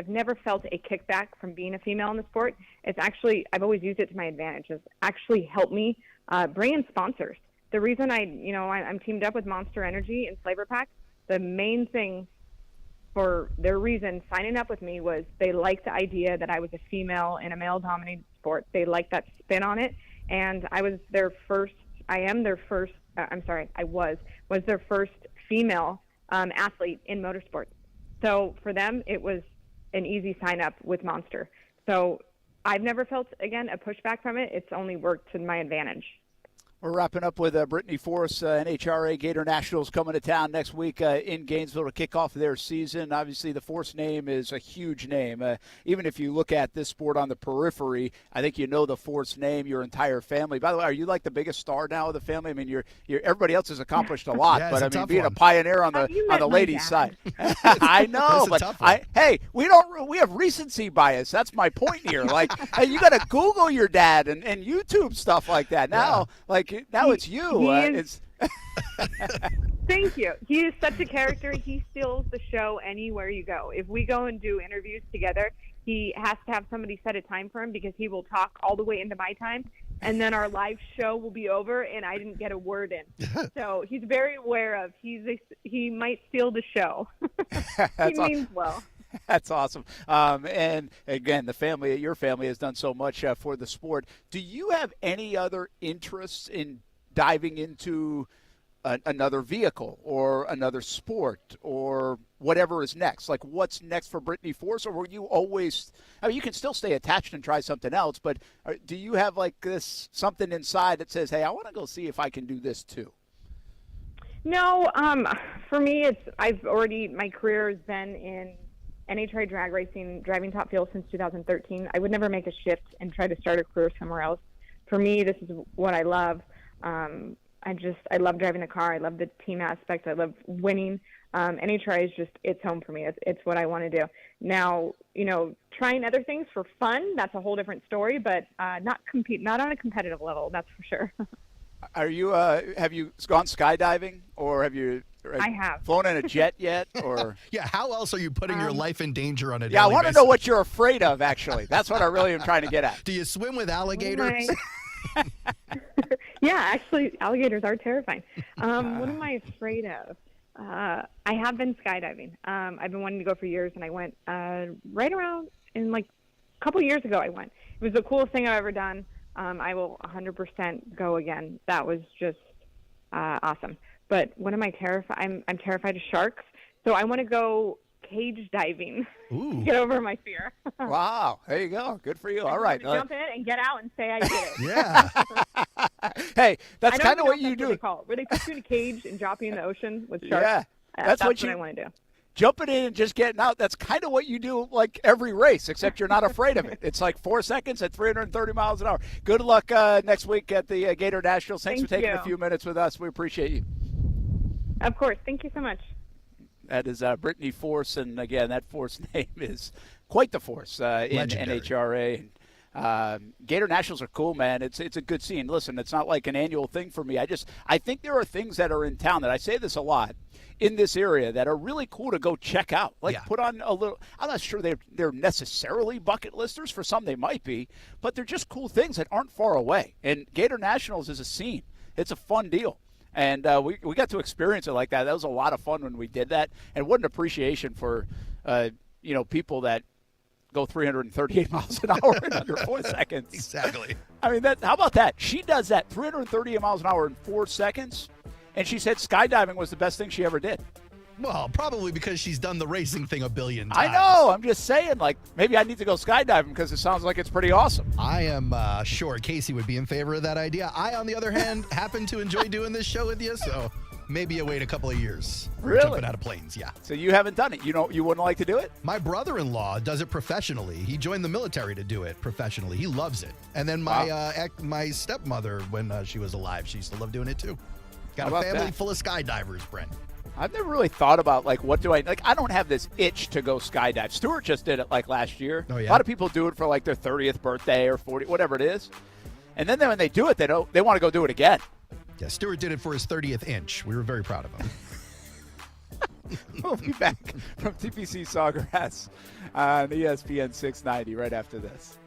never felt a kickback from being a female in the sport. I've always used it to my advantage. It's actually helped me bring in sponsors. The reason I'm teamed up with Monster Energy and Flavor Pack, the main thing for their reason signing up with me was they liked the idea that I was a female in a male-dominated sport. They liked that spin on it, and I was their first female athlete in motorsports. So for them, it was an easy sign-up with Monster. So I've never felt, again, a pushback from it. It's only worked to my advantage. We're wrapping up with Brittney Force. NHRA Gatornationals coming to town next week in Gainesville to kick off their season. Obviously, the Force name is a huge name. Even if you look at this sport on the periphery, I think the Force name, your entire family. By the way, are you like the biggest star now of the family? I mean, you're everybody else has accomplished a lot, but I mean, being a pioneer on the ladies' side, I know. But we have recency bias. That's my point here. Like, you got to Google your dad and YouTube stuff like that now. Now it's you. Thank you. He is such a character. He steals the show anywhere you go. If we go and do interviews together, he has to have somebody set a time for him because he will talk all the way into my time, and then our live show will be over, and I didn't get a word in. So he's very aware of he might steal the show. He means well. That's awesome. And again, your family has done so much for the sport. Do you have any other interests in diving into another vehicle or another sport or whatever is next? Like, what's next for Brittney Force? Or were you always, you can still stay attached and try something else, but do you have like this something inside that says, hey, I want to go see if I can do this too? No, for me, my career has been in NHRA drag racing, driving Top Fuel since 2013. I would never make a shift and try to start a career somewhere else. For me, this is what I love. I love driving the car. I love the team aspect. I love winning. NHRA is it's home for me. It's what I want to do. Now, trying other things for fun, that's a whole different story, but not on a competitive level, that's for sure. Are you? Have you gone skydiving, or have you? I have. Flown in a jet yet, or? Yeah. How else are you putting your life in danger on a Yeah, I daily want to basis? know what you're afraid of. Actually, that's what I really am trying to get at. Do you swim with alligators? Yeah, actually, alligators are terrifying. What am I afraid of? I have been skydiving. I've been wanting to go for years, and I went right around in like a couple years ago. I went. It was the coolest thing I've ever done. I will 100% go again. That was just awesome. But what am I terrified? I'm terrified of sharks. So I want to go cage diving to get over my fear. Wow, there you go. Good for you. All right. Jump in and get out and say I did it. Yeah. Hey, that's I don't kind of even know what if you that's do. What they call it, where they put you in a cage and drop you in the ocean with sharks. Yeah, That's what I want to do. Jumping in and just getting out, that's kind of what you do like every race, except you're not afraid of it. It's like 4 seconds at 330 miles an hour. Good luck next week at the Gator Nationals. Thanks for Thank taking you. a few minutes with us. We appreciate you. Of course. Thank you so much. That is Brittney Force, and again, that Force name is quite the force in Legendary. NHRA. Gator Nationals are cool, man. It's a good scene. Listen, it's not like an annual thing for me. I think there are things that are in town that I say this a lot in this area that are really cool to go check out. Like put on a little. I'm not sure they're necessarily bucket listers. For some, they might be, but they're just cool things that aren't far away. And Gator Nationals is a scene. It's a fun deal. And we got to experience it like that. That was a lot of fun when we did that. And what an appreciation for people that go 338 miles an hour in under 4 seconds. Exactly. I mean, how about that? She does that 338 miles an hour in 4 seconds, and she said skydiving was the best thing she ever did. Well, probably because she's done the racing thing a billion times. I know. I'm just saying, like, maybe I need to go skydiving because it sounds like it's pretty awesome. I am sure Casey would be in favor of that idea. I, on the other hand, happen to enjoy doing this show with you, so maybe you wait a couple of years. Really? Jumping out of planes, yeah. So you haven't done it. You wouldn't like to do it? My brother-in-law does it professionally. He joined the military to do it professionally. He loves it. And then my stepmother, when she was alive, she used to love doing it too. Got How a about family that? full of skydivers, Brent. I've never really thought about, like, what do I – like, I don't have this itch to go skydive. Stuart just did it, like, last year. Oh, yeah? A lot of people do it for, like, their 30th birthday or 40, whatever it is. And then when they do it, they want to go do it again. Yeah, Stuart did it for his 30th inch. We were very proud of him. We'll be back from TPC Sawgrass on ESPN 690 right after this.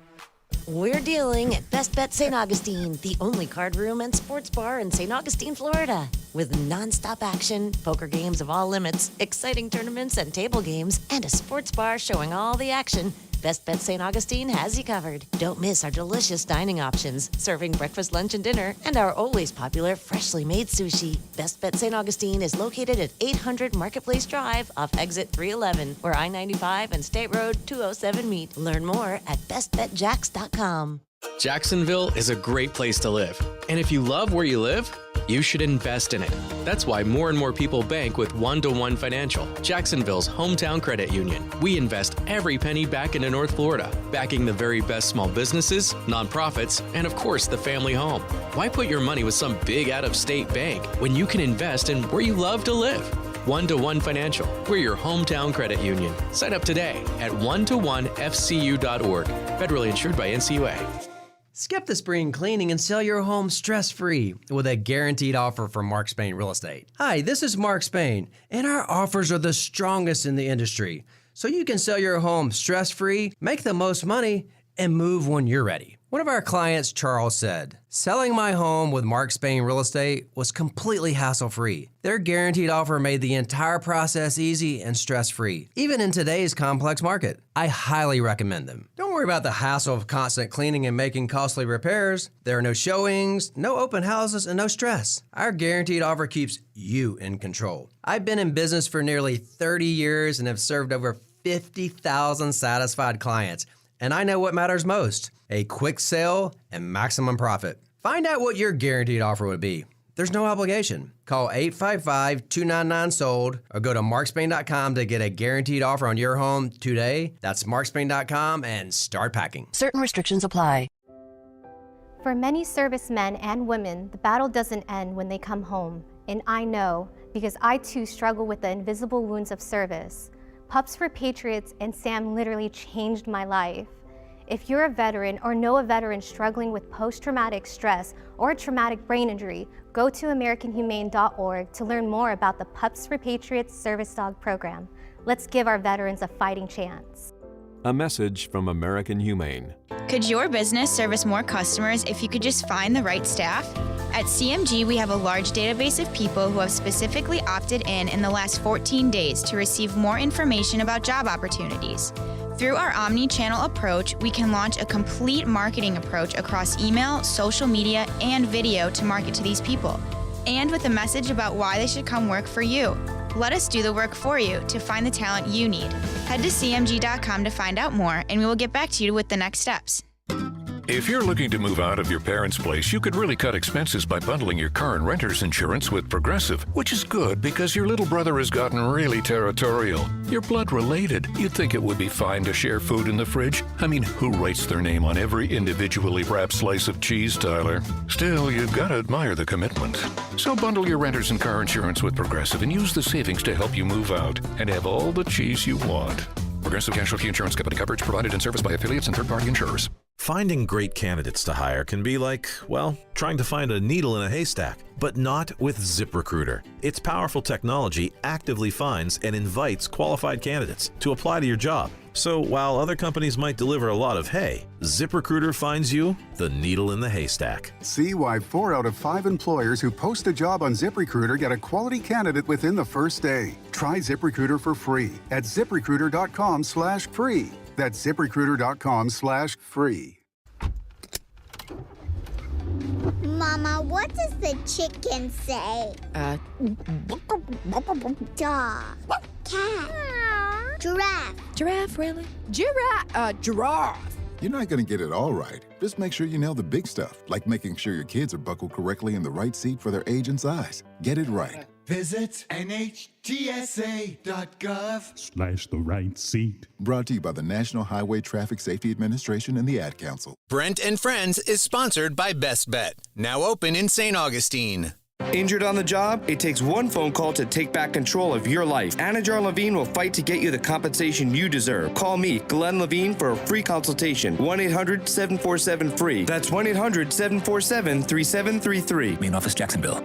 We're dealing at Best Bet St. Augustine, the only card room and sports bar in St. Augustine, Florida. With nonstop action, poker games of all limits, exciting tournaments and table games, and a sports bar showing all the action, Best Bet St. Augustine has you covered. Don't miss our delicious dining options, serving breakfast, lunch, and dinner, and our always popular freshly made sushi. Best Bet St. Augustine is located at 800 Marketplace Drive off exit 311, where I-95 and State Road 207 meet. Learn more at bestbetjacks.com. Jacksonville is a great place to live. And if you love where you live, you should invest in it. That's why more and more people bank with One-to-One Financial, Jacksonville's hometown credit union. We invest every penny back into North Florida, backing the very best small businesses, nonprofits, and of course the family home. Why put your money with some big out-of-state bank when you can invest in where you love to live? One-to-One Financial, we're your hometown credit union. Sign up today at one-to-one-fcu.org. Federally insured by NCUA. Skip the spring cleaning and sell your home stress-free with a guaranteed offer from Mark Spain Real Estate. Hi, this is Mark Spain, and our offers are the strongest in the industry. So you can sell your home stress-free, make the most money, and move when you're ready. One of our clients, Charles, said, "Selling my home with Mark Spain Real Estate was completely hassle-free. Their guaranteed offer made the entire process easy and stress-free, even in today's complex market. I highly recommend them. Don't worry about the hassle of constant cleaning and making costly repairs. There are no showings, no open houses, and no stress. Our guaranteed offer keeps you in control. I've been in business for nearly 30 years and have served over 50,000 satisfied clients. And I know what matters most, a quick sale and maximum profit. Find out what your guaranteed offer would be. There's no obligation. Call 855-299-SOLD or go to markspain.com to get a guaranteed offer on your home today. That's markspain.com and start packing. Certain restrictions apply. For many servicemen and women, the battle doesn't end when they come home. And I know, because I too struggle with the invisible wounds of service. Pups for Patriots and Sam literally changed my life. If you're a veteran or know a veteran struggling with post-traumatic stress or a traumatic brain injury, go to AmericanHumane.org to learn more about the Pups for Patriots Service Dog program. Let's give our veterans a fighting chance. A message from American Humane. Could your business service more customers if you could just find the right staff? At CMG, we have a large database of people who have specifically opted in the last 14 days to receive more information about job opportunities. Through our omni-channel approach, we can launch a complete marketing approach across email, social media, and video to market to these people, and with a message about why they should come work for you. Let us do the work for you to find the talent you need. Head to cmg.com to find out more, and we will get back to you with the next steps. If you're looking to move out of your parents' place, you could really cut expenses by bundling your car and renter's insurance with Progressive, which is good because your little brother has gotten really territorial. You're blood related. You'd think it would be fine to share food in the fridge. I mean, who writes their name on every individually wrapped slice of cheese, Tyler? Still, you've got to admire the commitment. So bundle your renter's and car insurance with Progressive and use the savings to help you move out and have all the cheese you want. Progressive Casualty Insurance Company. Coverage provided and serviced by affiliates and third-party insurers. Finding great candidates to hire can be like, well, trying to find a needle in a haystack, but not with ZipRecruiter. Its powerful technology actively finds and invites qualified candidates to apply to your job. So while other companies might deliver a lot of hay, ZipRecruiter finds you the needle in the haystack. See why 4 out of 5 employers who post a job on ZipRecruiter get a quality candidate within the first day. Try ZipRecruiter for free at ZipRecruiter.com/free. That's ZipRecruiter.com/free. Mama, what does the chicken say? Dog. Cat. Giraffe. Giraffe, really? Giraffe. You're not going to get it all right. Just make sure you nail the big stuff, like making sure your kids are buckled correctly in the right seat for their age and size. Get it right. Visit NHTSA.gov/the right seat. Brought to you by the National Highway Traffic Safety Administration and the Ad Council. Brent and Friends is sponsored by Best Bet, now open in St. Augustine. Injured on the job? It takes one phone call to take back control of your life. Anajar Levine will fight to get you the compensation you deserve. Call me, Glenn Levine, for a free consultation. 1-800-747-FREE. That's 1-800-747-3733. Main office, Jacksonville.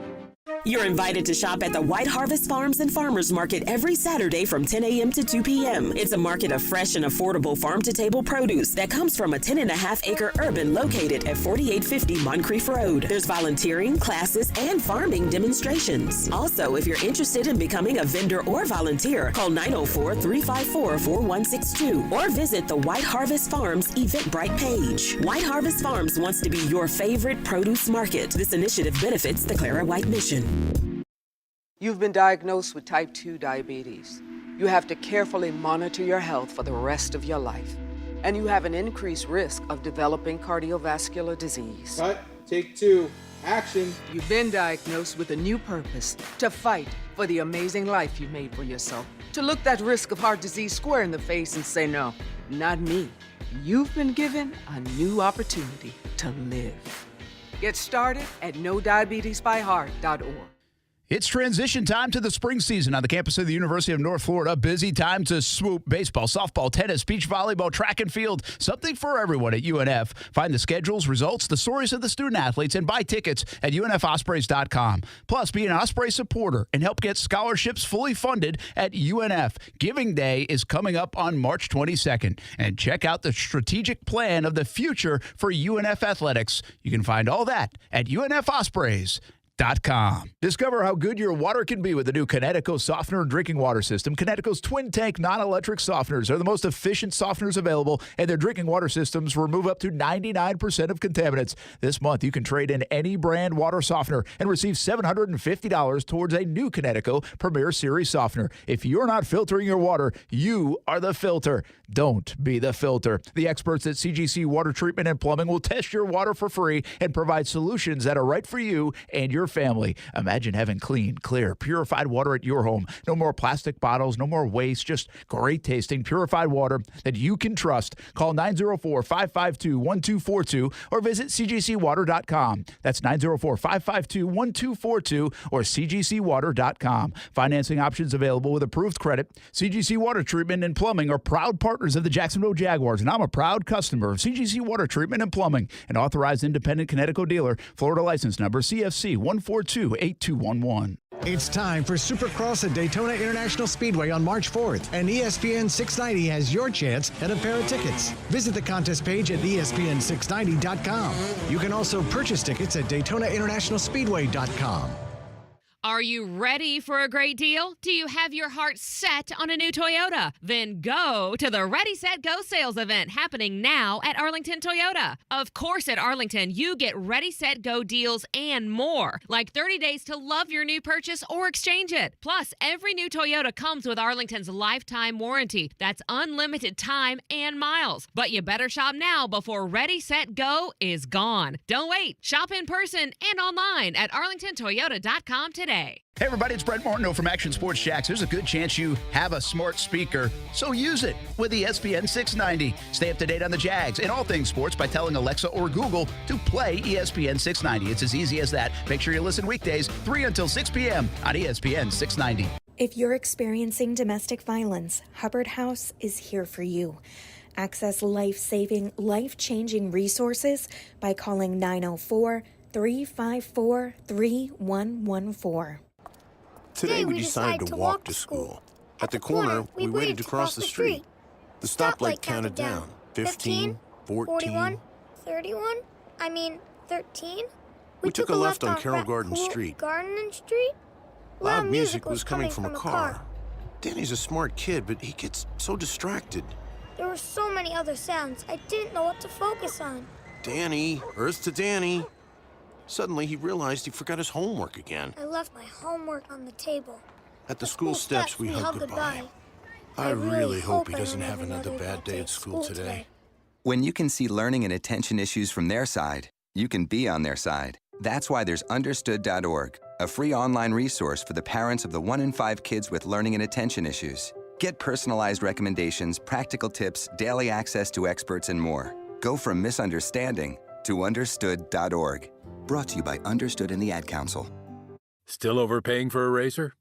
You're invited to shop at the White Harvest Farms and Farmers Market every Saturday from 10 a.m. to 2 p.m. It's a market of fresh and affordable farm-to-table produce that comes from a 10.5-acre urban located at 4850 Moncrief Road. There's volunteering, classes, and farming demonstrations. Also, if you're interested in becoming a vendor or volunteer, call 904-354-4162 or visit the White Harvest Farms Eventbrite page. White Harvest Farms wants to be your favorite produce market. This initiative benefits the Clara White Mission. You've been diagnosed with type 2 diabetes. You have to carefully monitor your health for the rest of your life. And you have an increased risk of developing cardiovascular disease. Cut. Take 2. Action. You've been diagnosed with a new purpose: to fight for the amazing life you made for yourself. To look that risk of heart disease square in the face and say, no, not me. You've been given a new opportunity to live. Get started at NoDiabetesByHeart.org. It's transition time to the spring season on the campus of the University of North Florida. Busy time to swoop. Baseball, softball, tennis, beach volleyball, track and field. Something for everyone at UNF. Find the schedules, results, the stories of the student athletes, and buy tickets at UNFOspreys.com. Plus, be an Osprey supporter and help get scholarships fully funded at UNF. Giving Day is coming up on March 22nd. And check out the strategic plan of the future for UNF athletics. You can find all that at UNFOspreys.com. Discover how good your water can be with the new Connecticut softener and drinking water system. Connecticut's twin tank non-electric softeners are the most efficient softeners available, and their drinking water systems remove up to 99% of contaminants. This month, you can trade in any brand water softener and receive $750 towards a new Connecticut Premier Series softener. If you're not filtering your water, you are the filter. Don't be the filter. The experts at CGC Water Treatment and Plumbing will test your water for free and provide solutions that are right for you and your family. Imagine having clean, clear, purified water at your home. No more plastic bottles, no more waste, just great tasting, purified water that you can trust. Call 904-552-1242 or visit cgcwater.com. That's 904-552-1242 or cgcwater.com. Financing options available with approved credit. CGC Water Treatment and Plumbing are proud partners of the Jacksonville Jaguars, and I'm a proud customer of CGC Water Treatment and Plumbing, an authorized independent Connecticut dealer. Florida license number CFC 1428211. It's time for Supercross at Daytona International Speedway on March 4th, and ESPN 690 has your chance at a pair of tickets. Visit the contest page at ESPN690.com. You can also purchase tickets at DaytonaInternationalSpeedway.com. Are you ready for a great deal? Do you have your heart set on a new Toyota? Then go to the Ready, Set, Go sales event happening now at Arlington Toyota. Of course, at Arlington, you get Ready, Set, Go deals and more, like 30 days to love your new purchase or exchange it. Plus, every new Toyota comes with Arlington's lifetime warranty. That's unlimited time and miles. But you better shop now before Ready, Set, Go is gone. Don't wait. Shop in person and online at arlingtontoyota.com today. Hey everybody, it's Brent Martineau from Action Sports Jacks. There's a good chance you have a smart speaker, so use it with ESPN 690. Stay up to date on the Jags and all things sports by telling Alexa or Google to play ESPN 690. It's as easy as that. Make sure you listen weekdays 3 until 6 p.m. on ESPN 690. If you're experiencing domestic violence, Hubbard House is here for you. Access life-saving, life-changing resources by calling 904-354-3114. Today we decided to walk to school. At the corner, we waited to cross the street. The stoplight counted down. 15, 14, 31, 13. We took a left on Carroll Garden Street. Garden Street? Loud music was coming from a car. Danny's a smart kid, but he gets so distracted. There were so many other sounds, I didn't know what to focus on. Danny, Earth to Danny. Suddenly, he realized he forgot his homework again. I left my homework on the table. At the school steps, we hugged goodbye. I really hope he doesn't have another bad day at school today. When you can see learning and attention issues from their side, you can be on their side. That's why there's Understood.org, a free online resource for the parents of the 1 in 5 kids with learning and attention issues. Get personalized recommendations, practical tips, daily access to experts, and more. Go from misunderstanding to Understood.org. Brought to you by Understood and the Ad Council. Still overpaying for a razor?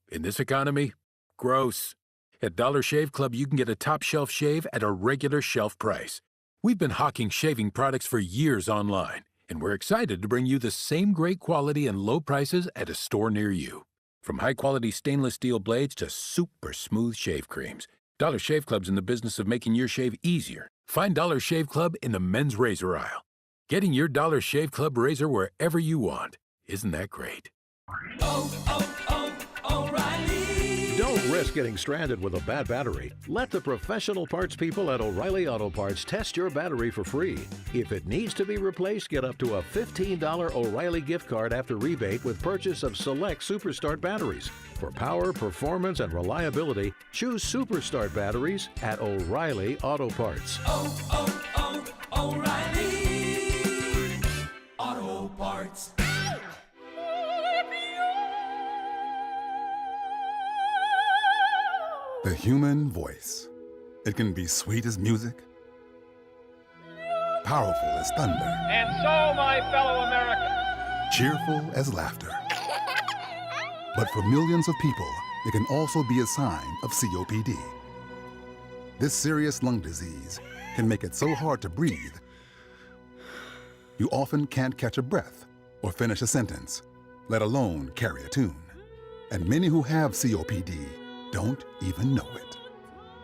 In this economy? Gross. At Dollar Shave Club, you can get a top-shelf shave at a regular shelf price. We've been hawking shaving products for years online, and we're excited to bring you the same great quality and low prices at a store near you. From high-quality stainless steel blades to super smooth shave creams, Dollar Shave Club's in the business of making your shave easier. Find Dollar Shave Club in the men's razor aisle. Getting your Dollar Shave Club razor wherever you want. Isn't that great? O'Reilly. Don't risk getting stranded with a bad battery. Let the professional parts people at O'Reilly Auto Parts test your battery for free. If it needs to be replaced, get up to a $15 O'Reilly gift card after rebate with purchase of select Superstart batteries. For power, performance, and reliability, choose Superstart batteries at O'Reilly Auto Parts. O'Reilly Auto Parts. The human voice. It can be sweet as music, powerful as thunder, and so, my fellow Americans, cheerful as laughter. But for millions of people, it can also be a sign of COPD. This serious lung disease can make it so hard to breathe, you often can't catch a breath or finish a sentence, let alone carry a tune. And many who have COPD don't even know it.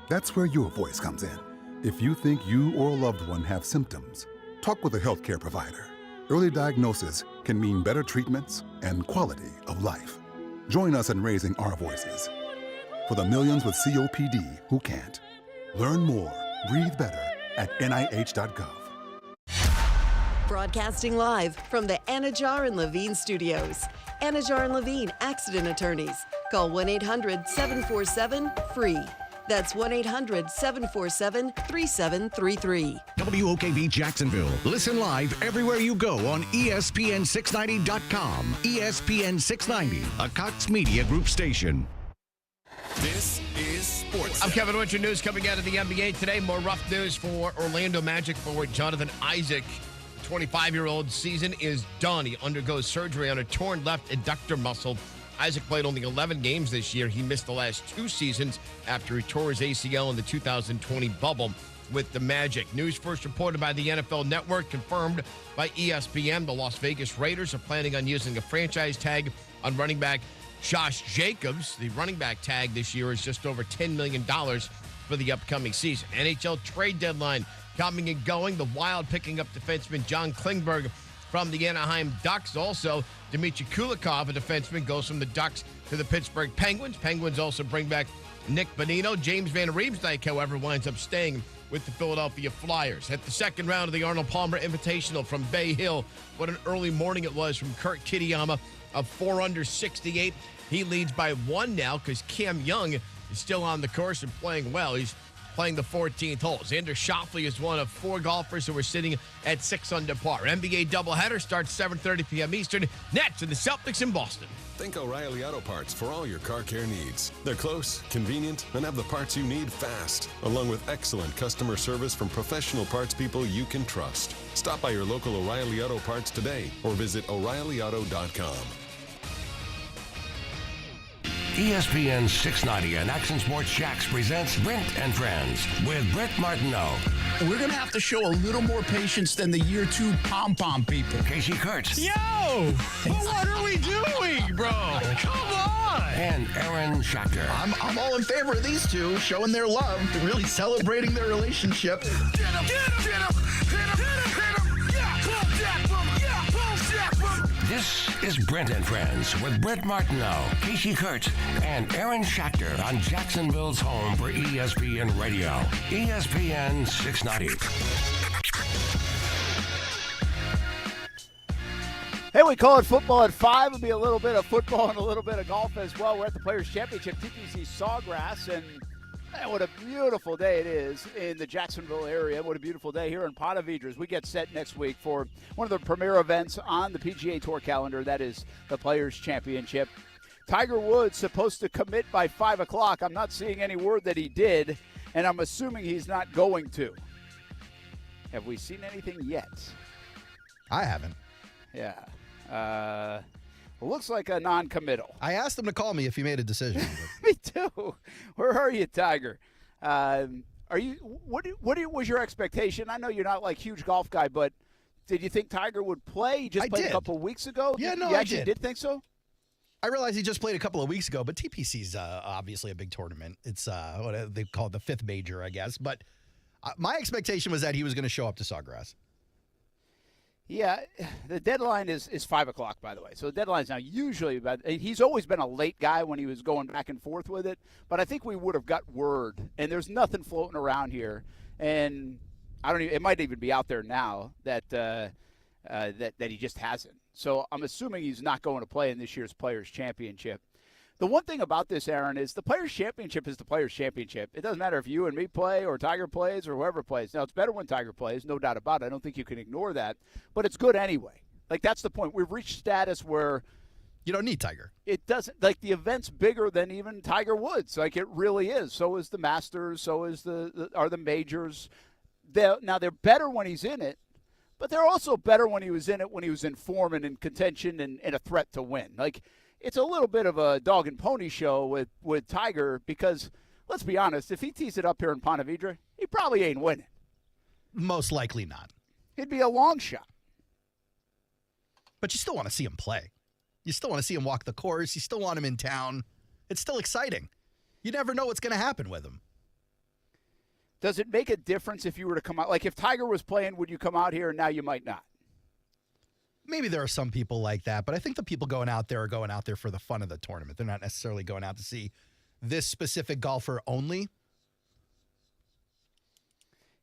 That's where your voice comes in. If you think you or a loved one have symptoms, talk with a healthcare provider. Early diagnosis can mean better treatments and quality of life. Join us in raising our voices for the millions with COPD who can't. Learn more, breathe better at NIH.gov. Broadcasting live from the Anajar and Levine studios. Anajar and Levine Accident Attorneys. Call 1-800-747-FREE. That's 1-800-747-3733. WOKV Jacksonville. Listen live everywhere you go on ESPN690.com. ESPN 690, a Cox Media Group station. This is Sports. I'm Kevin Winter. News coming out of the NBA today. More rough news for Orlando Magic forward Jonathan Isaac. 25-year-old season is done. He undergoes surgery on a torn left adductor muscle. Isaac played only 11 games this year. He missed the last 2 seasons after he tore his ACL in the 2020 bubble with the Magic. News first reported by the NFL Network, confirmed by ESPN. The Las Vegas Raiders are planning on using a franchise tag on running back Josh Jacobs. The running back tag this year is just over $10 million for the upcoming season. NHL trade deadline coming and going. The Wild picking up defenseman John Klingberg from the Anaheim Ducks. Also, Dmitry Kulikov, a defenseman, goes from the Ducks to the Pittsburgh Penguins. Penguins also bring back Nick Bonino. James Van Riemsdyk, however, winds up staying with the Philadelphia Flyers. At the second round of the Arnold Palmer Invitational from Bay Hill, what an early morning it was from Kurt Kitayama of 4 under 68. He leads by 1 now because Cam Young is still on the course and playing well. He's playing the 14th hole. Xander Schauffele is one of 4 golfers who are sitting at 6 under par. NBA doubleheader starts 7:30 p.m. Eastern. Nets and the Celtics in Boston. Think O'Reilly Auto Parts for all your car care needs. They're close, convenient, and have the parts you need fast, along with excellent customer service from professional parts people you can trust. Stop by your local O'Reilly Auto Parts today or visit O'ReillyAuto.com. ESPN 690 and Action Sports Jacks presents Brent and Friends with Brett Martineau. We're going to have to show a little more patience than the year 2 pom-pom people. Casey Kurtz. Yo! Well, what are we doing, bro? Come on! And Aaron Schachter. I'm all in favor of these two showing their love, really celebrating their relationship. Get him! Get him! Hit him! Hit him! Hit him! Yeah! Boom! Jack! Boom! Yeah! Boom! Jack! Boom! This is Brent and Friends with Brett Martineau, Casey Kurtz, and Aaron Schachter on Jacksonville's home for ESPN Radio. ESPN 690. Hey, we call it football at 5. It'll be a little bit of football and a little bit of golf as well. We're at the Players' Championship, TPC Sawgrass, and man, what a beautiful day it is in the Jacksonville area. What a beautiful day here in Ponte Vedra as we get set next week for one of the premier events on the PGA Tour calendar. That is the Players' Championship. Tiger Woods supposed to commit by 5 o'clock. I'm not seeing any word that he did, and I'm assuming he's not going to. Have we seen anything yet? I haven't. Yeah. Looks like a non-committal. I asked him to call me if he made a decision. Me too. Where are you, Tiger? Are you? What was your expectation? I know you're not like huge golf guy, but did you think Tiger would play? He just played a couple of weeks ago. Yeah, no, you I actually did think so. I realized he just played a couple of weeks ago, but TPC's obviously a big tournament. It's what they call it, the 5th major, I guess. But my expectation was that he was going to show up to Sawgrass. Yeah, the deadline is 5 o'clock, by the way. So the deadline's now usually about – he's always been a late guy when he was going back and forth with it. But I think we would have got word, and there's nothing floating around here. And I don't even – it might even be out there now that that he just hasn't. So I'm assuming he's not going to play in this year's Players' Championship. The one thing about this, Aaron, is the Players' Championship is the Players' Championship. It doesn't matter if you and me play or Tiger plays or whoever plays. Now, it's better when Tiger plays, no doubt about it. I don't think you can ignore that. But it's good anyway. Like, that's the point. We've reached status where you don't need Tiger. It doesn't – like, the event's bigger than even Tiger Woods. Like, it really is. So is the Masters. So is are the majors. Now, they're better when he's in it. But they're also better when he was in it, when he was in form and in contention and a threat to win. Like, it's a little bit of a dog and pony show with Tiger because, let's be honest, if he tees it up here in Ponte Vedra, he probably ain't winning. Most likely not. It'd be a long shot. But you still want to see him play. You still want to see him walk the course. You still want him in town. It's still exciting. You never know what's going to happen with him. Does it make a difference if you were to come out? Like, if Tiger was playing, would you come out here and now you might not? Maybe there are some people like that, but I think the people going out there are going out there for the fun of the tournament. They're not necessarily going out to see this specific golfer only.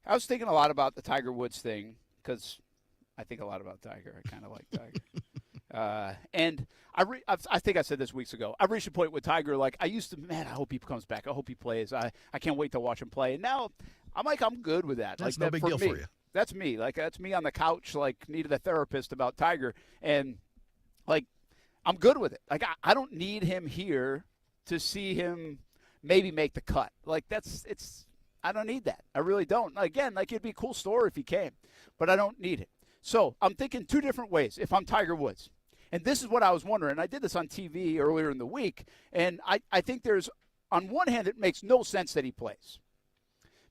I was thinking a lot about the Tiger Woods thing because I think a lot about Tiger. I kind of like Tiger. And I think I said this weeks ago. I've reached a point with Tiger, like, I used to, man, I hope he comes back. I hope he plays. I can't wait to watch him play. And now I'm like, I'm good with that. That's like, no big deal for you. That's me. Like, that's me on the couch, like, needed a therapist about Tiger. And, like, I'm good with it. Like, I don't need him here to see him maybe make the cut. Like, I don't need that. I really don't. Again, like, it'd be a cool story if he came, but I don't need it. So I'm thinking two different ways if I'm Tiger Woods. And this is what I was wondering. I did this on TV earlier in the week, and I think there's, on one hand, it makes no sense that he plays.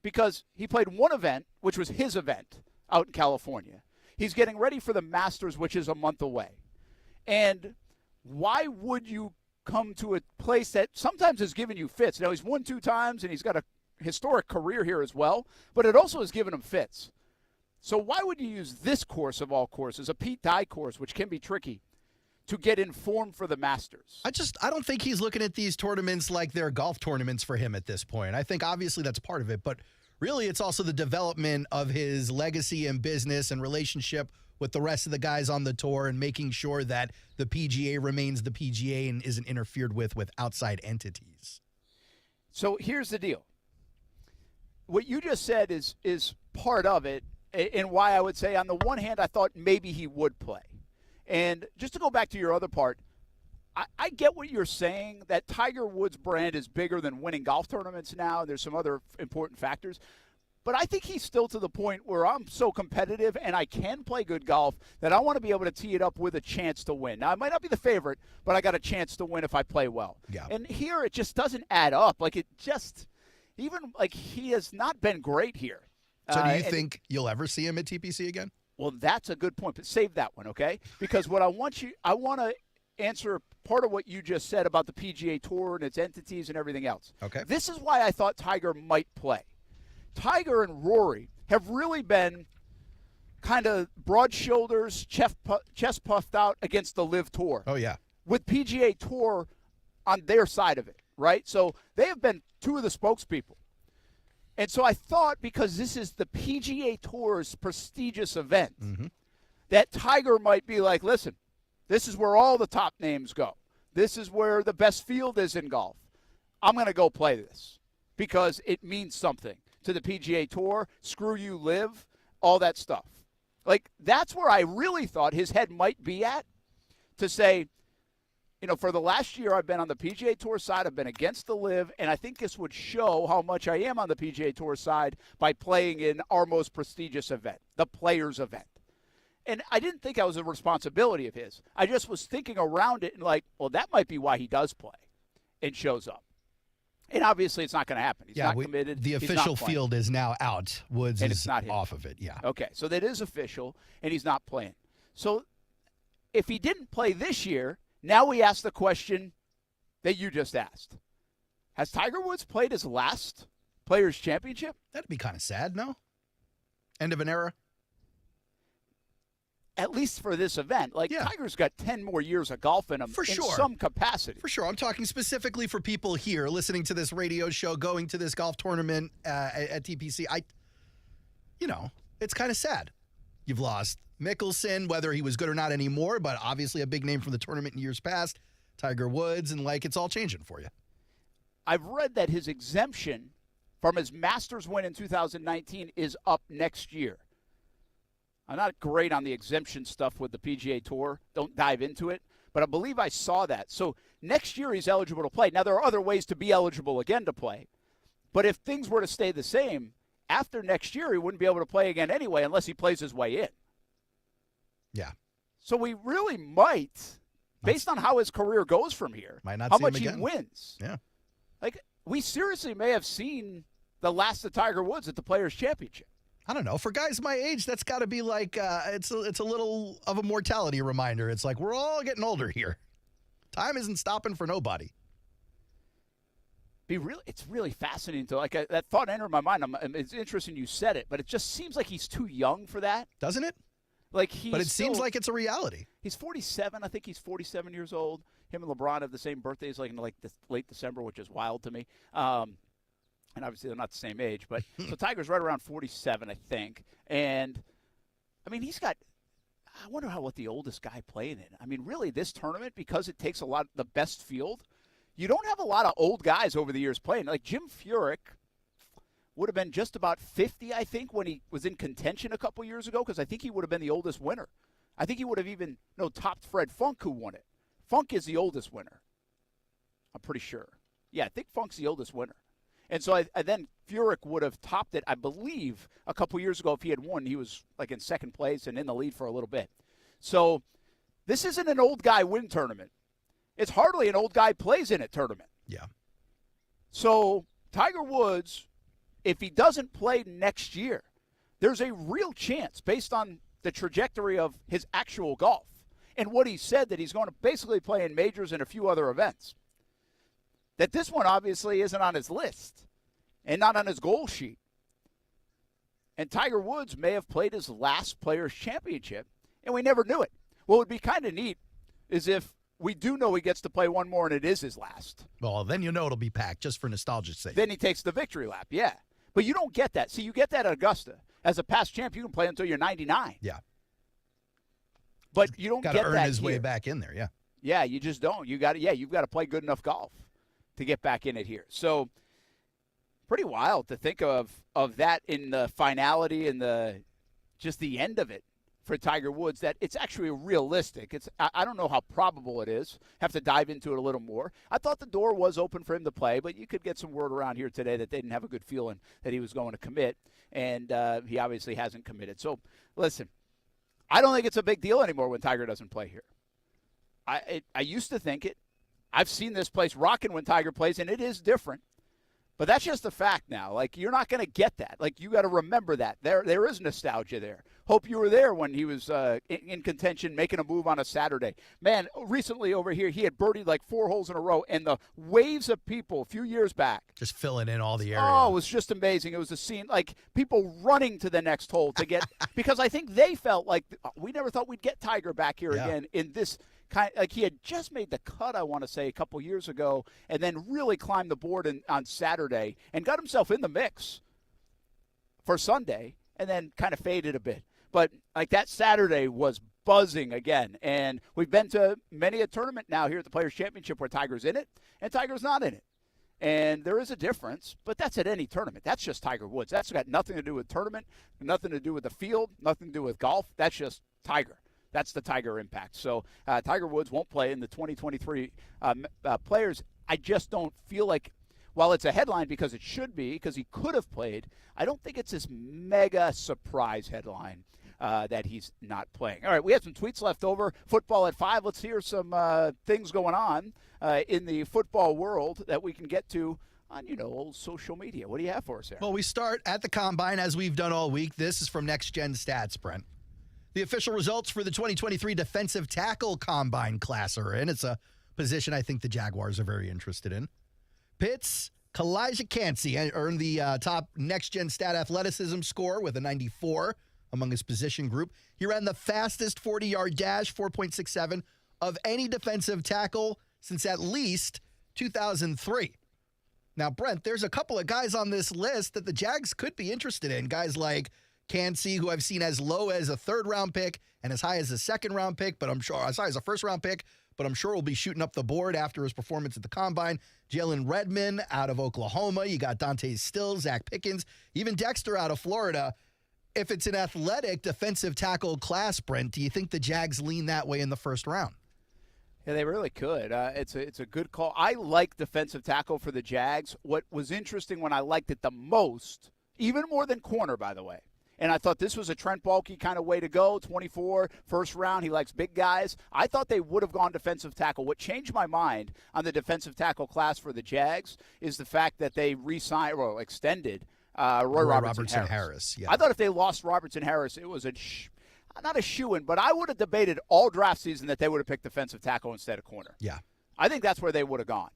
Because he played one event, which was his event out in California. He's getting ready for the Masters, which is a month away. And why would you come to a place that sometimes has given you fits? Now, he's won 2 times, and he's got a historic career here as well, but it also has given him fits. So why would you use this course of all courses, a Pete Dye course, which can be tricky, to get in form for the Masters? I don't think he's looking at these tournaments like they're golf tournaments for him at this point. I think obviously that's part of it, but really it's also the development of his legacy and business and relationship with the rest of the guys on the tour and making sure that the PGA remains the PGA and isn't interfered with outside entities. So here's the deal. What you just said is part of it, and why I would say on the one hand I thought maybe he would play. And just to go back to your other part, I get what you're saying, that Tiger Woods' brand is bigger than winning golf tournaments now, and there's some other important factors. But I think he's still to the point where I'm so competitive and I can play good golf that I want to be able to tee it up with a chance to win. Now, I might not be the favorite, but I got a chance to win if I play well. Yeah. And here it just doesn't add up. Like, it just, even like he has not been great here. So do you think you'll ever see him at TPC again? Well, that's a good point, but save that one, okay? Because what I want to answer part of what you just said about the PGA Tour and its entities and everything else. Okay. This is why I thought Tiger might play. Tiger and Rory have really been kind of broad shoulders, chest puffed out against the LIV Tour. Oh, yeah. With PGA Tour on their side of it, right? So they have been two of the spokespeople. And so I thought, because this is the PGA Tour's prestigious event, that Tiger might be like, listen, this is where all the top names go. This is where the best field is in golf. I'm going to go play this because it means something to the PGA Tour. Screw you, LIV, all that stuff. Like, that's where I really thought his head might be at, to say, you know, for the last year I've been on the PGA Tour side, I've been against the LIV, and I think this would show how much I am on the PGA Tour side by playing in our most prestigious event, the Players event. And I didn't think that was a responsibility of his. I just was thinking around it and like, well, that might be why he does play and shows up. And obviously it's not going to happen. He's not committed. The official field is now out. Woods is not off of it, yeah. Okay, so that is official, and he's not playing. So if he didn't play this year, now we ask the question that you just asked. Has Tiger Woods played his last Players' Championship? That'd be kind of sad, no? End of an era? At least for this event. Like, Tiger's got 10 more years of golf in him for in sure. Some capacity. For sure. I'm talking specifically for people here listening to this radio show, going to this golf tournament at TPC. It's kind of sad. You've lost Mickelson, whether he was good or not anymore, but obviously a big name from the tournament in years past. Tiger Woods, and it's all changing for you. I've read that his exemption from his Masters win in 2019 is up next year. I'm not great on the exemption stuff with the PGA Tour. Don't dive into it. But I believe I saw that. So next year he's eligible to play. Now, there are other ways to be eligible again to play. But if things were to stay the same, after next year he wouldn't be able to play again anyway unless he plays his way in. Yeah. So we really might, based on how his career goes from here, how much he wins. Yeah. Like, we seriously may have seen the last of Tiger Woods at the Players' Championship. I don't know. For guys my age, that's got to be like it's a little of a mortality reminder. It's like we're all getting older here. Time isn't stopping for nobody. It's really fascinating to that thought entered my mind. It's interesting you said it, but it just seems like he's too young for that, doesn't it? But it seems like it's a reality. He's 47. I think he's 47 years old. Him and LeBron have the same birthdays, in late December, which is wild to me. And obviously they're not the same age, but so Tiger's right around 47, I think. And I mean, he's got I wonder what the oldest guy playing in. I mean, really, this tournament, because it takes a lot the best field, you don't have a lot of old guys over the years playing. Like Jim Furyk would have been just about 50, I think, when he was in contention a couple years ago, because I think he would have been the oldest winner. I think he would have even topped Fred Funk, who won it. Funk is the oldest winner. I'm pretty sure. Yeah, I think Funk's the oldest winner. And so I then Furyk would have topped it, I believe, a couple years ago if he had won. He was like in second place and in the lead for a little bit. So this isn't an old guy win tournament. It's hardly an old guy plays in it tournament. Yeah. So Tiger Woods, if he doesn't play next year, there's a real chance based on the trajectory of his actual golf and what he said that he's going to basically play in majors and a few other events, that this one obviously isn't on his list and not on his goal sheet. And Tiger Woods may have played his last Players' Championship, and we never knew it. What would be kind of neat is if we do know he gets to play one more and it is his last. Well, then you know it'll be packed just for nostalgia's sake. Then he takes the victory lap, yeah. But you don't get that. See, you get that at Augusta. As a past champ, you can play until you're 99. Yeah. But you don't get that. Got to earn his here. way back in there, yeah. Yeah, you just don't. You've got to play good enough golf to get back in it here. So pretty wild to think of that in the finality and the end of it for Tiger Woods, that it's actually realistic. I don't know how probable it is. Have to dive into it a little more. I thought the door was open for him to play, but you could get some word around here today that they didn't have a good feeling that he was going to commit, and he obviously hasn't committed. So, listen, I don't think it's a big deal anymore when Tiger doesn't play here. I used to think it. I've seen this place rocking when Tiger plays, and it is different. But that's just a fact now. Like, you're not going to get that. Like, you got to remember that. There is nostalgia there. Hope you were there when he was in contention, making a move on a Saturday. Man, recently over here, he had birdied like 4 holes in a row, and the waves of people a few years back. Just filling in all the area. Oh, it was just amazing. It was a scene, like people running to the next hole to get – because I think they felt like we never thought we'd get Tiger back here again in this – like he had just made the cut, I want to say, a couple years ago, and then really climbed the board on Saturday and got himself in the mix for Sunday, and then kind of faded a bit. But like that Saturday was buzzing again, and we've been to many a tournament now here at the Players' Championship where Tiger's in it and Tiger's not in it. And there is a difference, but that's at any tournament. That's just Tiger Woods. That's got nothing to do with tournament, nothing to do with the field, nothing to do with golf. That's just Tiger. That's the Tiger impact. So Tiger Woods won't play in the 2023 Players. I just don't feel like, while it's a headline because it should be, because he could have played, I don't think it's this mega surprise headline that he's not playing. All right, we have some tweets left over. Football at 5. Let's hear some things going on in the football world that we can get to on, old social media. What do you have for us there? Well, we start at the Combine, as we've done all week. This is from Next Gen Stats, Brent. The official results for the 2023 Defensive Tackle Combine class are in. It's a position I think the Jaguars are very interested in. Pitt's Kalijah Cansey earned the top next-gen stat athleticism score with a 94 among his position group. He ran the fastest 40-yard dash, 4.67, of any defensive tackle since at least 2003. Now, Brent, there's a couple of guys on this list that the Jags could be interested in. Guys like Cansey, who I've seen as low as a third-round pick and as high as a second-round pick, but I'm sure as high as a first-round pick, but I'm sure will be shooting up the board after his performance at the Combine. Jalen Redmond out of Oklahoma. You got Dante Stills, Zach Pickens, even Dexter out of Florida. If it's an athletic defensive tackle class, Brent, do you think the Jags lean that way in the first round? Yeah, they really could. It's a good call. I like defensive tackle for the Jags. What was interesting when I liked it the most, even more than corner, by the way, and I thought this was a Trent Baalke kind of way to go, 24, first round. He likes big guys. I thought they would have gone defensive tackle. What changed my mind on the defensive tackle class for the Jags is the fact that they re-signed or extended Roy Robertson Harris. Yeah. I thought if they lost Robertson Harris, it was not a shoo-in, but I would have debated all draft season that they would have picked defensive tackle instead of corner. Yeah. I think that's where they would have gone.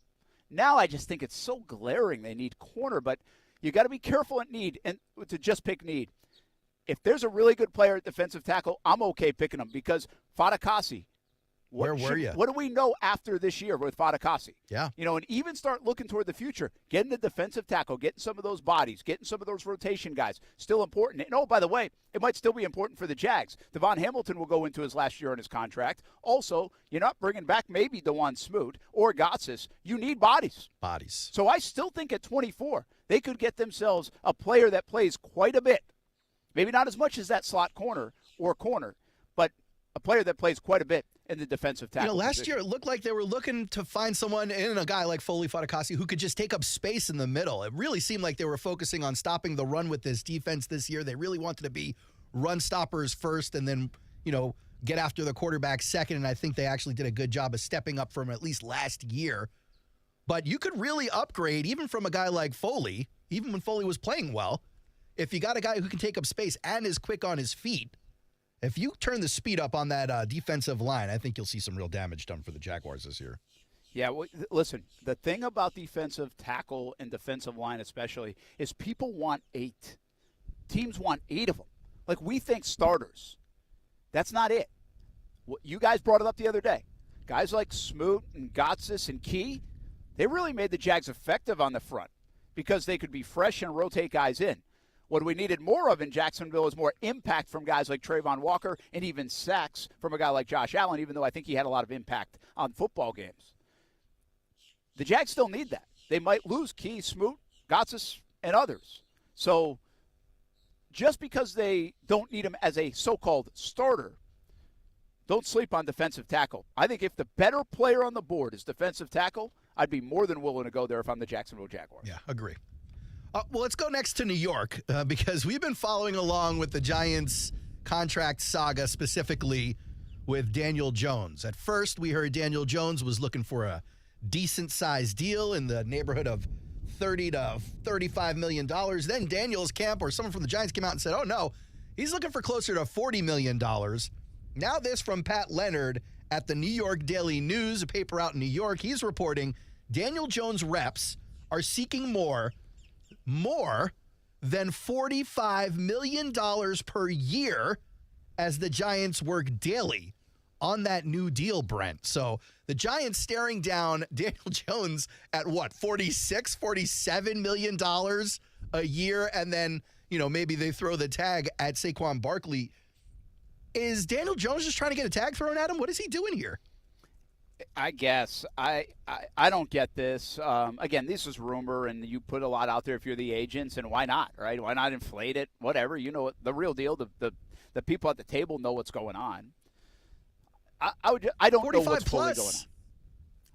Now I just think it's so glaring they need corner, but you got to be careful at need and to just pick need. If there's a really good player at defensive tackle, I'm okay picking him because Fatukasi, Where were you? What do we know after this year with Fadakasi? Yeah. And even start looking toward the future, getting the defensive tackle, getting some of those bodies, getting some of those rotation guys, still important. And, by the way, it might still be important for the Jags. Devon Hamilton will go into his last year on his contract. Also, you're not bringing back maybe DeJuan Smoot or Gotsis. You need bodies. So I still think at 24, they could get themselves a player that plays quite a bit. Maybe not as much as that slot corner, but a player that plays quite a bit in the defensive tackle last position. year it looked like they were looking to find someone in a guy like Foley Fadakasi who could just take up space in the middle. It really seemed like they were focusing on stopping the run with this defense this year. They really wanted to be run stoppers first and then, get after the quarterback second, and I think they actually did a good job of stepping up from at least last year. But you could really upgrade even from a guy like Foley, even when Foley was playing well. If you got a guy who can take up space and is quick on his feet, if you turn the speed up on that defensive line, I think you'll see some real damage done for the Jaguars this year. Yeah, listen, the thing about defensive tackle and defensive line especially is people want 8. Teams want 8 of them. Like, we think starters. That's not it. You guys brought it up the other day. Guys like Smoot and Gotsis and Key, they really made the Jags effective on the front because they could be fresh and rotate guys in. What we needed more of in Jacksonville is more impact from guys like Trayvon Walker and even sacks from a guy like Josh Allen, even though I think he had a lot of impact on football games. The Jags still need that. They might lose Key, Smoot, Gotsis, and others. So just because they don't need him as a so-called starter, don't sleep on defensive tackle. I think if the better player on the board is defensive tackle, I'd be more than willing to go there if I'm the Jacksonville Jaguars. Yeah, agree. Well, let's go next to New York because we've been following along with the Giants' contract saga, specifically with Daniel Jones. At first, we heard Daniel Jones was looking for a decent-sized deal in the neighborhood of $30 to $35 million. Then Daniel's camp or someone from the Giants came out and said, oh, no, he's looking for closer to $40 million. Now this from Pat Leonard at the New York Daily News, a paper out in New York. He's reporting Daniel Jones reps are seeking more than $45 million per year as the Giants work daily on that new deal, Brent. So the Giants staring down Daniel Jones at what, $47 million a year, and then, maybe they throw the tag at Saquon Barkley. Is Daniel Jones just trying to get a tag thrown at him? What is he doing here? I guess. I don't get this. Again, this is rumor, and you put a lot out there if you're the agents, and why not, right? Why not inflate it? Whatever. The real deal. The people at the table know what's going on. I don't know what's fully going on.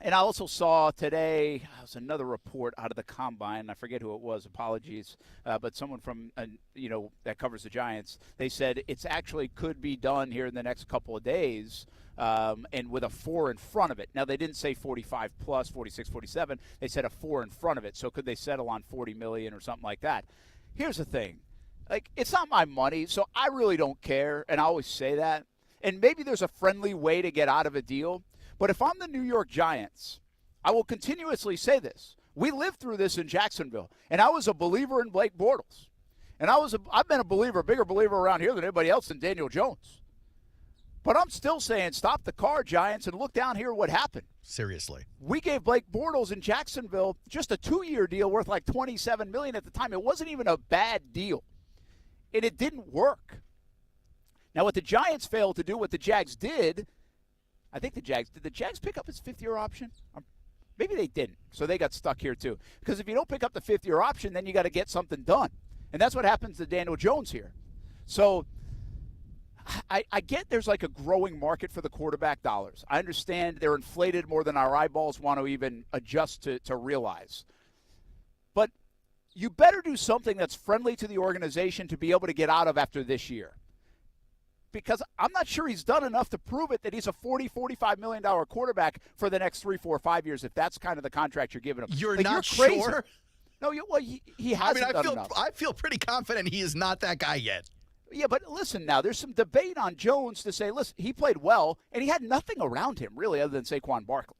And I also saw today, there was another report out of the Combine. I forget who it was. Apologies. But someone from, that covers the Giants, they said it's actually could be done here in the next couple of days and with a 4 in front of it. Now, they didn't say 45 plus, 46, 47. They said a 4 in front of it. So could they settle on $40 million or something like that? Here's the thing. It's not my money, so I really don't care, and I always say that. And maybe there's a friendly way to get out of a deal. But if I'm the New York Giants, I will continuously say this. We lived through this in Jacksonville, and I was a believer in Blake Bortles. And I've been a bigger believer around here than anybody else in Daniel Jones. But I'm still saying stop the car, Giants, and look down here what happened. Seriously. We gave Blake Bortles in Jacksonville just a 2-year deal worth like $27 million at the time. It wasn't even a bad deal, and it didn't work. Now, what the Giants failed to do, what the Jags did, I think did the Jags pick up his 5th-year option? Maybe they didn't, so they got stuck here too. Because if you don't pick up the 5th-year option, then you got to get something done. And that's what happens to Daniel Jones here. So I get there's like a growing market for the quarterback dollars. I understand they're inflated more than our eyeballs want to even adjust to realize. But you better do something that's friendly to the organization to be able to get out of after this year. Because I'm not sure he's done enough to prove it that he's a $40-45 million quarterback for the next 3, 4, 5 years, if that's kind of the contract you're giving him. You're crazy. Sure? No, he hasn't done enough. I feel pretty confident he is not that guy yet. Yeah, but listen now, there's some debate on Jones to say, listen, he played well, and he had nothing around him, really, other than Saquon Barkley.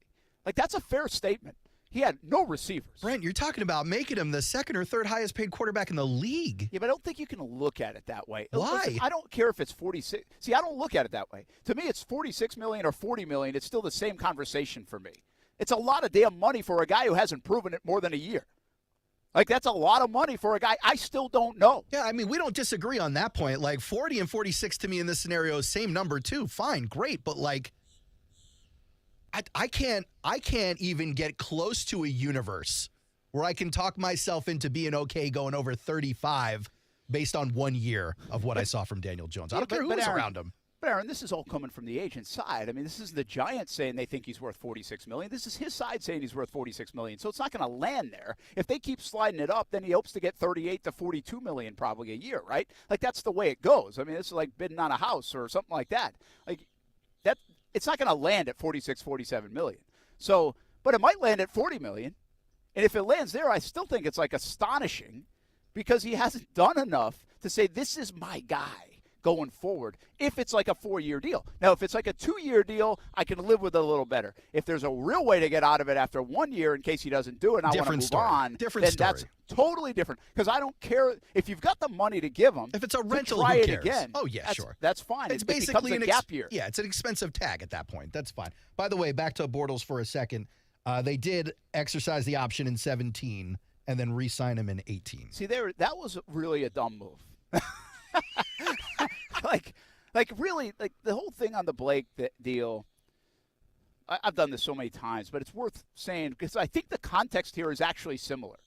That's a fair statement. He had no receivers. Brent, you're talking about making him the second or third highest paid quarterback in the league. Yeah, but I don't think you can look at it that way. Why? Listen, I don't care if it's 46. See, I don't look at it that way. To me, it's $46 million or $40 million. It's still the same conversation for me. It's a lot of damn money for a guy who hasn't proven it more than a year. Like, that's a lot of money for a guy I still don't know. Yeah, I mean, we don't disagree on that point. Like, 40 and 46 to me in this scenario is same number, too. Fine, great. But, like, I can't even get close to a universe where I can talk myself into being okay going over 35 based on 1 year of what I saw from Daniel Jones. I don't care who was around him. But, Aaron, this is all coming from the agent's side. I mean, this is the Giants saying they think he's worth $46 million. This is his side saying he's worth $46 million. So it's not going to land there. If they keep sliding it up, then he hopes to get $38 to $42 million probably a year, right? Like, that's the way it goes. I mean, it's like bidding on a house or something like that. Like, that it's not going to land at $46, $47 million. So, but it might land at $40 million. And if it lands there, I still think it's like astonishing because he hasn't done enough to say, this is my guy going forward, if it's like a 4-year deal. Now, if it's like a 2-year deal, I can live with it a little better. If there's a real way to get out of it after 1 year in case he doesn't do it and I want to move on, then that's totally different. Because I don't care if you've got the money to give him. If it's a rental, try who it cares? again. Oh, yeah, sure. That's fine. It's It basically becomes a gap year. Yeah, it's an expensive tag at that point. That's fine. By the way, back to Bortles for a second. They did exercise the option in 17 and then re-sign him in 18. See, that was really a dumb move. Like really, like the whole thing on the Blake deal, I've done this so many times, but it's worth saying because I think the context here is actually similar.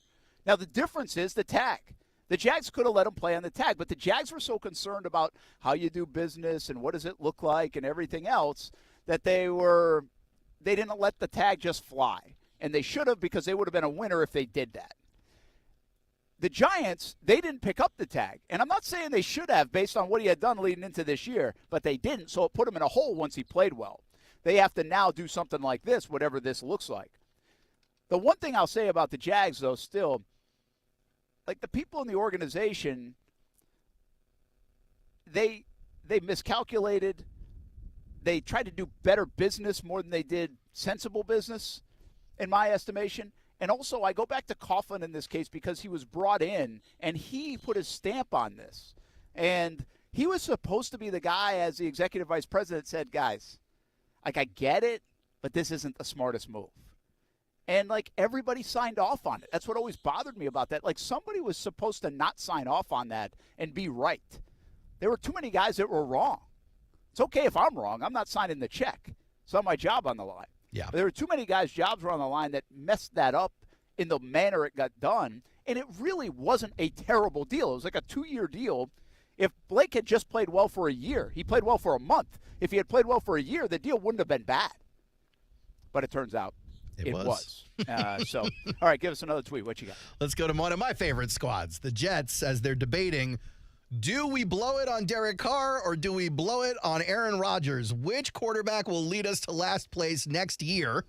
Now, the difference is the tag. The Jags could have let him play on the tag, but the Jags were so concerned about how you do business and what does it look like and everything else that they didn't let the tag just fly. And they should have because they would have been a winner if they did that. The Giants, they didn't pick up the tag. And I'm not saying they should have based on what he had done leading into this year, but they didn't, so it put him in a hole once he played well. They have to now do something like this, whatever this looks like. The one thing I'll say about the Jags, though, still, like the people in the organization, they miscalculated. They tried to do better business more than they did sensible business, in my estimation. And also, I go back to Coughlin in this case because he was brought in, and he put his stamp on this. And he was supposed to be the guy, as the executive vice president said, guys, like, I get it, but this isn't the smartest move. And, like, everybody signed off on it. That's what always bothered me about that. Like, somebody was supposed to not sign off on that and be right. There were too many guys that were wrong. It's okay if I'm wrong. I'm not signing the check. It's not my job on the line. Yeah. But there were too many guys' jobs were on the line that messed that up in the manner it got done, and it really wasn't a terrible deal. It was like a 2-year deal. If Blake had just played well for a year, he played well for a month. If he had played well for a year, the deal wouldn't have been bad. But it turns out it was. So, all right, give us another tweet. What you got? Let's go to one of my favorite squads, the Jets, as they're debating, do we blow it on Derek Carr or do we blow it on Aaron Rodgers? Which quarterback will lead us to last place next year?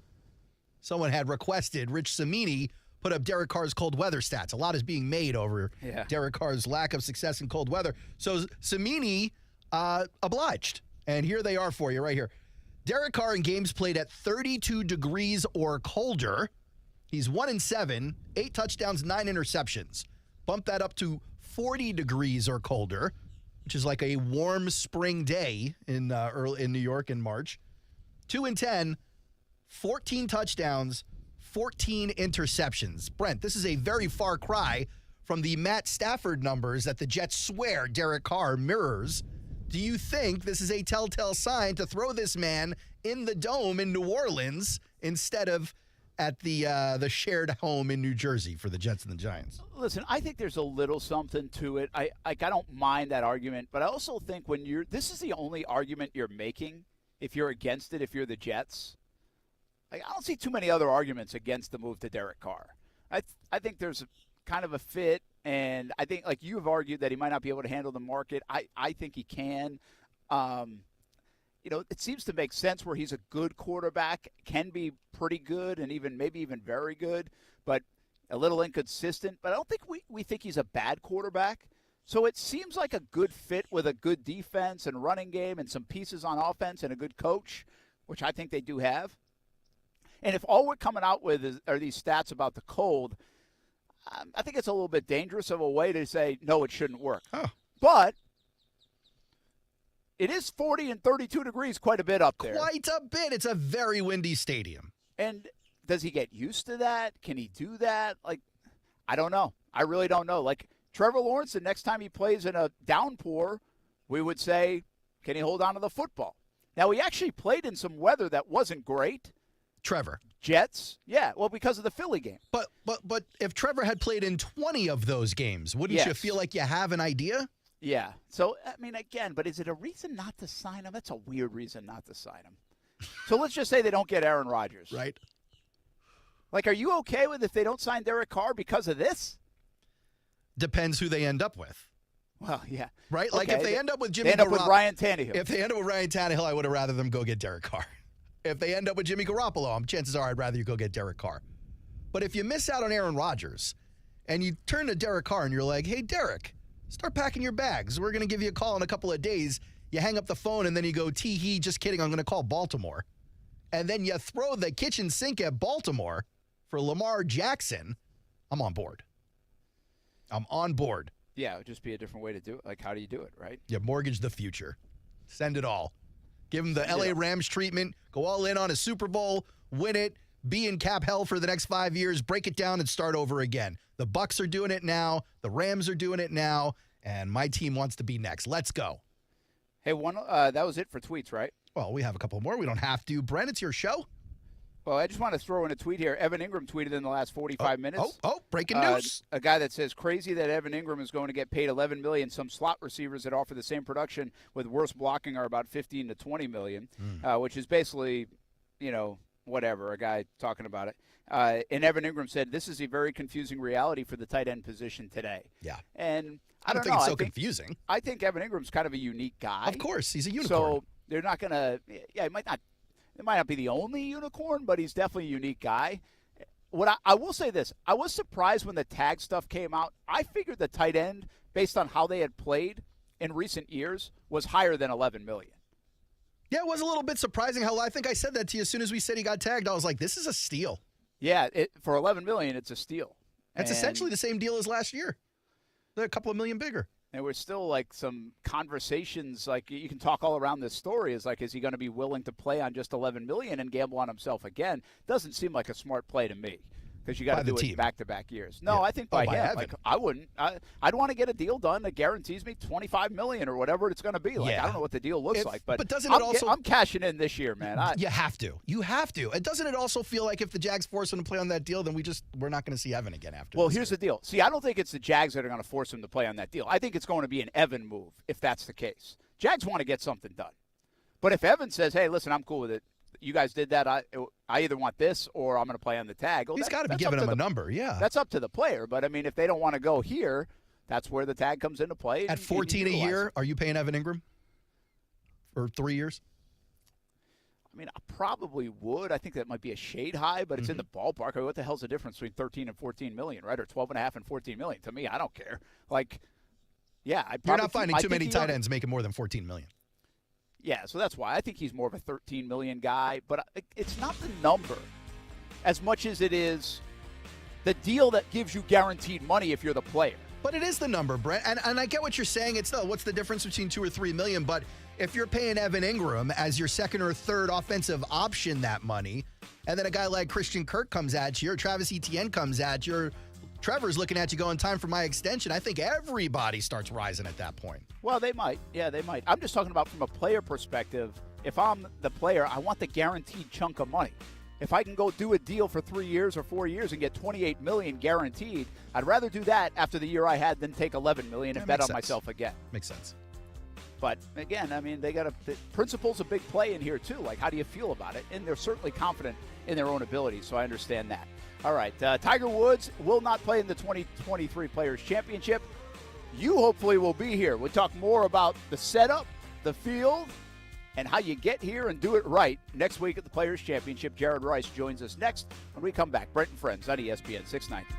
Someone had requested Rich Cimini put up Derek Carr's cold weather stats. A lot is being made over Derek Carr's lack of success in cold weather. So Cimini obliged. And here they are for you right here. Derek Carr in games played at 32 degrees or colder. He's 1-7, 8 touchdowns, 9 interceptions. Bump that up to 40 degrees or colder, which is like a warm spring day in New York in March. 2-10, 14 touchdowns, 14 interceptions. Brent, this is a very far cry from the Matt Stafford numbers that the Jets swear Derek Carr mirrors. Do you think this is a telltale sign to throw this man in the dome in New Orleans instead of at the shared home in New Jersey for the Jets and the Giants? Listen, I think there's a little something to it. I don't mind that argument, but I also think this is the only argument you're making if you're against it, if you're the Jets. I don't see too many other arguments against the move to Derek Carr. I think there's kind of a fit, and I think, like you've argued, that he might not be able to handle the market. I think he can. It seems to make sense where he's a good quarterback, can be pretty good, and maybe even very good, but a little inconsistent. But I don't think we think he's a bad quarterback. So it seems like a good fit with a good defense and running game and some pieces on offense and a good coach, which I think they do have. And if all we're coming out with are these stats about the cold, I think it's a little bit dangerous of a way to say, no, it shouldn't work. Oh. But it is 40 and 32 degrees quite a bit up there. Quite a bit. It's a very windy stadium. And does he get used to that? Can he do that? Like, I don't know. I really don't know. Like, Trevor Lawrence, the next time he plays in a downpour, we would say, can he hold on to the football? Now, he actually played in some weather that wasn't great. Trevor. Jets? Yeah, well, because of the Philly game. But if Trevor had played in 20 of those games, wouldn't you feel like you have an idea? Yeah. So, I mean, again, but is it a reason not to sign him? That's a weird reason not to sign him. So let's just say they don't get Aaron Rodgers. Right. Like, are you okay with if they don't sign Derek Carr because of this? Depends who they end up with. Well, yeah. Right? Like, okay. if they end up with Jimmy Garoppolo. They end up with Ryan Tannehill. If they end up with Ryan Tannehill, I would have rather them go get Derek Carr. If they end up with Jimmy Garoppolo, chances are I'd rather you go get Derek Carr. But if you miss out on Aaron Rodgers and you turn to Derek Carr and you're like, hey, Derek, start packing your bags. We're going to give you a call in a couple of days. You hang up the phone and then you go, tee-hee, just kidding, I'm going to call Baltimore. And then you throw the kitchen sink at Baltimore for Lamar Jackson. I'm on board. I'm on board. Yeah, it would just be a different way to do it. Like, how do you do it, right? You mortgage the future. Send it all. Give him the LA Rams treatment. Go all in on a Super Bowl. Win it. Be in cap hell for the next 5 years. Break it down and start over again. The Bucks are doing it now. The Rams are doing it now. And my team wants to be next. Let's go. Hey, that was it for tweets, right? Well, we have a couple more. We don't have to. Brent, it's your show. Well, I just want to throw in a tweet here. Evan Ingram tweeted in the last 45 minutes. Breaking news. A guy that says, crazy that Evan Ingram is going to get paid $11 million. Some slot receivers that offer the same production with worse blocking are about $15 to $20 million, which is basically, whatever, a guy talking about it. And Evan Ingram said, this is a very confusing reality for the tight end position today. Yeah. And I don't think it's so confusing. I think Evan Ingram's kind of a unique guy. Of course, he's a unicorn. So they're not going to, it might not be the only unicorn, but he's definitely a unique guy. What I will say this, I was surprised when the tag stuff came out. I figured the tight end, based on how they had played in recent years, was higher than $11 million. Yeah, it was a little bit surprising how I think I said that to you as soon as we said he got tagged. I was like, this is a steal. Yeah, for $11 million, it's a steal. It's essentially the same deal as last year. They're a couple of million bigger. And we're still like some conversations, like you can talk all around this story, is like, is he going to be willing to play on just $11 million and gamble on himself again? Doesn't seem like a smart play to me, because you got to do it back-to-back years. No, I think by him. Evan. Like, I wouldn't. I'd want to get a deal done that guarantees me $25 million or whatever it's going to be. Like, I don't know what the deal looks like, but doesn't it also? I'm cashing in this year, man. You have to. You have to. And doesn't it also feel like if the Jags force him to play on that deal, then we're not going to see Evan again after? Well, here's the deal. See, I don't think it's the Jags that are going to force him to play on that deal. I think it's going to be an Evan move if that's the case. Jags want to get something done, but if Evan says, "Hey, listen, I'm cool with it. You guys did that. I either want this or I'm going to play on the tag." Well, he's got to be giving him a number, yeah. That's up to the player. But, I mean, if they don't want to go here, that's where the tag comes into play. At $14 a year, are you paying Evan Ingram for 3 years? I mean, I probably would. I think that might be a shade high, but it's in the ballpark. I mean, what the hell's the difference between 13 and 14 million, right? Or 12.5 and 14 million? To me, I don't care. Like, yeah. You're not finding too many tight ends making more than 14 million. Yeah, so that's why I think he's more of a 13 million guy, but it's not the number as much as it is the deal that gives you guaranteed money if you're the player. But it is the number, Brent, and I get what you're saying. It's what's the difference between 2 or 3 million, but if you're paying Evan Ingram as your second or third offensive option that money, and then a guy like Christian Kirk comes at you, or Travis Etienne comes at you, or Trevor's looking at you going, time for my extension, I think everybody starts rising at that point. Well, they might. Yeah, they might. I'm just talking about from a player perspective. If I'm the player, I want the guaranteed chunk of money. If I can go do a deal for 3 years or 4 years and get $28 million guaranteed, I'd rather do that after the year I had than take $11 million and bet on myself again. Makes sense. But, again, I mean, the principle's a big play in here, too. Like, how do you feel about it? And they're certainly confident in their own abilities, so I understand that. All right, Tiger Woods will not play in the 2023 Players' Championship. You hopefully will be here. We'll talk more about the setup, the field, and how you get here and do it right next week at the Players' Championship. Jared Rice joins us next when we come back. Brent and Friends on ESPN 690.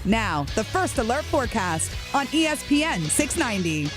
Now, the First Alert forecast on ESPN 690.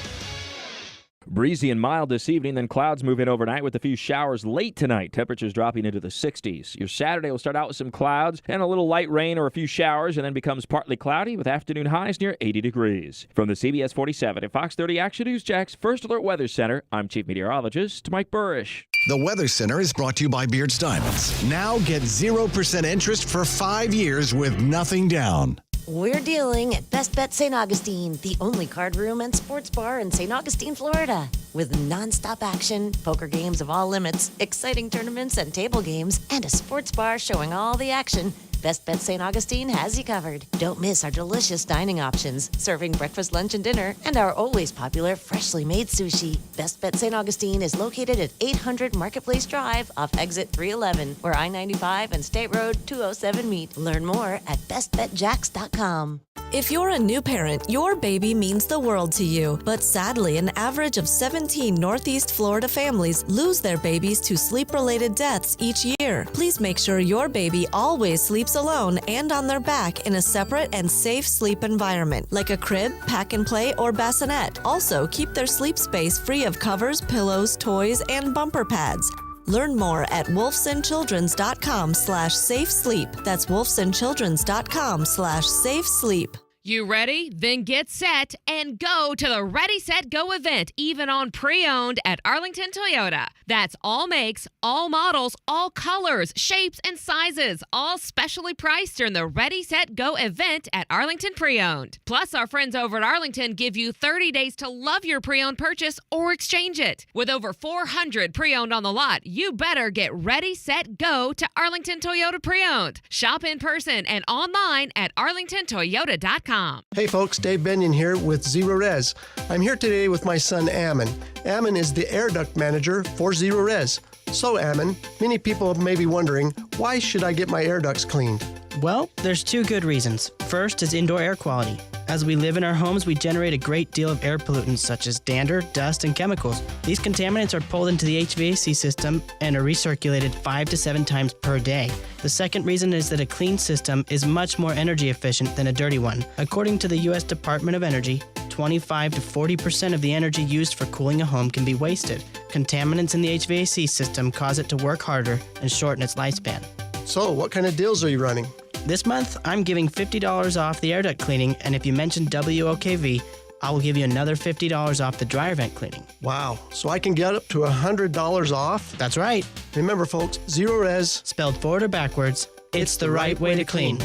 Breezy and mild this evening, then clouds move in overnight with a few showers late tonight. Temperatures dropping into the 60s. Your Saturday will start out with some clouds and a little light rain or a few showers, and then becomes partly cloudy with afternoon highs near 80 degrees. From the CBS 47 and Fox 30 Action News Jack's First Alert Weather Center, I'm Chief Meteorologist Mike Burrish. The Weather Center is brought to you by Beards Diamonds. Now get 0% interest for 5 years with nothing down. We're dealing at Best Bet St. Augustine, the only card room and sports bar in St. Augustine, Florida. With nonstop action, poker games of all limits, exciting tournaments and table games, and a sports bar showing all the action, Best Bet St. Augustine has you covered. Don't miss our delicious dining options, serving breakfast, lunch, and dinner, and our always popular freshly made sushi. Best Bet St. Augustine is located at 800 Marketplace Drive off exit 311, where I-95 and State Road 207 meet. Learn more at bestbetjacks.com. If you're a new parent, your baby means the world to you. But sadly, an average of 17 Northeast Florida families lose their babies to sleep-related deaths each year. Please make sure your baby always sleeps alone and on their back in a separate and safe sleep environment, like a crib, pack and play, or bassinet. Also, keep their sleep space free of covers, pillows, toys, and bumper pads. Learn more at wolfsandchildrens.com/safe sleep. That's wolfsandchildrens.com/safe sleep. You ready? Then get set and go to the Ready, Set, Go event, even on pre-owned at Arlington Toyota. That's all makes, all models, all colors, shapes, and sizes, all specially priced during the Ready, Set, Go event at Arlington Pre-Owned. Plus, our friends over at Arlington give you 30 days to love your pre-owned purchase or exchange it. With over 400 pre-owned on the lot, you better get Ready, Set, Go to Arlington Toyota Pre-Owned. Shop in person and online at arlingtontoyota.com. Hey folks, Dave Benyon here with Zero Res. I'm here today with my son Ammon. Ammon is the air duct manager for Zero Res. So Ammon, many people may be wondering, why should I get my air ducts cleaned? Well, there's two good reasons. First is indoor air quality. As we live in our homes, we generate a great deal of air pollutants such as dander, dust, and chemicals. These contaminants are pulled into the HVAC system and are recirculated 5 to 7 times per day. The second reason is that a clean system is much more energy efficient than a dirty one. According to the U.S. Department of Energy, 25 to 40% of the energy used for cooling a home can be wasted. Contaminants in the HVAC system cause it to work harder and shorten its lifespan. So, what kind of deals are you running? This month, I'm giving $50 off the air duct cleaning, and if you mention WOKV, I will give you another $50 off the dryer vent cleaning. Wow, so I can get up to $100 off? That's right. Remember, folks, Zero Res, spelled forward or backwards, it's the right way to clean.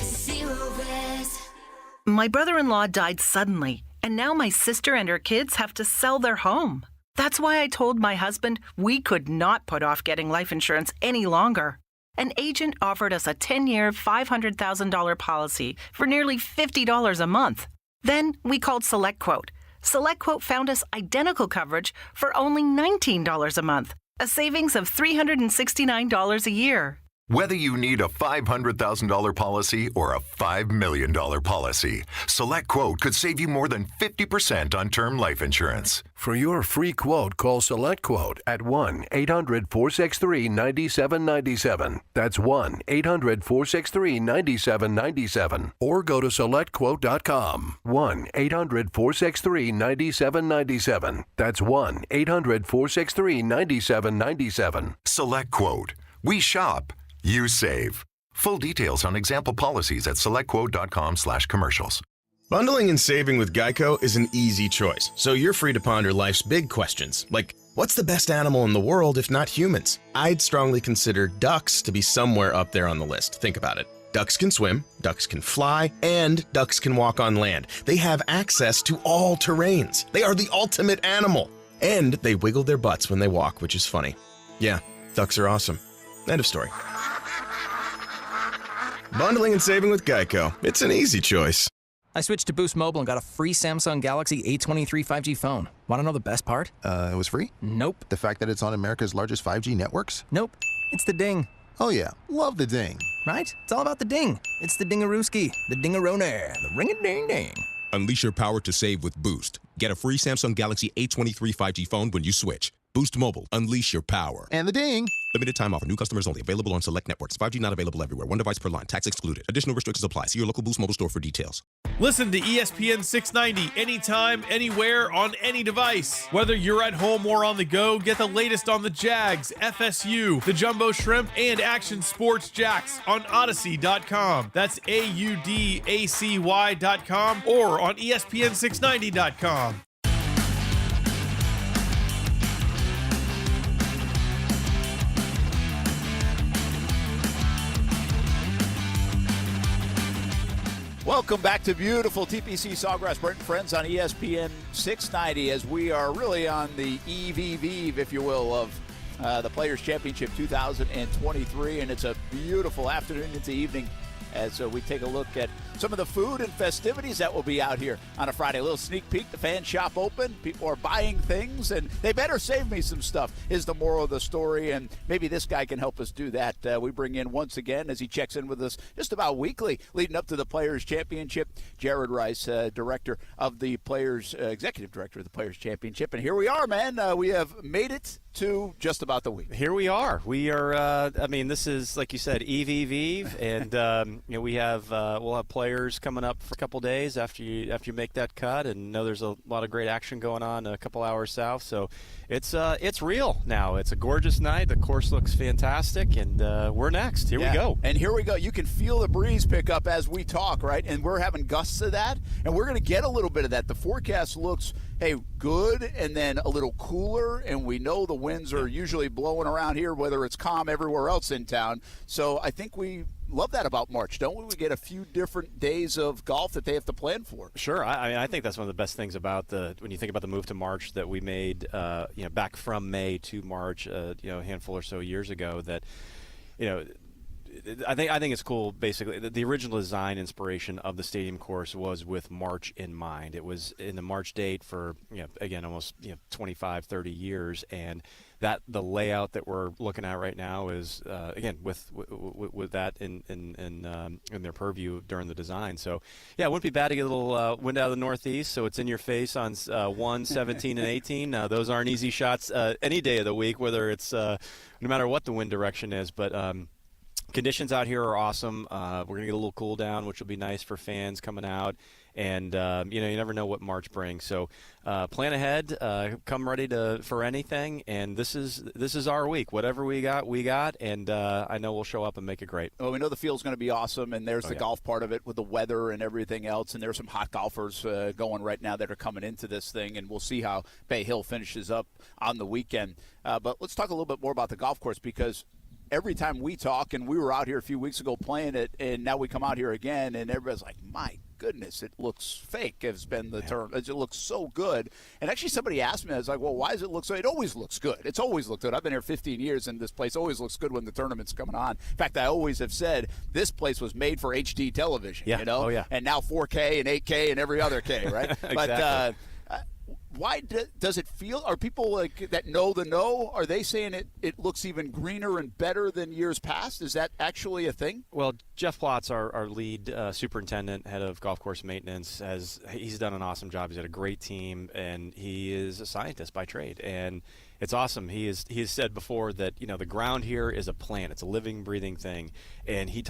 Zero Res. My brother-in-law died suddenly, and now my sister and her kids have to sell their home. That's why I told my husband we could not put off getting life insurance any longer. An agent offered us a 10-year, $500,000 policy for nearly $50 a month. Then we called SelectQuote. SelectQuote found us identical coverage for only $19 a month, a savings of $369 a year. Whether you need a $500,000 policy or a $5 million policy, SelectQuote could save you more than 50% on term life insurance. For your free quote, call SelectQuote at 1-800-463-9797. That's 1-800-463-9797. Or go to SelectQuote.com. 1-800-463-9797. That's 1-800-463-9797. SelectQuote. We shop. You save. Full details on example policies at selectquote.com/commercials. Bundling and saving with Geico is an easy choice, so you're free to ponder life's big questions, like what's the best animal in the world if not humans? I'd strongly consider ducks to be somewhere up there on the list. Think about it. Ducks can swim, ducks can fly, and ducks can walk on land. They have access to all terrains. They are the ultimate animal. And they wiggle their butts when they walk, which is funny. Yeah, ducks are awesome. End of story. Bundling and saving with Geico. It's an easy choice. I switched to Boost Mobile and got a free Samsung Galaxy A23 5G phone. Want to know the best part? It was free? Nope. The fact that it's on America's largest 5G networks? Nope. It's the ding. Oh yeah, love the ding. Right? It's all about the ding. It's the dingarooski, the dingaroner, the ring-a-ding-ding. Unleash your power to save with Boost. Get a free Samsung Galaxy A23 5G phone when you switch. Boost Mobile. Unleash your power. And the ding. Limited time offer. New customers only. Available on select networks. 5G not available everywhere. One device per line. Tax excluded. Additional restrictions apply. See your local Boost Mobile store for details. Listen to ESPN 690 anytime, anywhere, on any device. Whether you're at home or on the go, get the latest on the Jags, FSU, the Jumbo Shrimp, and Action Sports Jacks on Odyssey.com. That's AUDACY.com or on ESPN690.com. Welcome back to beautiful TPC Sawgrass, Brent and Friends on ESPN 690 as we are really on the eve, if you will, of the Players' Championship 2023, and it's a beautiful afternoon into evening as we take a look at some of the food and festivities that will be out here on a Friday. A little sneak peek, the fan shop open. People are buying things, and they better save me some stuff is the moral of the story, and maybe this guy can help us do that. We bring in once again, as he checks in with us just about weekly leading up to the Players' Championship, Jared Rice, director of the Players, executive director of the Players' Championship. And here we are, man. We have made it to just about the week. Here we are. We are, this is, like you said, eve, and, we have, we'll have players coming up for a couple days after you make that cut, and there's a lot of great action going on a couple hours south, so it's real now. It's a gorgeous night. The course looks fantastic, and we're next. Here we go. And here we go. You can feel the breeze pick up as we talk, right? And we're having gusts of that, and we're going to get a little bit of that. The forecast looks, good, and then a little cooler, and we know the winds are usually blowing around here, whether it's calm everywhere else in town. So I think we love that about March, don't we? We get a few different days of golf that they have to plan for. Sure. I think that's one of the best things about when you think about the move to March that we made, back from May to March, a handful or so years ago. That, I think it's cool. Basically, the original design inspiration of the stadium course was with March in mind. It was in the March date for almost 25, 30 years, and that the layout that we're looking at right now is with that in their purview during the design. So it wouldn't be bad to get a little wind out of the northeast, so it's in your face on 1, 17, and 18. Those aren't easy shots any day of the week, whether it's no matter what the wind direction is, but. Conditions out here are awesome. We're going to get a little cool down, which will be nice for fans coming out. And, you never know what March brings. So plan ahead, come ready for anything. And this is our week. Whatever we got. And I know we'll show up and make it great. Well, we know the field's going to be awesome. And there's the golf part of it with the weather and everything else. And there's some hot golfers going right now that are coming into this thing. And we'll see how Bay Hill finishes up on the weekend. But let's talk a little bit more about the golf course, because every time we talk, and we were out here a few weeks ago playing it, and now we come out here again, and everybody's like, my goodness, it looks fake, has been the term. It looks so good. And actually somebody asked me, I was like, well, why does it look so? It always looks good. It's always looked good. I've been here 15 years, and this place always looks good when the tournament's coming on. In fact, I always have said this place was made for HD television, and now 4K and 8K and every other K, right? Exactly. But why does it feel? Are people that know the know? Are they saying it looks even greener and better than years past? Is that actually a thing? Well, Jeff Plotz, our lead superintendent, head of golf course maintenance, he's done an awesome job. He's got a great team, and he is a scientist by trade. And it's awesome. He has said before that the ground here is a plant. It's a living, breathing thing. And he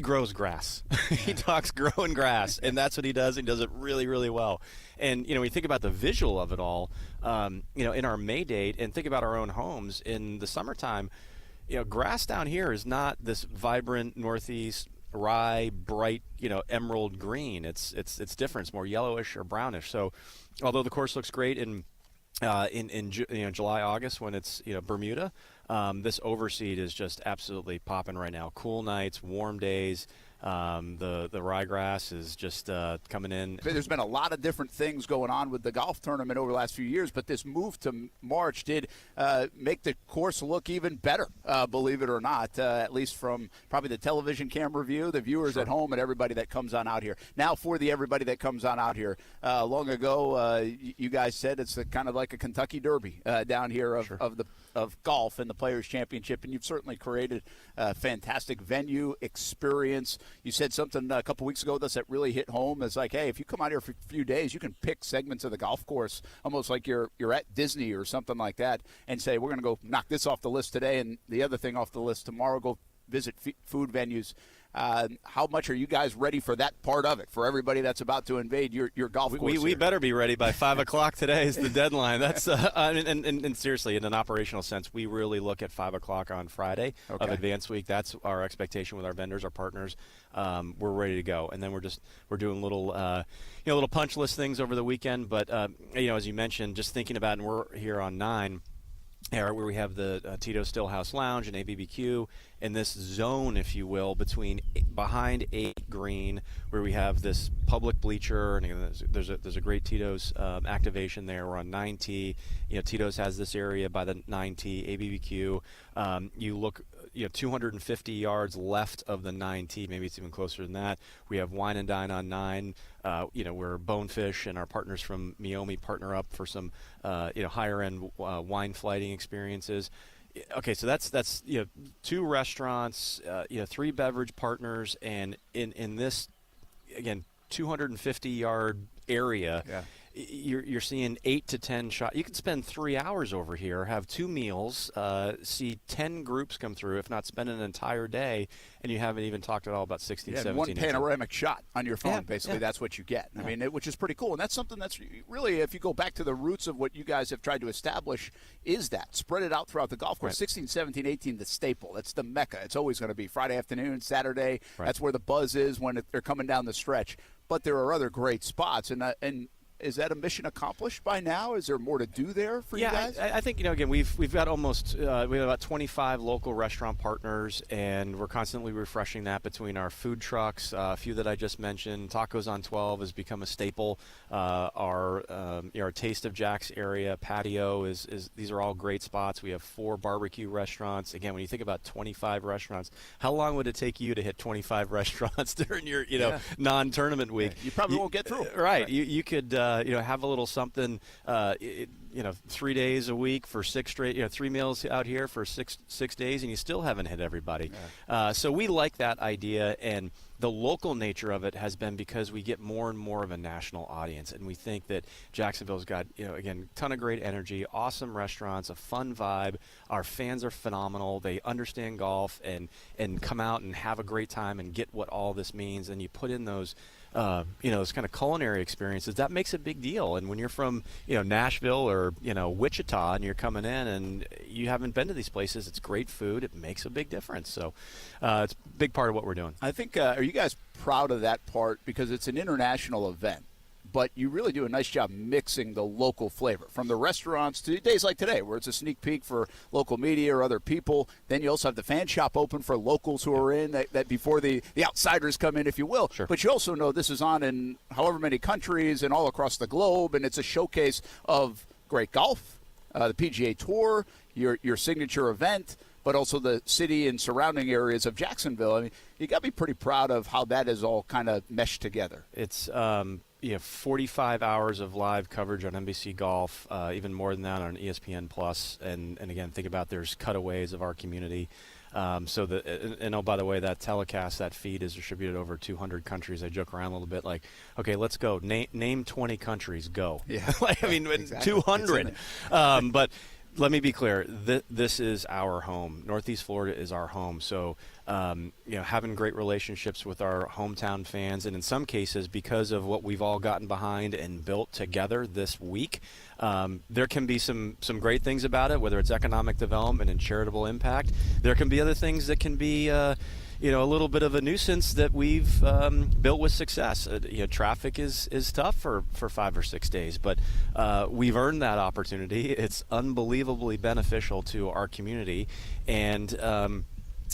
grows grass. He talks growing grass, and that's what he does. He does it really, really well. And, when you think about the visual of it all, in our May date, and think about our own homes in the summertime, grass down here is not this vibrant northeast rye, bright, emerald green. It's different. It's more yellowish or brownish. So although the course looks great in July, August when it's, Bermuda, this overseed is just absolutely popping right now. Cool nights, warm days. The ryegrass is just coming in. There's been a lot of different things going on with the golf tournament over the last few years, but this move to March did make the course look even better, believe it or not, at least from probably the television camera view, the viewers at home, and everybody that comes on out here. Now for the everybody that comes on out here. Long ago, you guys said it's kind of like a Kentucky Derby down here of golf and the Players' Championship, and you've certainly created a fantastic venue experience. You said something a couple weeks ago that really hit home. It's like, hey, if you come out here for a few days, you can pick segments of the golf course almost like you're at Disney or something like that and say, we're going to go knock this off the list today and the other thing off the list tomorrow, go visit food venues. How much are you guys ready for that part of it, for everybody that's about to invade your golf course? We better be ready by 5 o'clock today is the deadline. That's and seriously, in an operational sense, we really look at 5 o'clock on Friday of Advance Week. That's our expectation with our vendors, our partners. We're ready to go, and then we're doing little little punch list things over the weekend. But as you mentioned, just thinking about, and we're here on 9. Where we have the Tito Stillhouse Lounge and ABBQ in this zone, if you will, behind 8 Green, where we have this public bleacher, and there's a great Tito's activation there. We're on 9T. Tito's has this area by the 9T, ABBQ. You look, 250 yards left of the 9T, maybe it's even closer than that. We have Wine and Dine on 9. Where Bonefish and our partners from Miyomi partner up for some, higher end wine flighting experiences. Okay, so that's 2 restaurants, 3 beverage partners, and in this, again, 250 yard area. Yeah. You're seeing 8 to 10 shots. You could spend 3 hours over here, have 2 meals, see 10 groups come through, if not spend an entire day, and you haven't even talked at all about 16, 17. One panoramic shot on your phone, basically. That's what you get. I mean, which is pretty cool. And that's something that's really, if you go back to the roots of what you guys have tried to establish, is that. Spread it out throughout the golf course. Right. 16, 17, 18, the staple. That's the mecca. It's always going to be Friday afternoon, Saturday. Right. That's where the buzz is when they're coming down the stretch. But there are other great spots. And is that a mission accomplished by now? Is there more to do there for you guys? I think, again, we've got almost we have about 25 local restaurant partners, and we're constantly refreshing that between our food trucks, a few that I just mentioned. Tacos on 12 has become a staple. Our Taste of Jack's area patio is these are all great spots. We have 4 barbecue restaurants. Again, when you think about 25 restaurants, how long would it take you to hit 25 restaurants during your non-tournament week? You probably won't get through. Right. You could have a little something, 3 days a week for 6 straight, 3 meals out here for six days, and you still haven't hit everybody. Yeah. So we like that idea, and the local nature of it has been because we get more and more of a national audience, and we think that Jacksonville's got, again, a ton of great energy, awesome restaurants, a fun vibe. Our fans are phenomenal. They understand golf and come out and have a great time and get what all this means, and you put in those those kind of culinary experiences, that makes a big deal. And when you're from, Nashville or, Wichita, and you're coming in and you haven't been to these places, it's great food. It makes a big difference. So it's a big part of what we're doing. I think, are you guys proud of that part? Because it's an international event, but you really do a nice job mixing the local flavor from the restaurants to days like today, where it's a sneak peek for local media or other people. Then you also have the fan shop open for locals who are in that before the outsiders come in, if you will. Sure. But you also know this is on in however many countries and all across the globe, and it's a showcase of great golf, the PGA Tour, your signature event, but also the city and surrounding areas of Jacksonville. I mean, you got to be pretty proud of how that is all kind of meshed together. It's 45 hours of live coverage on NBC Golf, even more than that on ESPN Plus, and again, think about there's cutaways of our community. By the way, that telecast, that feed is distributed over 200 countries. I joke around a little bit, like, okay, let's go. Name 20 countries, go. Yeah, exactly. 200. But let me be clear. This is our home. Northeast Florida is our home. So, having great relationships with our hometown fans, and in some cases, because of what we've all gotten behind and built together this week, there can be some great things about it, whether it's economic development and charitable impact. There can be other things that can be a little bit of a nuisance that we've built with success. Traffic is tough for 5 or 6 days, but we've earned that opportunity. It's unbelievably beneficial to our community, and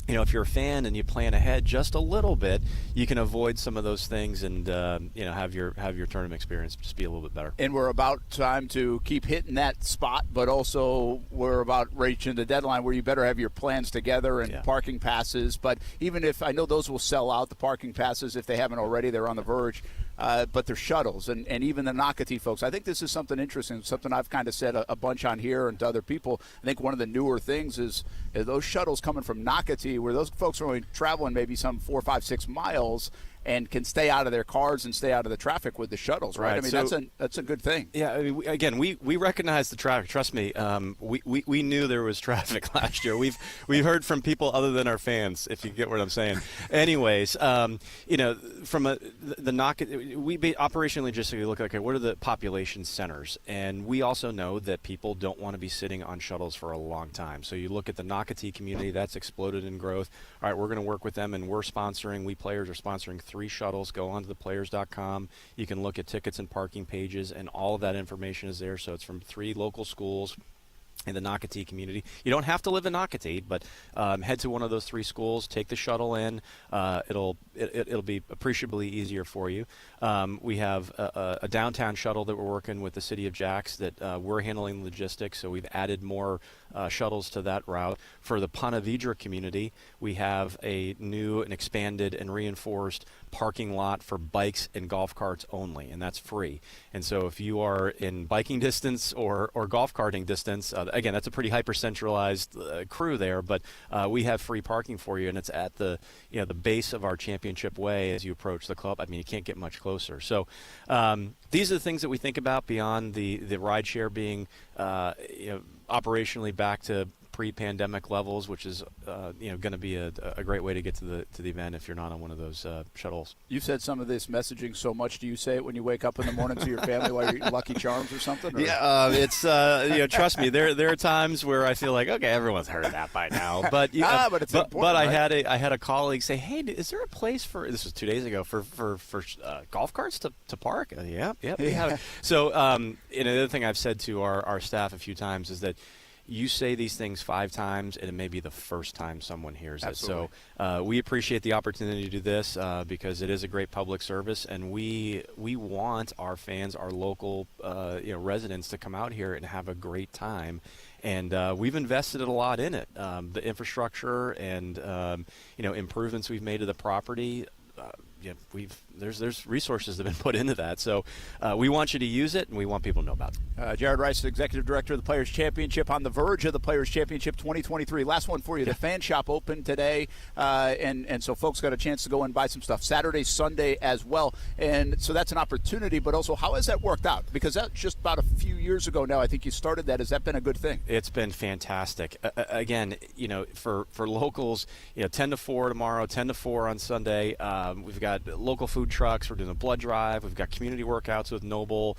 if you're a fan and you plan ahead just a little bit, you can avoid some of those things and have your tournament experience just be a little bit better. And we're about time to keep hitting that spot, but also we're about reaching the deadline where you better have your plans together and parking passes. But even if I know those will sell out, the parking passes, if they haven't already, they're on the verge. But they're shuttles, and even the Nocatee folks. I think this is something interesting, something I've kind of said a bunch on here and to other people. I think one of the newer things is those shuttles coming from Nocatee NIT, where those folks are only traveling maybe some 4, 5, 6 miles and can stay out of their cars and stay out of the traffic with the shuttles, right? I mean, so, that's a good thing. Yeah, I mean, we recognize the traffic. Trust me, we knew there was traffic last year. We've heard from people other than our fans, if you get what I'm saying. Anyways, from the knock, we operationally logistically look like, okay, what are the population centers? And we also know that people don't want to be sitting on shuttles for a long time. So you look at the Nocatee community, that's exploded in growth. All right, we're going to work with them, and we players are sponsoring 3 shuttles. Go onto theplayers.com. You can look at tickets and parking pages, and all of that information is there. So it's from 3 local schools in the Nocatee community. You don't have to live in Nocatee, but head to one of those 3 schools, take the shuttle in. It'll be appreciably easier for you. We have a downtown shuttle that we're working with the city of Jax that we're handling logistics, so we've added more shuttles to that route. For the Ponte Vedra community, we have a new and expanded and reinforced parking lot for bikes and golf carts only, and that's free. And so if you are in biking distance or golf karting distance, again, that's a pretty hyper-centralized crew there, but we have free parking for you, and it's at the base of our championship way as you approach the club. I mean, you can't get much closer. So these are the things that we think about beyond the rideshare being operationally back to pre-pandemic levels, which is going to be a great way to get to the event if you're not on one of those shuttles. You've said some of this messaging so much. Do you say it when you wake up in the morning to your family while you're eating Lucky Charms or something? Or? Yeah, it's trust me, there are times where I feel like, okay, everyone's heard of that by now, but but it's important, but I right? had a colleague say, hey, is there a place for, this was 2 days ago, for golf carts to park? Yeah. So the other thing I've said to our staff a few times is that you say these things 5 times, and it may be the first time someone hears Absolutely. it. So we appreciate the opportunity to do this because it is a great public service, and we want our fans, our local residents, to come out here and have a great time. And we've invested a lot in it. The infrastructure and improvements we've made to the property. There's resources that have been put into that. So we want you to use it, and we want people to know about it. Jared Rice, Executive Director of the Players Championship, on the verge of the Players Championship 2023. Last one for you. The fan shop opened today, and so folks got a chance to go and buy some stuff Saturday, Sunday as well. And so that's an opportunity, but also how has that worked out? Because that's just about a few years ago now. I think you started that. Has that been a good thing? It's been fantastic. Again, for locals, 10 to 4 tomorrow, 10 to 4 on Sunday. We've got local food trucks. We're doing a blood drive. We've got community workouts with Noble.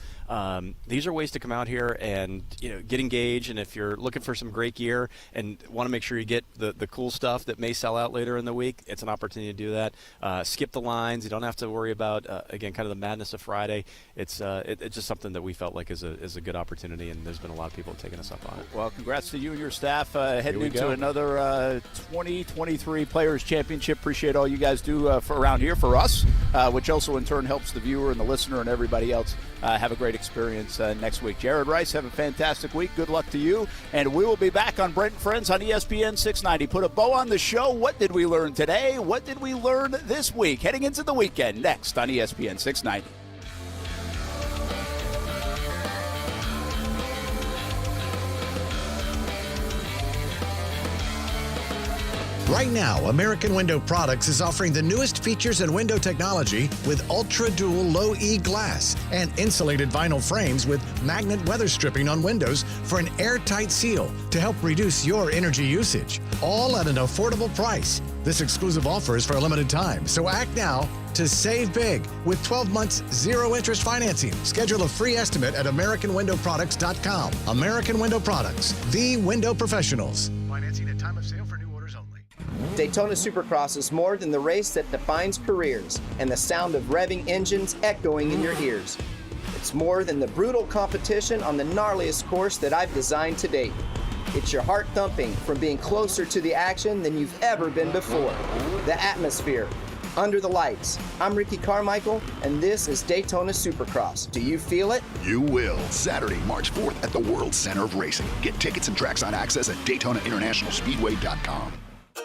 These are ways to come out here and get engaged. And if you're looking for some great gear and want to make sure you get the cool stuff that may sell out later in the week, it's an opportunity to do that. Skip the lines. You don't have to worry about again kind of the madness of Friday. It's just something that we felt like is a good opportunity, and there's been a lot of people taking us up on it. Well, congrats to you and your staff heading into another 2023 Players Championship. Appreciate all you guys do for around here for us, which also in turn helps the viewer and the listener and everybody else have a great experience next week. Jared Rice, have a fantastic week. Good luck to you. And we will be back on Brent and Friends on ESPN 690. Put a bow on the show. What did we learn today? What did we learn this week? Heading into the weekend next on ESPN 690. Right now, American Window Products is offering the newest features in window technology with Ultra Dual Low E glass and insulated vinyl frames with magnet weather stripping on windows for an airtight seal to help reduce your energy usage, all at an affordable price. This exclusive offer is for a limited time, so act now to save big with 12 months zero-interest financing. Schedule a free estimate at AmericanWindowProducts.com. American Window Products, the window professionals. Financing at time of sale for new orders only. Daytona Supercross is more than the race that defines careers and the sound of revving engines echoing in your ears. It's more than the brutal competition on the gnarliest course that I've designed to date. It's your heart thumping from being closer to the action than you've ever been before. The atmosphere, under the lights. I'm Ricky Carmichael, and this is Daytona Supercross. Do you feel it? You will. Saturday, March 4th at the World Center of Racing. Get tickets and trackside access at DaytonaInternationalSpeedway.com.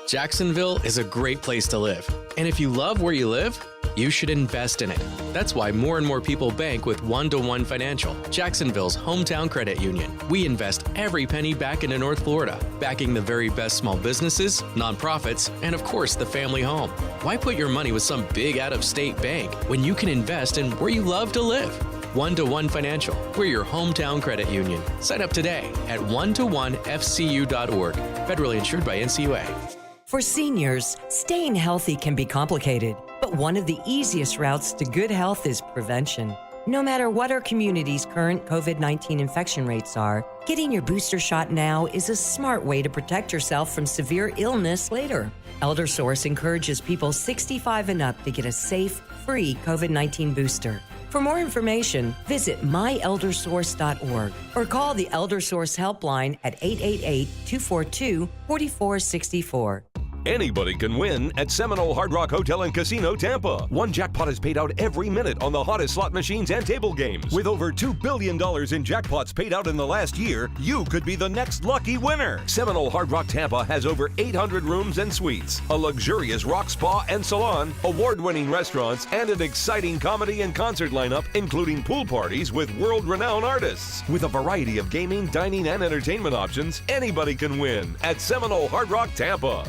Jacksonville is a great place to live. And if you love where you live, you should invest in it. That's why more and more people bank with One-to-One Financial, Jacksonville's hometown credit union. We invest every penny back into North Florida, backing the very best small businesses, nonprofits, and of course the family home. Why put your money with some big out-of-state bank when you can invest in where you love to live? One-to-One Financial, we're your hometown credit union. Sign up today at one-to-one-fcu.org. Federally insured by NCUA. For seniors, staying healthy can be complicated, but one of the easiest routes to good health is prevention. No matter what our community's current COVID-19 infection rates are, getting your booster shot now is a smart way to protect yourself from severe illness later. ElderSource encourages people 65 and up to get a safe, free COVID-19 booster. For more information, visit myeldersource.org or call the ElderSource helpline at 888-242-4464. Anybody can win at Seminole Hard Rock Hotel and Casino Tampa. One jackpot is paid out every minute on the hottest slot machines and table games. With over $2 billion in jackpots paid out in the last year, you could be the next lucky winner. Seminole Hard Rock Tampa has over 800 rooms and suites, a luxurious rock spa and salon, award-winning restaurants, and an exciting comedy and concert lineup, including pool parties with world-renowned artists. With a variety of gaming, dining, and entertainment options, anybody can win at Seminole Hard Rock Tampa.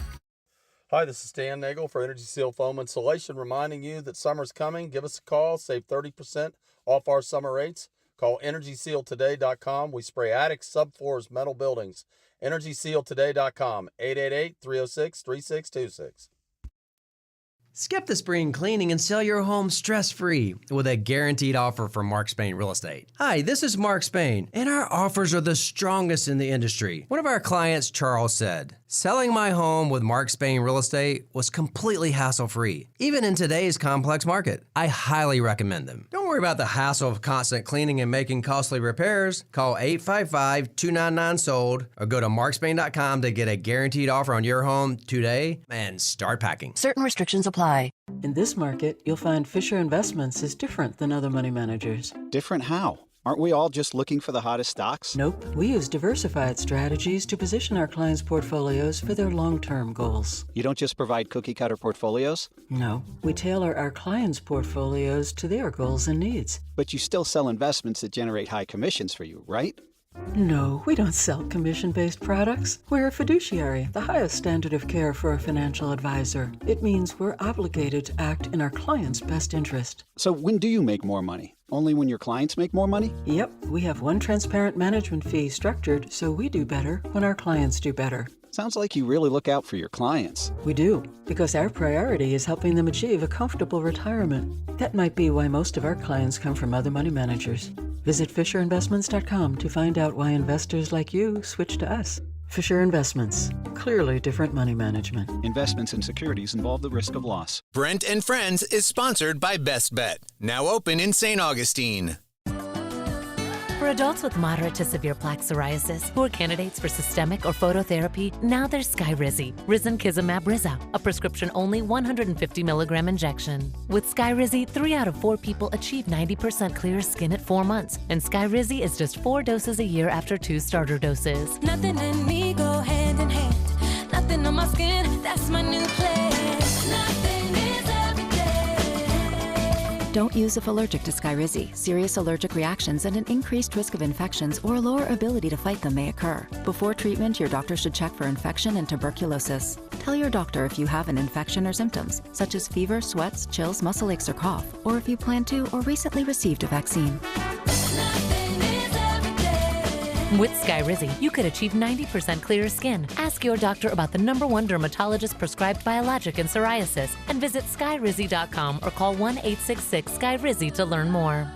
Hi, this is Stan Nagel for Energy Seal Foam Insulation, reminding you that summer's coming. Give us a call. Save 30% off our summer rates. Call EnergySealToday.com. We spray attics, subfloors, metal buildings. EnergySealToday.com, 888-306-3626. Skip the spring cleaning and sell your home stress-free with a guaranteed offer from Mark Spain Real Estate. Hi, this is Mark Spain, and our offers are the strongest in the industry. One of our clients, Charles, said, "Selling my home with Mark Spain Real Estate was completely hassle-free, even in today's complex market. I highly recommend them. Don't worry about the hassle of constant cleaning and making costly repairs. Call 855-299-SOLD or go to markspain.com to get a guaranteed offer on your home today and start packing." Certain restrictions apply. In this market, you'll find Fisher Investments is different than other money managers. Different how? Aren't we all just looking for the hottest stocks? Nope. We use diversified strategies to position our clients' portfolios for their long-term goals. You don't just provide cookie-cutter portfolios? No. We tailor our clients' portfolios to their goals and needs. But you still sell investments that generate high commissions for you, right? No, we don't sell commission-based products. We're a fiduciary, the highest standard of care for a financial advisor. It means we're obligated to act in our client's best interest. So when do you make more money? Only when your clients make more money? Yep, we have one transparent management fee structured so we do better when our clients do better. Sounds like you really look out for your clients. We do, because our priority is helping them achieve a comfortable retirement. That might be why most of our clients come from other money managers. Visit FisherInvestments.com to find out why investors like you switch to us. Fisher Investments. Clearly different money management. Investments in securities involve the risk of loss. Brent and Friends is sponsored by Best Bet, now open in St. Augustine. For adults with moderate to severe plaque psoriasis who are candidates for systemic or phototherapy, now there's Skyrizi, Risankizumab Riza, a prescription-only 150 milligram injection. With Skyrizi, 3 out of 4 people achieve 90% clear skin at 4 months, and Skyrizi is just 4 doses a year after 2 starter doses. Nothing in me go hand in hand. Nothing on my skin, that's my new plan. Nothing is everything. Don't use if allergic to Skyrizi. Serious allergic reactions and an increased risk of infections or a lower ability to fight them may occur. Before treatment, your doctor should check for infection and tuberculosis. Tell your doctor if you have an infection or symptoms, such as fever, sweats, chills, muscle aches, or cough, or if you plan to or recently received a vaccine. With Skyrizi, you could achieve 90% clearer skin. Ask your doctor about the #1 dermatologist prescribed biologic in psoriasis and visit skyrizi.com or call 1-866-SKYRIZI to learn more.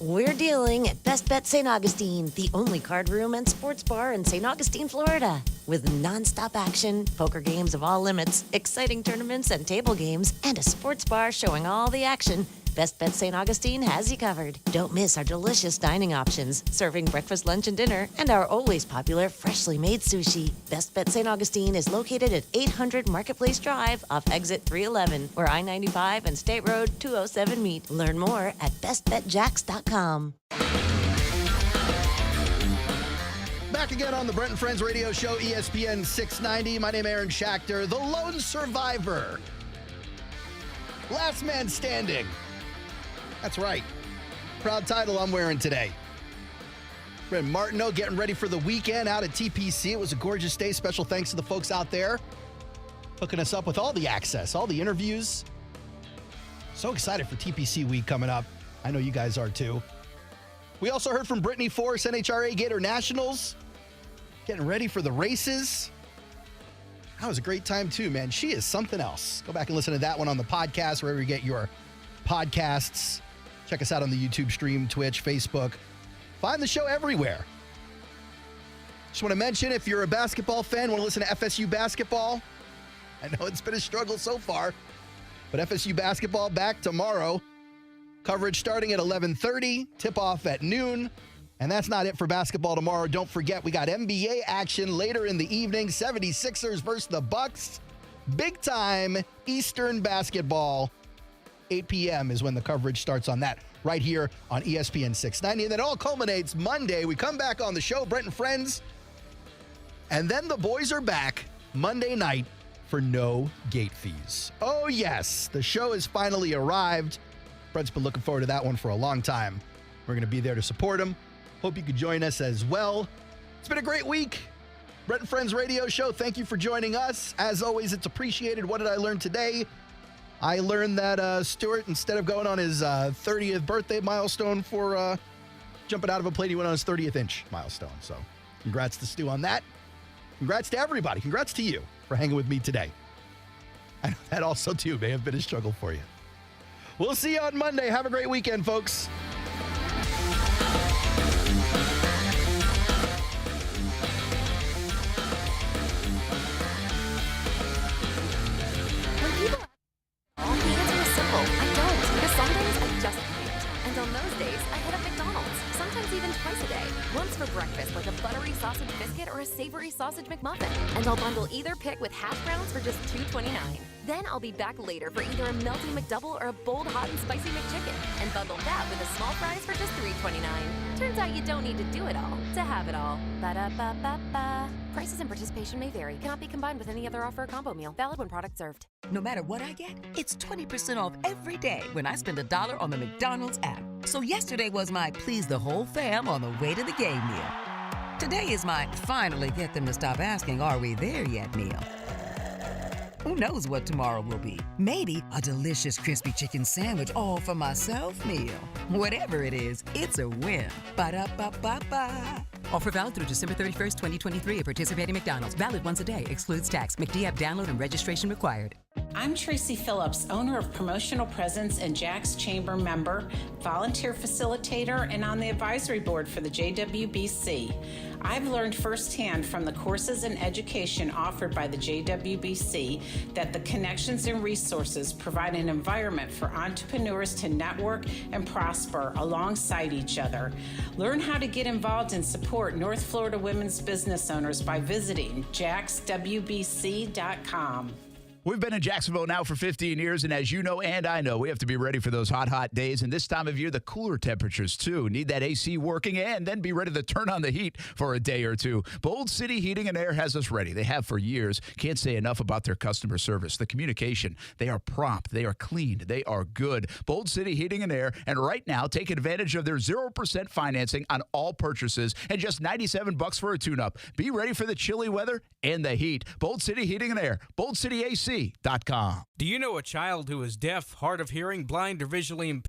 We're dealing at Best Bet St. Augustine, the only card room and sports bar in St. Augustine, Florida. With nonstop action, poker games of all limits, exciting tournaments and table games, and a sports bar showing all the action, Best Bet St. Augustine has you covered. Don't miss our delicious dining options, serving breakfast, lunch, and dinner, and our always popular freshly made sushi. Best Bet St. Augustine is located at 800 Marketplace Drive off exit 311, where I-95 and State Road 207 meet. Learn more at bestbetjacks.com. Back again on the Brent and Friends radio show, ESPN 690. My name is Aaron Schachter, the lone survivor. Last man standing. That's right. Proud title I'm wearing today. Brent Martineau getting ready for the weekend out at TPC. It was a gorgeous day. Special thanks to the folks out there hooking us up with all the access, all the interviews. So excited for TPC week coming up. I know you guys are too. We also heard from Brittney Force, NHRA Gatornationals, getting ready for the races. That was a great time too, man. She is something else. Go back and listen to that one on the podcast, wherever you get your podcasts. Check us out on the YouTube stream, Twitch, Facebook. Find the show everywhere. Just want to mention, if you're a basketball fan, want to listen to FSU basketball, I know it's been a struggle so far, but FSU basketball back tomorrow. Coverage starting at 11:30, tip-off at noon. And that's not it for basketball tomorrow. Don't forget, we got NBA action later in the evening. 76ers versus the Bucks. Big time Eastern basketball. 8 p.m. is when the coverage starts on that, right here on ESPN 690. And then it all culminates Monday. We come back on the show, Brent and Friends. And then the boys are back Monday night for no gate fees. Oh, yes. The show has finally arrived. Brent's been looking forward to that one for a long time. We're going to be there to support him. Hope you could join us as well. It's been a great week. Brent and Friends radio show. Thank you for joining us. As always, it's appreciated. What did I learn today? I learned that Stewart, instead of going on his 30th birthday milestone for jumping out of a plane, he went on his 30th inch milestone. So congrats to Stu on that. Congrats to everybody. Congrats to you for hanging with me today. I know that also, too, may have been a struggle for you. We'll see you on Monday. Have a great weekend, folks. Once for breakfast, like a buttery sausage biscuit or a savory sausage McMuffin. And I'll bundle either pick with hash browns for just $2.29. Then I'll be back later for either a melty McDouble or a bold hot and spicy McChicken. And bundle that with a small fries for just $3.29. Turns out you don't need to do it all to have it all. Ba-da-ba-ba-ba. Prices and participation may vary. Cannot be combined with any other offer or combo meal. Valid when product served. No matter what I get, it's 20% off every day when I spend $1 on the McDonald's app. So yesterday was my please the whole fam on the way to the game meal. Today is my finally get them to stop asking, are we there yet meal. Who knows what tomorrow will be? Maybe a delicious crispy chicken sandwich all for myself meal. Whatever it is, it's a win. Ba-da-ba-ba-ba. Offer valid through December 31st, 2023 at participating McDonald's. Valid once a day. Excludes tax. McD app download and registration required. I'm Tracy Phillips, owner of Promotional Presence and Jack's Chamber member, volunteer facilitator, and on the advisory board for the JWBC. I've learned firsthand from the courses and education offered by the JWBC that the connections and resources provide an environment for entrepreneurs to network and prosper alongside each other. Learn how to get involved and support North Florida women's business owners by visiting jackswbc.com. We've been in Jacksonville now for 15 years, and as you know and I know, we have to be ready for those hot, hot days. And this time of year, the cooler temperatures, too. Need that AC working and then be ready to turn on the heat for a day or two. Bold City Heating and Air has us ready. They have for years. Can't say enough about their customer service. The communication, they are prompt, they are clean, they are good. Bold City Heating and Air, and right now, take advantage of their 0% financing on all purchases and just $97 for a tune-up. Be ready for the chilly weather and the heat. Bold City Heating and Air, BoldCityAC.com. Do you know a child who is deaf, hard of hearing, blind, or visually impaired?